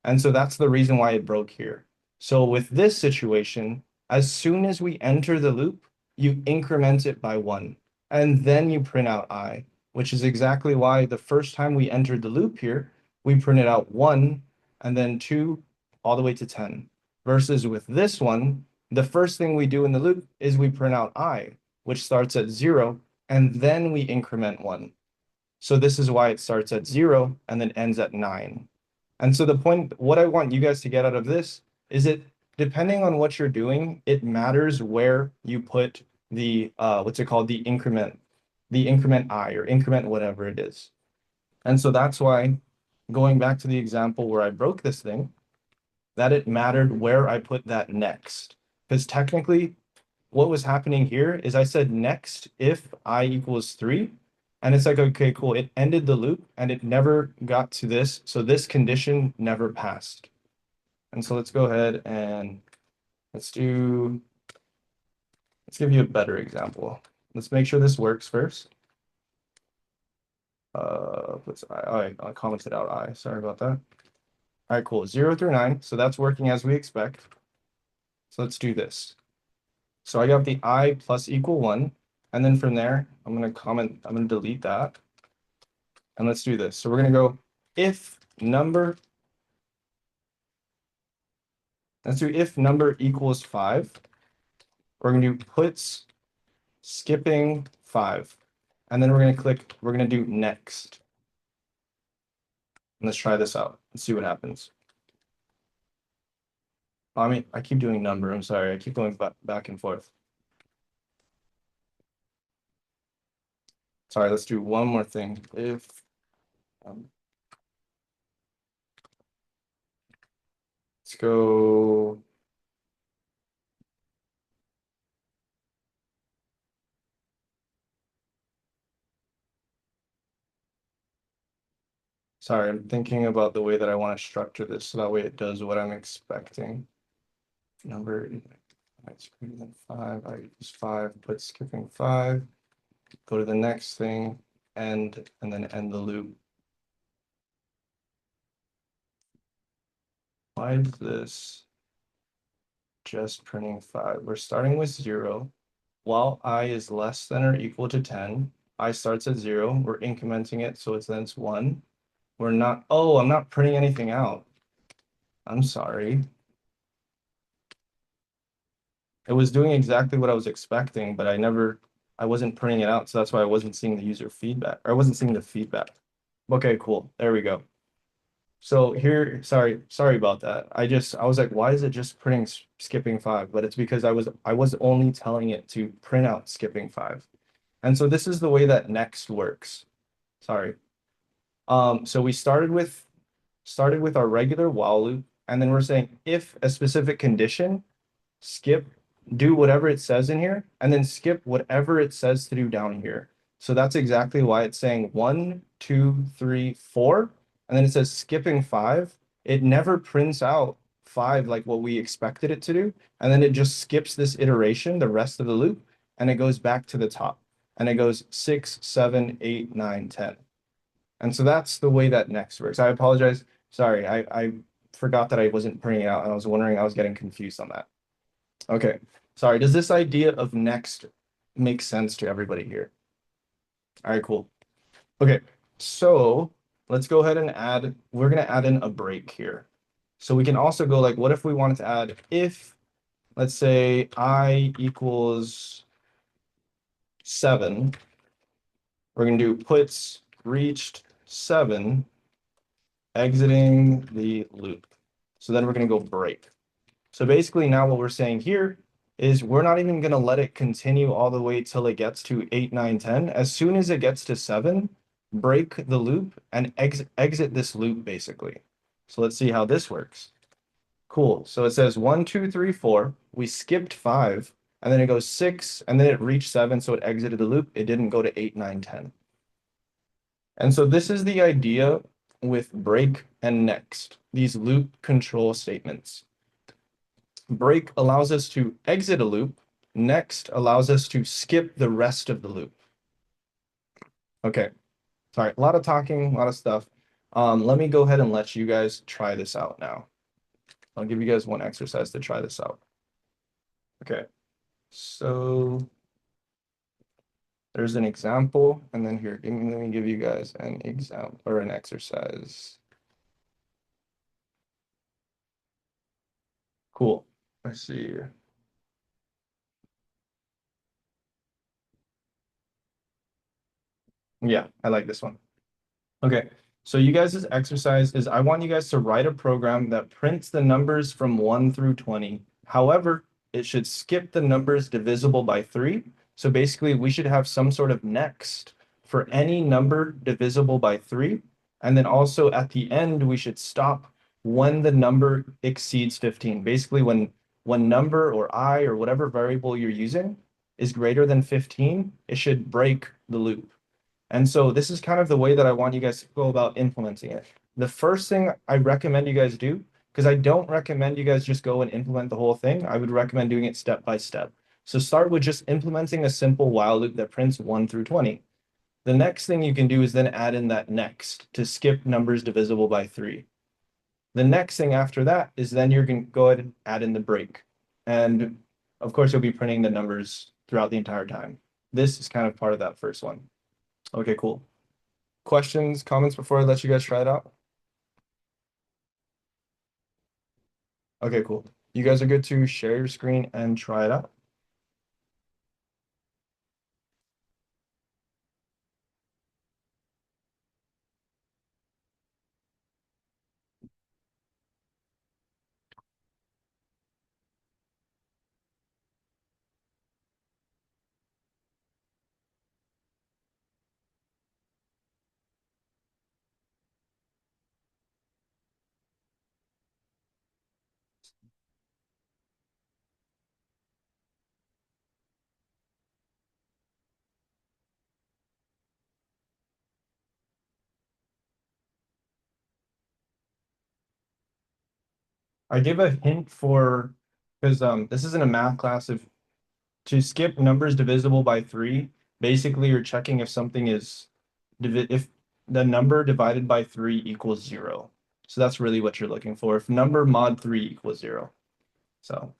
And so that's the reason why it broke here. So with this situation, as soon as we enter the loop, you increment it by 1, and then you print out I, which is exactly why the first time we entered the loop here, we printed out 1 and then 2 all the way to 10. Versus with this one, the first thing we do in the loop is we print out I, which starts at 0, and then we increment 1. So this is why it starts at 0 and then ends at 9. And so the point, what I want you guys to get out of this is it, depending on what you're doing, it matters where you put the, what's it called, the increment I or increment whatever it is. And so that's why, going back to the example where I broke this thing, that it mattered where I put that next. Because technically, what was happening here is I said next if I equals 3. And it's like, okay, cool. It ended the loop and it never got to this. So this condition never passed. And so let's go ahead and let's give you a better example. Let's make sure this works first. I commented out I, sorry about that. All right, cool. 0 through 9. So that's working as we expect. So let's do this. So I got the I plus equal 1. And then from there, I'm going to delete that. And let's do this. So we're going to go if number, let's do if number equals 5. We're going to do puts skipping 5. And then we're going to do next. And let's try this out and see what happens. I mean, I keep doing number. I'm sorry. I keep going back and forth. Sorry, let's do one more thing. If let's go. Sorry, I'm thinking about the way that I want to structure this so that way it does what I'm expecting. Number is greater than 5. I use 5, put skipping 5. Go to the next thing, and then end the loop. Why is this just printing 5? We're starting with 0. While I is less than or equal to 10, I starts at 0. We're incrementing it, so it's 1. We're not, oh, I'm not printing anything out. I'm sorry. It was doing exactly what I was expecting, but I wasn't printing it out, so that's why I wasn't seeing the user feedback, or I wasn't seeing the feedback. Okay, cool. There we go. So here, sorry about that. I was like, why is it just printing skipping 5? But it's because I was only telling it to print out skipping 5. And so this is the way that next works. Sorry. So we started with our regular while loop, and then we're saying if a specific condition, do whatever it says in here, and then skip whatever it says to do down here. So that's exactly why it's saying 1, 2, 3, 4, and then it says skipping 5. It never prints out 5 like what we expected it to do, and then it just skips this iteration, the rest of the loop, and it goes back to the top, and it goes 6, 7, 8, 9, 10. And so that's the way that next works. I apologize. Sorry, I forgot that I wasn't printing it out, and I was getting confused on that. Okay, sorry. Does this idea of next make sense to everybody here? All right, cool. Okay, so let's go ahead and we're going to add in a break here. So we can also go like, what if we wanted to add if, let's say I equals 7, we're going to do puts reached 7, exiting the loop. So then we're going to go break. So basically now what we're saying here is we're not even going to let it continue all the way till it gets to 8, 9, 10. As soon as it gets to 7, break the loop and exit this loop basically. So let's see how this works. Cool. So it says 1, 2, 3, 4. We skipped 5, and then it goes 6, and then it reached 7, so it exited the loop. It didn't go to 8, 9, 10. And so this is the idea with break and next, these loop control statements. Break allows us to exit a loop. Next allows us to skip the rest of the loop. Okay, sorry, a lot of talking, a lot of stuff. Let me go ahead and let you guys try this out now. I'll give you guys one exercise to try this out. Okay, so There's an example, and then here, let me give you guys an example or an exercise. Cool. Let's see. Yeah, I like this one. Okay, so you guys' exercise is I want you guys to write a program that prints the numbers from 1 through 20. However, it should skip the numbers divisible by 3. So basically, we should have some sort of next for any number divisible by 3. And then also at the end, we should stop when the number exceeds 15. Basically, when number or I or whatever variable you're using is greater than 15, it should break the loop. And so this is kind of the way that I want you guys to go about implementing it. The first thing I recommend you guys do, because I don't recommend you guys just go and implement the whole thing. I would recommend doing it step by step. So start with just implementing a simple while loop that prints 1 through 20. The next thing you can do is then add in that next to skip numbers divisible by 3. The next thing after that is then you're going to go ahead and add in the break. And of course, you'll be printing the numbers throughout the entire time. This is kind of part of that first one. Okay, cool. Questions, comments before I let you guys try it out? Okay, cool. You guys are good to share your screen and try it out. I gave a hint for because this isn't a math class. If to skip numbers divisible by 3, basically you're checking if something is if the number divided by 3 equals 0. So that's really what you're looking for. If number mod 3 equals 0. So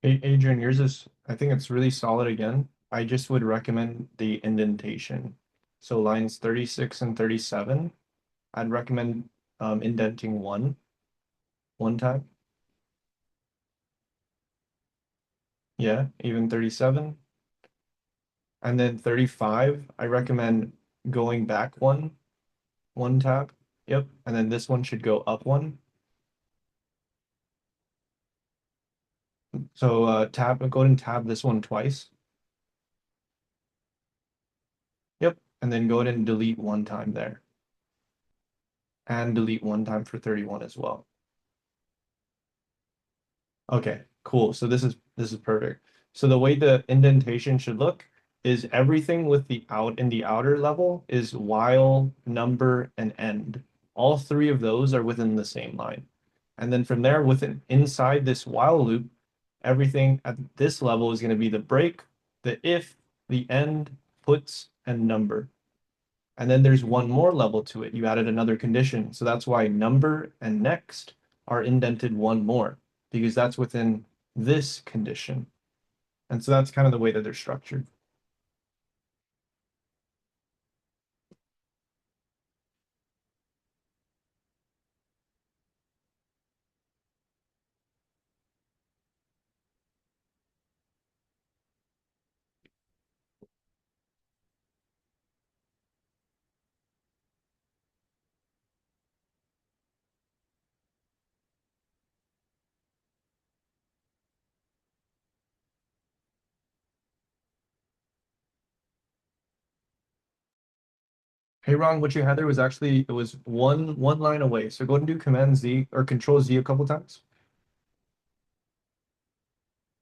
Adrian, yours is, I think it's really solid again. I just would recommend the indentation. So lines 36 and 37, I'd recommend indenting one time. Yeah, even 37. And then 35, I recommend going back one tab. Yep. And then this one should go up one. So go ahead and tab this one twice. Yep. And then go ahead and delete one time there. And delete one time for 31 as well. Okay, cool. So this is perfect. So the way the indentation should look is everything with the out in the outer level is while, number, and end. All three of those are within the same line. And then from there, within inside this while loop, everything at this level is going to be the break, the if, the end, puts, and number. And then there's one more level to it. You added another condition. So that's why number and next are indented one more, because that's within this condition. And so that's kind of the way that they're structured. Hey, Ron, what you had there was actually it was one line away. So go ahead and do Command Z or Control Z a couple times.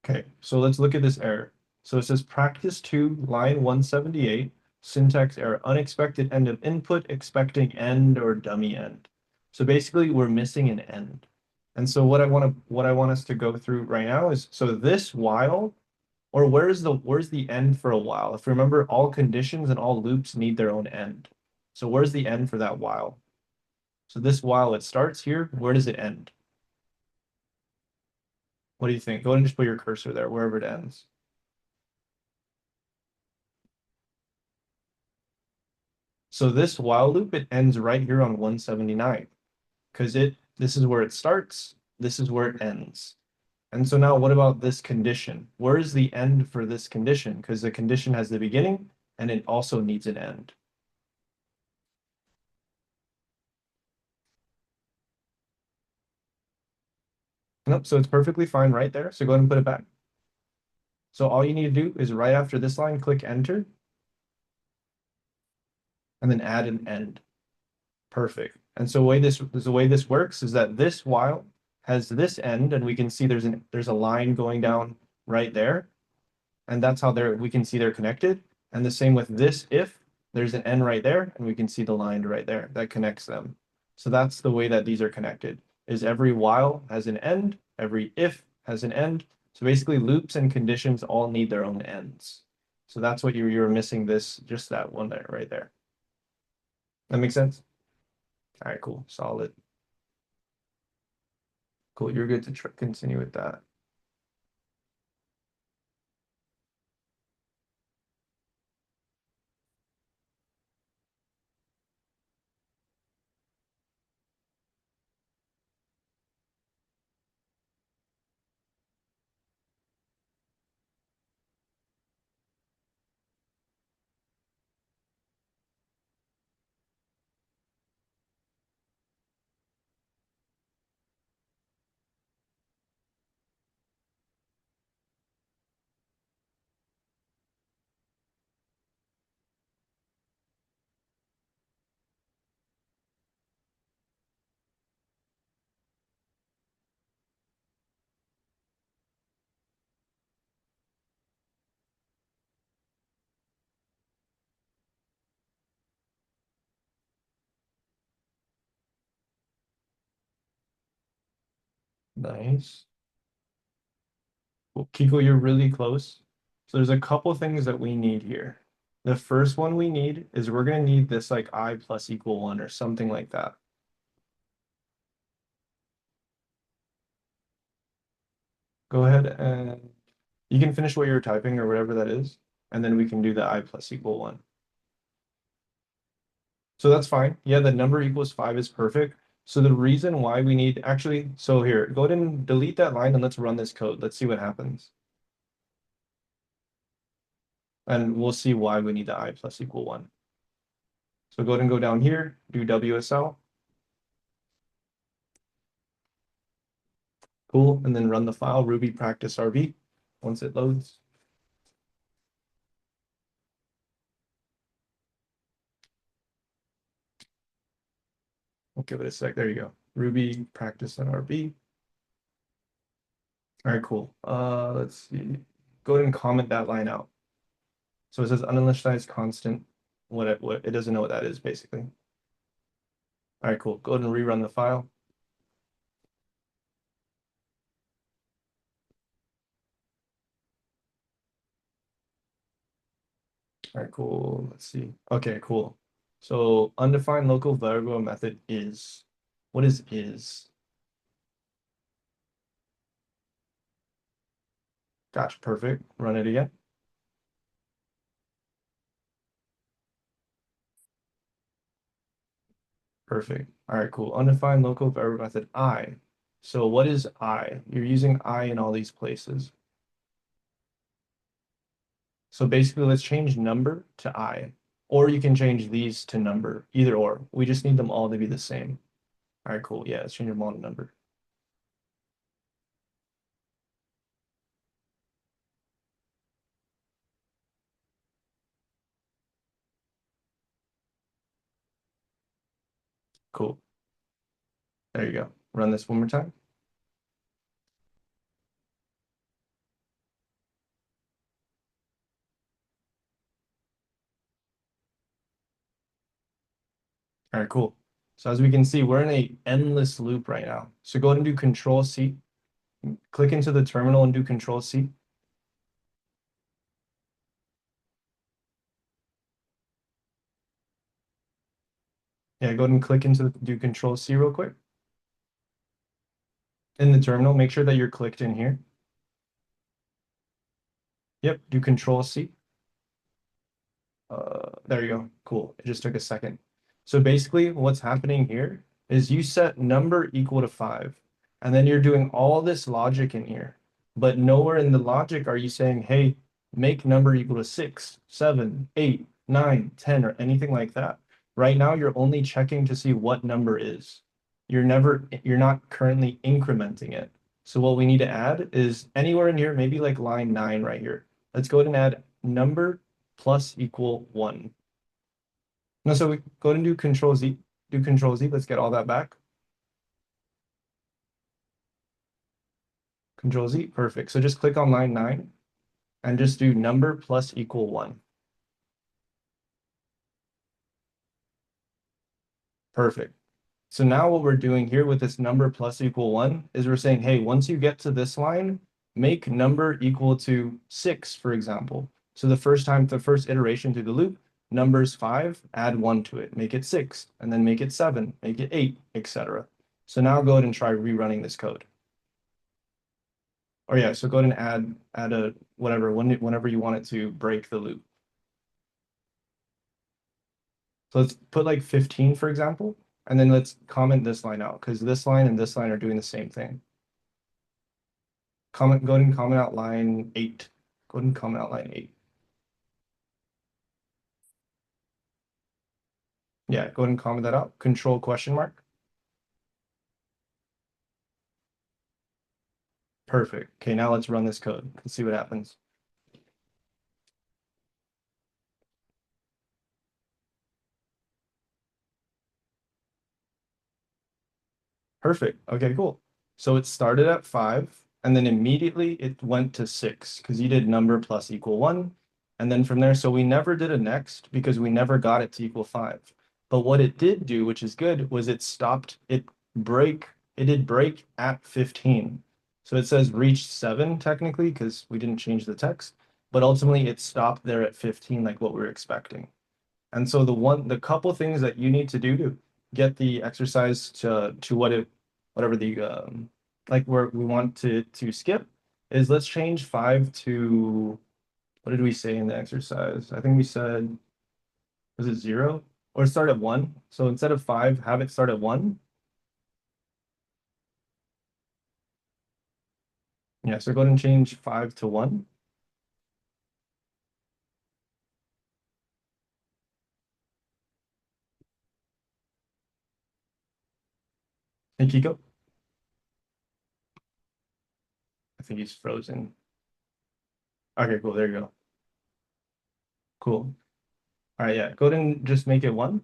Okay, so let's look at this error. So it says practice 2, line 178, syntax error, unexpected end of input, expecting end or dummy end. So basically we're missing an end. And so what I want us to go through right now is so this while or where's the end for a while? If you remember, all conditions and all loops need their own end. So where's the end for that while? So this while it starts here, where does it end? What do you think? Go ahead and just put your cursor there, wherever it ends. So this while loop, it ends right here on 179 because this is where it starts, this is where it ends. And so now what about this condition? Where is the end for this condition? Because the condition has the beginning and it also needs an end. Nope, so it's perfectly fine right there. So go ahead and put it back. So all you need to do is right after this line, click enter, and then add an end. Perfect. And so the way this works is that this while has this end, and we can see there's a line going down right there, and that's how we can see they're connected. And the same with this if there's an end right there, and we can see the line right there that connects them. So that's the way that these are connected. Is every while has an end, every if has an end. So basically, loops and conditions all need their own ends. So that's what you were missing just that one there right there. That makes sense? All right, cool, solid. Cool, you're good to continue with that. Nice. Well, Kiko, you're really close. So there's a couple things that we need here. The first one we need is we're going to need this like I plus equal 1 or something like that. Go ahead and you can finish what you're typing or whatever that is, and then we can do the I plus equal 1. So that's fine. Yeah, the number equals 5 is perfect. So the reason why we need actually, so here, go ahead and delete that line and let's run this code. Let's see what happens. And we'll see why we need the I plus equal 1. So go ahead and go down here, do WSL. Cool. And then run the file Ruby practice RB once it loads. We'll give it a sec. There you go. Ruby practice and RB. All right, cool. Let's see. Go ahead and comment that line out. So it says uninitialized constant. What it doesn't know what that is basically. All right, cool. Go ahead and rerun the file. All right, cool. Let's see. Okay, cool. So undefined local variable method is. What is is? Gotcha, perfect. Run it again. Perfect. All right, cool. Undefined local variable method I. So what is I? You're using I in all these places. So basically, let's change number to I. Or you can change these to number, either or. We just need them all to be the same. All right, cool. Yeah, let's change them all to number. Cool. There you go. Run this one more time. All right, cool. So as we can see, we're in a endless loop right now. So go ahead and do Control C. Click into the terminal and do Control C. Yeah, go ahead and click into do Control C real quick. In the terminal, make sure that you're clicked in here. Yep, do Control C. There you go. Cool. It just took a second. So basically what's happening here is you set number equal to 5, and then you're doing all this logic in here. But nowhere in the logic are you saying, hey, make number equal to 6, 7, 8, 9, 10, or anything like that. Right now, you're only checking to see what number is. You're not currently incrementing it. So what we need to add is anywhere in here, maybe like line 9 right here. Let's go ahead and add number plus equal 1. No, so we go ahead and do Control Z. Do Control Z. Let's get all that back. Control Z. Perfect. So just click on line 9 and just do number plus equal 1. Perfect. So now what we're doing here with this number plus equal 1 is we're saying, hey, once you get to this line, make number equal to 6, for example. So the first iteration through the loop, number's 5, add 1 to it, make it 6, and then make it 7, make it 8, etc. So now go ahead and try rerunning this code. Or yeah, so go ahead and add a whatever whenever you want it to break the loop. So let's put like 15, for example, and then let's comment this line out because this line and this line are doing the same thing. Go ahead and comment out line 8. Go ahead and comment out line 8. Yeah, go ahead and comment that out. Control question mark. Perfect. Okay, now let's run this code. Let's see what happens. Perfect. Okay, cool. So it started at 5, and then immediately it went to 6 because you did number plus equal 1. And then from there, so we never did a next because we never got it to equal 5. But what it did do, which is good, was it did break at 15. So it says reach 7 technically because we didn't change the text, but ultimately it stopped there at 15 like what we were expecting. And so the couple things that you need to do to get the exercise to whatever the like where we want to skip is let's change 5 to, what did we say in the exercise? I think we said, was it 0? Or start at 1? So instead of 5, have it start at 1. Yeah, so go ahead and change 5 to 1. Hey, Kiko. I think he's frozen. Okay, cool. There you go. Cool. All right, yeah. Go ahead and just make it 1.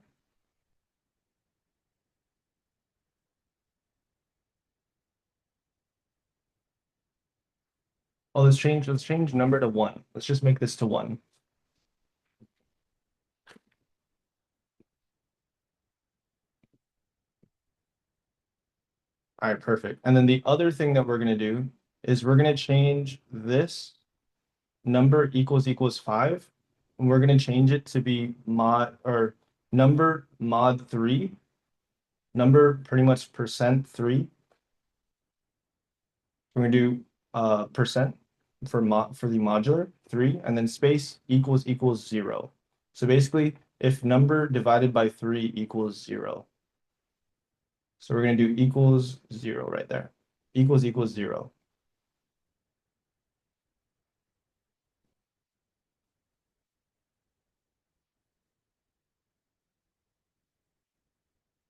Oh, let's change number to 1. Let's just make this to 1. All right, perfect. And then the other thing that we're going to do is we're going to change this number equals 5. And we're going to change it to be mod or number mod 3, number pretty much percent 3. We're going to do percent for the modular 3 and then space equals 0. So basically, if number divided by 3 equals 0. So we're going to do equals 0 right there. Equals 0.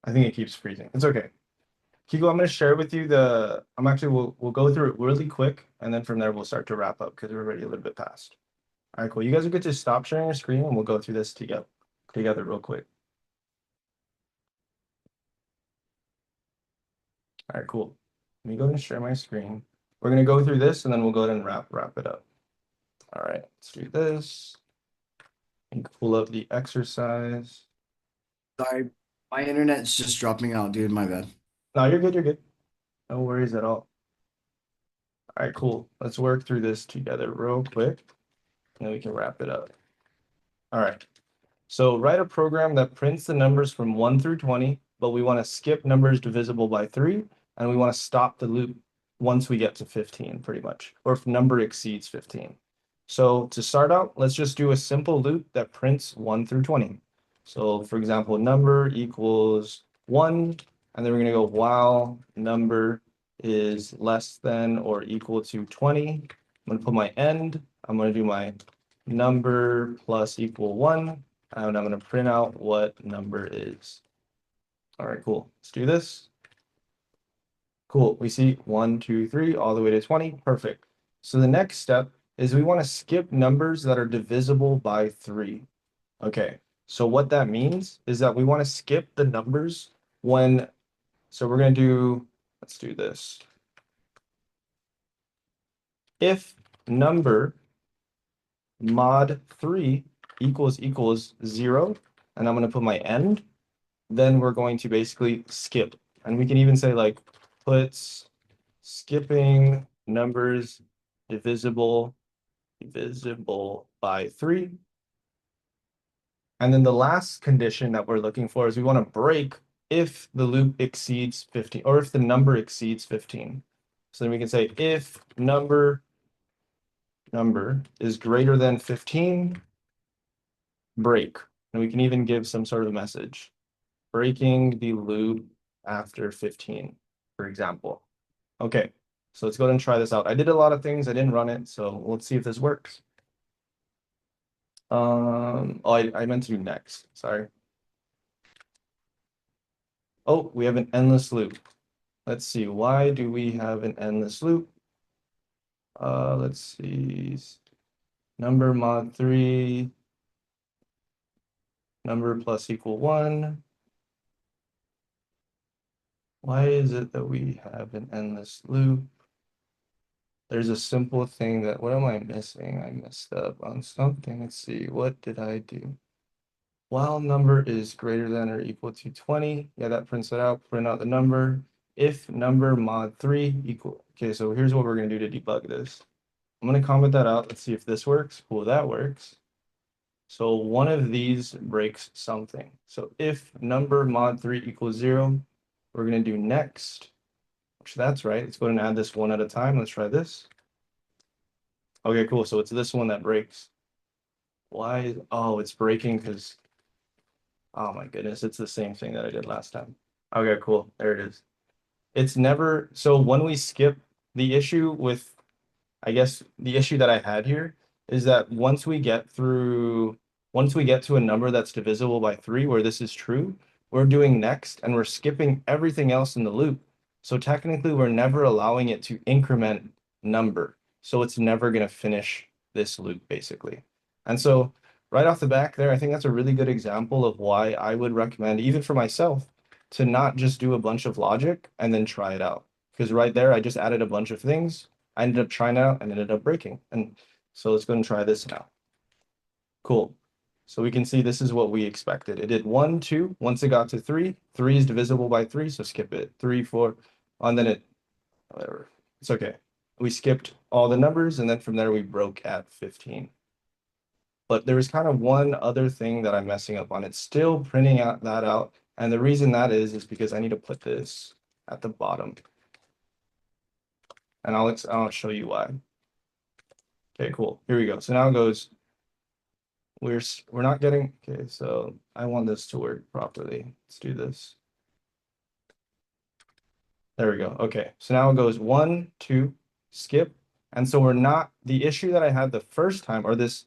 I think it keeps freezing. It's okay. Kiko, I'm going to share with you we'll go through it really quick, and then from there we'll start to wrap up because we're already a little bit past. All right, cool. You guys are good to stop sharing your screen and we'll go through this together real quick. All right, cool. Let me go ahead and share my screen. We're going to go through this and then we'll go ahead and wrap it up. All right, let's do this. And pull up the exercise.
Sorry, my internet's just dropping out, dude. My bad.
No, you're good. You're good. No worries at all. All right, cool. Let's work through this together real quick, and then we can wrap it up. All right. So write a program that prints the numbers from 1 through 20, but we want to skip numbers divisible by 3, and we want to stop the loop once we get to 15, pretty much, or if number exceeds 15. So to start out, let's just do a simple loop that prints 1 through 20. So for example, number equals 1, and then we're going to go while number is less than or equal to 20. I'm going to put my end. I'm going to do my number plus equal 1. And I'm going to print out what number is. All right, cool. Let's do this. Cool. We see 1, 2, 3, all the way to 20. Perfect. So the next step is we want to skip numbers that are divisible by 3. Okay. So what that means is that we want to skip the numbers when, so we're going to do, let's do this. If number mod 3 equals 0, and I'm going to put my end, then we're going to basically skip. And we can even say like puts skipping numbers divisible by 3. And then the last condition that we're looking for is we want to break if the loop exceeds 15 or if the number exceeds 15. So then we can say if number is greater than 15, break. And we can even give some sort of message. Breaking the loop after 15, for example. Okay, so let's go ahead and try this out. I did a lot of things, I didn't run it, so let's see if this works. Oh, I meant to do next, sorry. Oh, we have an endless loop. Let's see, why do we have an endless loop? Let's see, number mod 3, number plus equal 1. Why is it that we have an endless loop? There's a simple thing that, what am I missing? I messed up on something. Let's see, what did I do? While number is greater than or equal to 20, yeah, that prints it out, print out the number. If number mod 3 equal, okay, so here's what we're gonna do to debug this. I'm gonna comment that out, let's see if this works. Cool, that works. So one of these breaks something. So if number mod 3 equals 0, we're gonna do next, which that's right. Let's go ahead and add this one at a time. Let's try this. Okay, cool. So it's this one that breaks. Why? Oh, it's breaking because, oh my goodness, it's the same thing that I did last time. Okay, cool. There it is. It's never, so when we skip the issue with, I guess the issue that I had here is that once we get to a number that's divisible by three, where this is true, we're doing next and we're skipping everything else in the loop. So technically, we're never allowing it to increment number. So it's never going to finish this loop, basically. And so right off the back there, I think that's a really good example of why I would recommend, even for myself, to not just do a bunch of logic and then try it out. Because right there, I just added a bunch of things. I ended up trying out and ended up breaking. And so let's go and try this now. Cool. So we can see this is what we expected. It did 1, 2. Once it got to 3, 3 is divisible by 3, so skip it. 3, 4, and then whatever. It's okay. We skipped all the numbers, and then from there we broke at 15. But there was kind of one other thing that I'm messing up on. It's still printing out that out. And the reason that is because I need to put this at the bottom. And I'll show you why. Okay, cool. Here we go. So now it goes, we're not getting, okay, so I want this to work properly. Let's do this. There we go. Okay, so now it goes 1, 2, skip. And so we're not, the issue that I had the first time, or this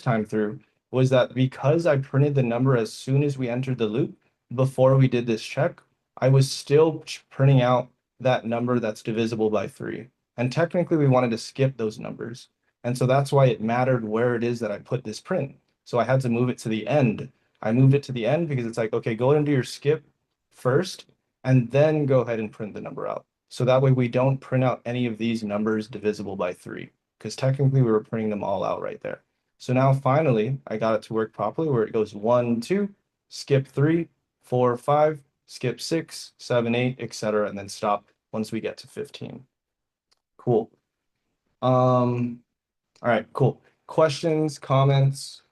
time through, was that because I printed the number as soon as we entered the loop, before we did this check, I was still printing out that number that's divisible by 3. And technically we wanted to skip those numbers. And so that's why it mattered where it is that I put this print. So I had to move it to the end. I moved it to the end because it's like, okay, go ahead and do your skip first, and then go ahead and print the number out. So that way we don't print out any of these numbers divisible by 3, because technically we were printing them all out right there. So now finally, I got it to work properly where it goes 1, 2, skip 3, 4, 5, skip 6, 7, 8, etc., and then stop once we get to 15. Cool. All right, cool. Questions, comments?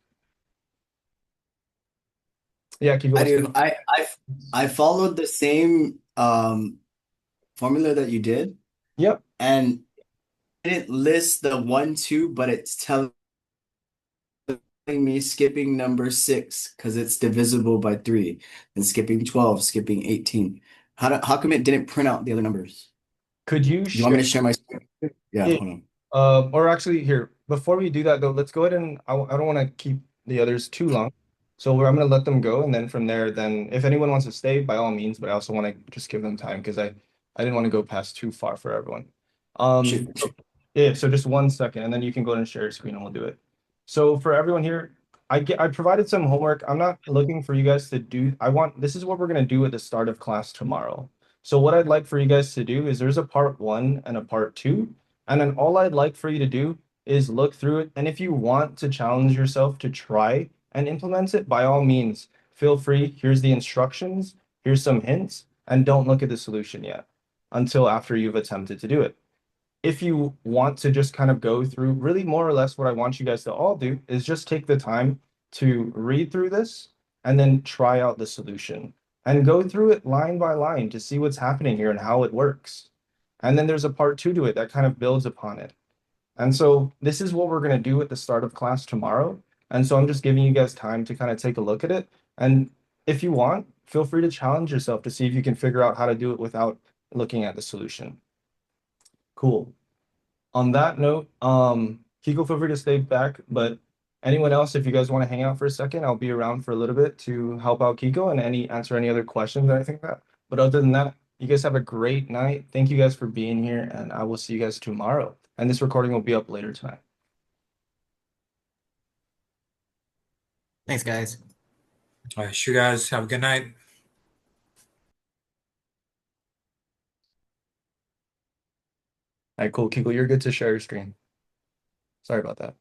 Yeah, Kiko,
I
what's good?
do. I followed the same formula that you did,
Yep.
and it didn't list the 1, 2, but it's telling me skipping number 6 because it's divisible by 3, and skipping 12, skipping 18. How come it didn't print out the other numbers?
Could you
Do you want
share
me to share my screen? Yeah,
it?
hold on.
Or actually, here, before we do that though, let's go ahead and I don't want to keep the others too long. So I'm going to let them go. And then from there, then if anyone wants to stay, by all means, but I also want to just give them time because I didn't want to go past too far for everyone.
Shoot.
Yeah, so just 1 second, and then you can go ahead and share your screen and we'll do it. So for everyone here, I provided some homework. I'm not looking for you guys to do, this is what we're going to do at the start of class tomorrow. So what I'd like for you guys to do is there's a part 1 and a part 2. And then all I'd like for you to do is look through it. And if you want to challenge yourself to try and implement it, by all means, feel free. Here's the instructions, here's some hints, and don't look at the solution yet until after you've attempted to do it. If you want to just kind of go through, really more or less what I want you guys to all do is just take the time to read through this and then try out the solution and go through it line by line to see what's happening here and how it works. And then there's a part 2 to it that kind of builds upon it. And so this is what we're going to do at the start of class tomorrow. And so I'm just giving you guys time to kind of take a look at it. And if you want, feel free to challenge yourself to see if you can figure out how to do it without looking at the solution. Cool. On that note, Kiko, feel free to stay back, but anyone else, if you guys want to hang out for a second, I'll be around for a little bit to help out Kiko and answer any other questions or anything like that. But other than that, you guys have a great night. Thank you guys for being here, and I will see you guys tomorrow. And this recording will be up later tonight.
Thanks, guys.
All right, sure, guys. Have a good night.
All right, cool. Kiko, you're good to share your screen. Sorry about that.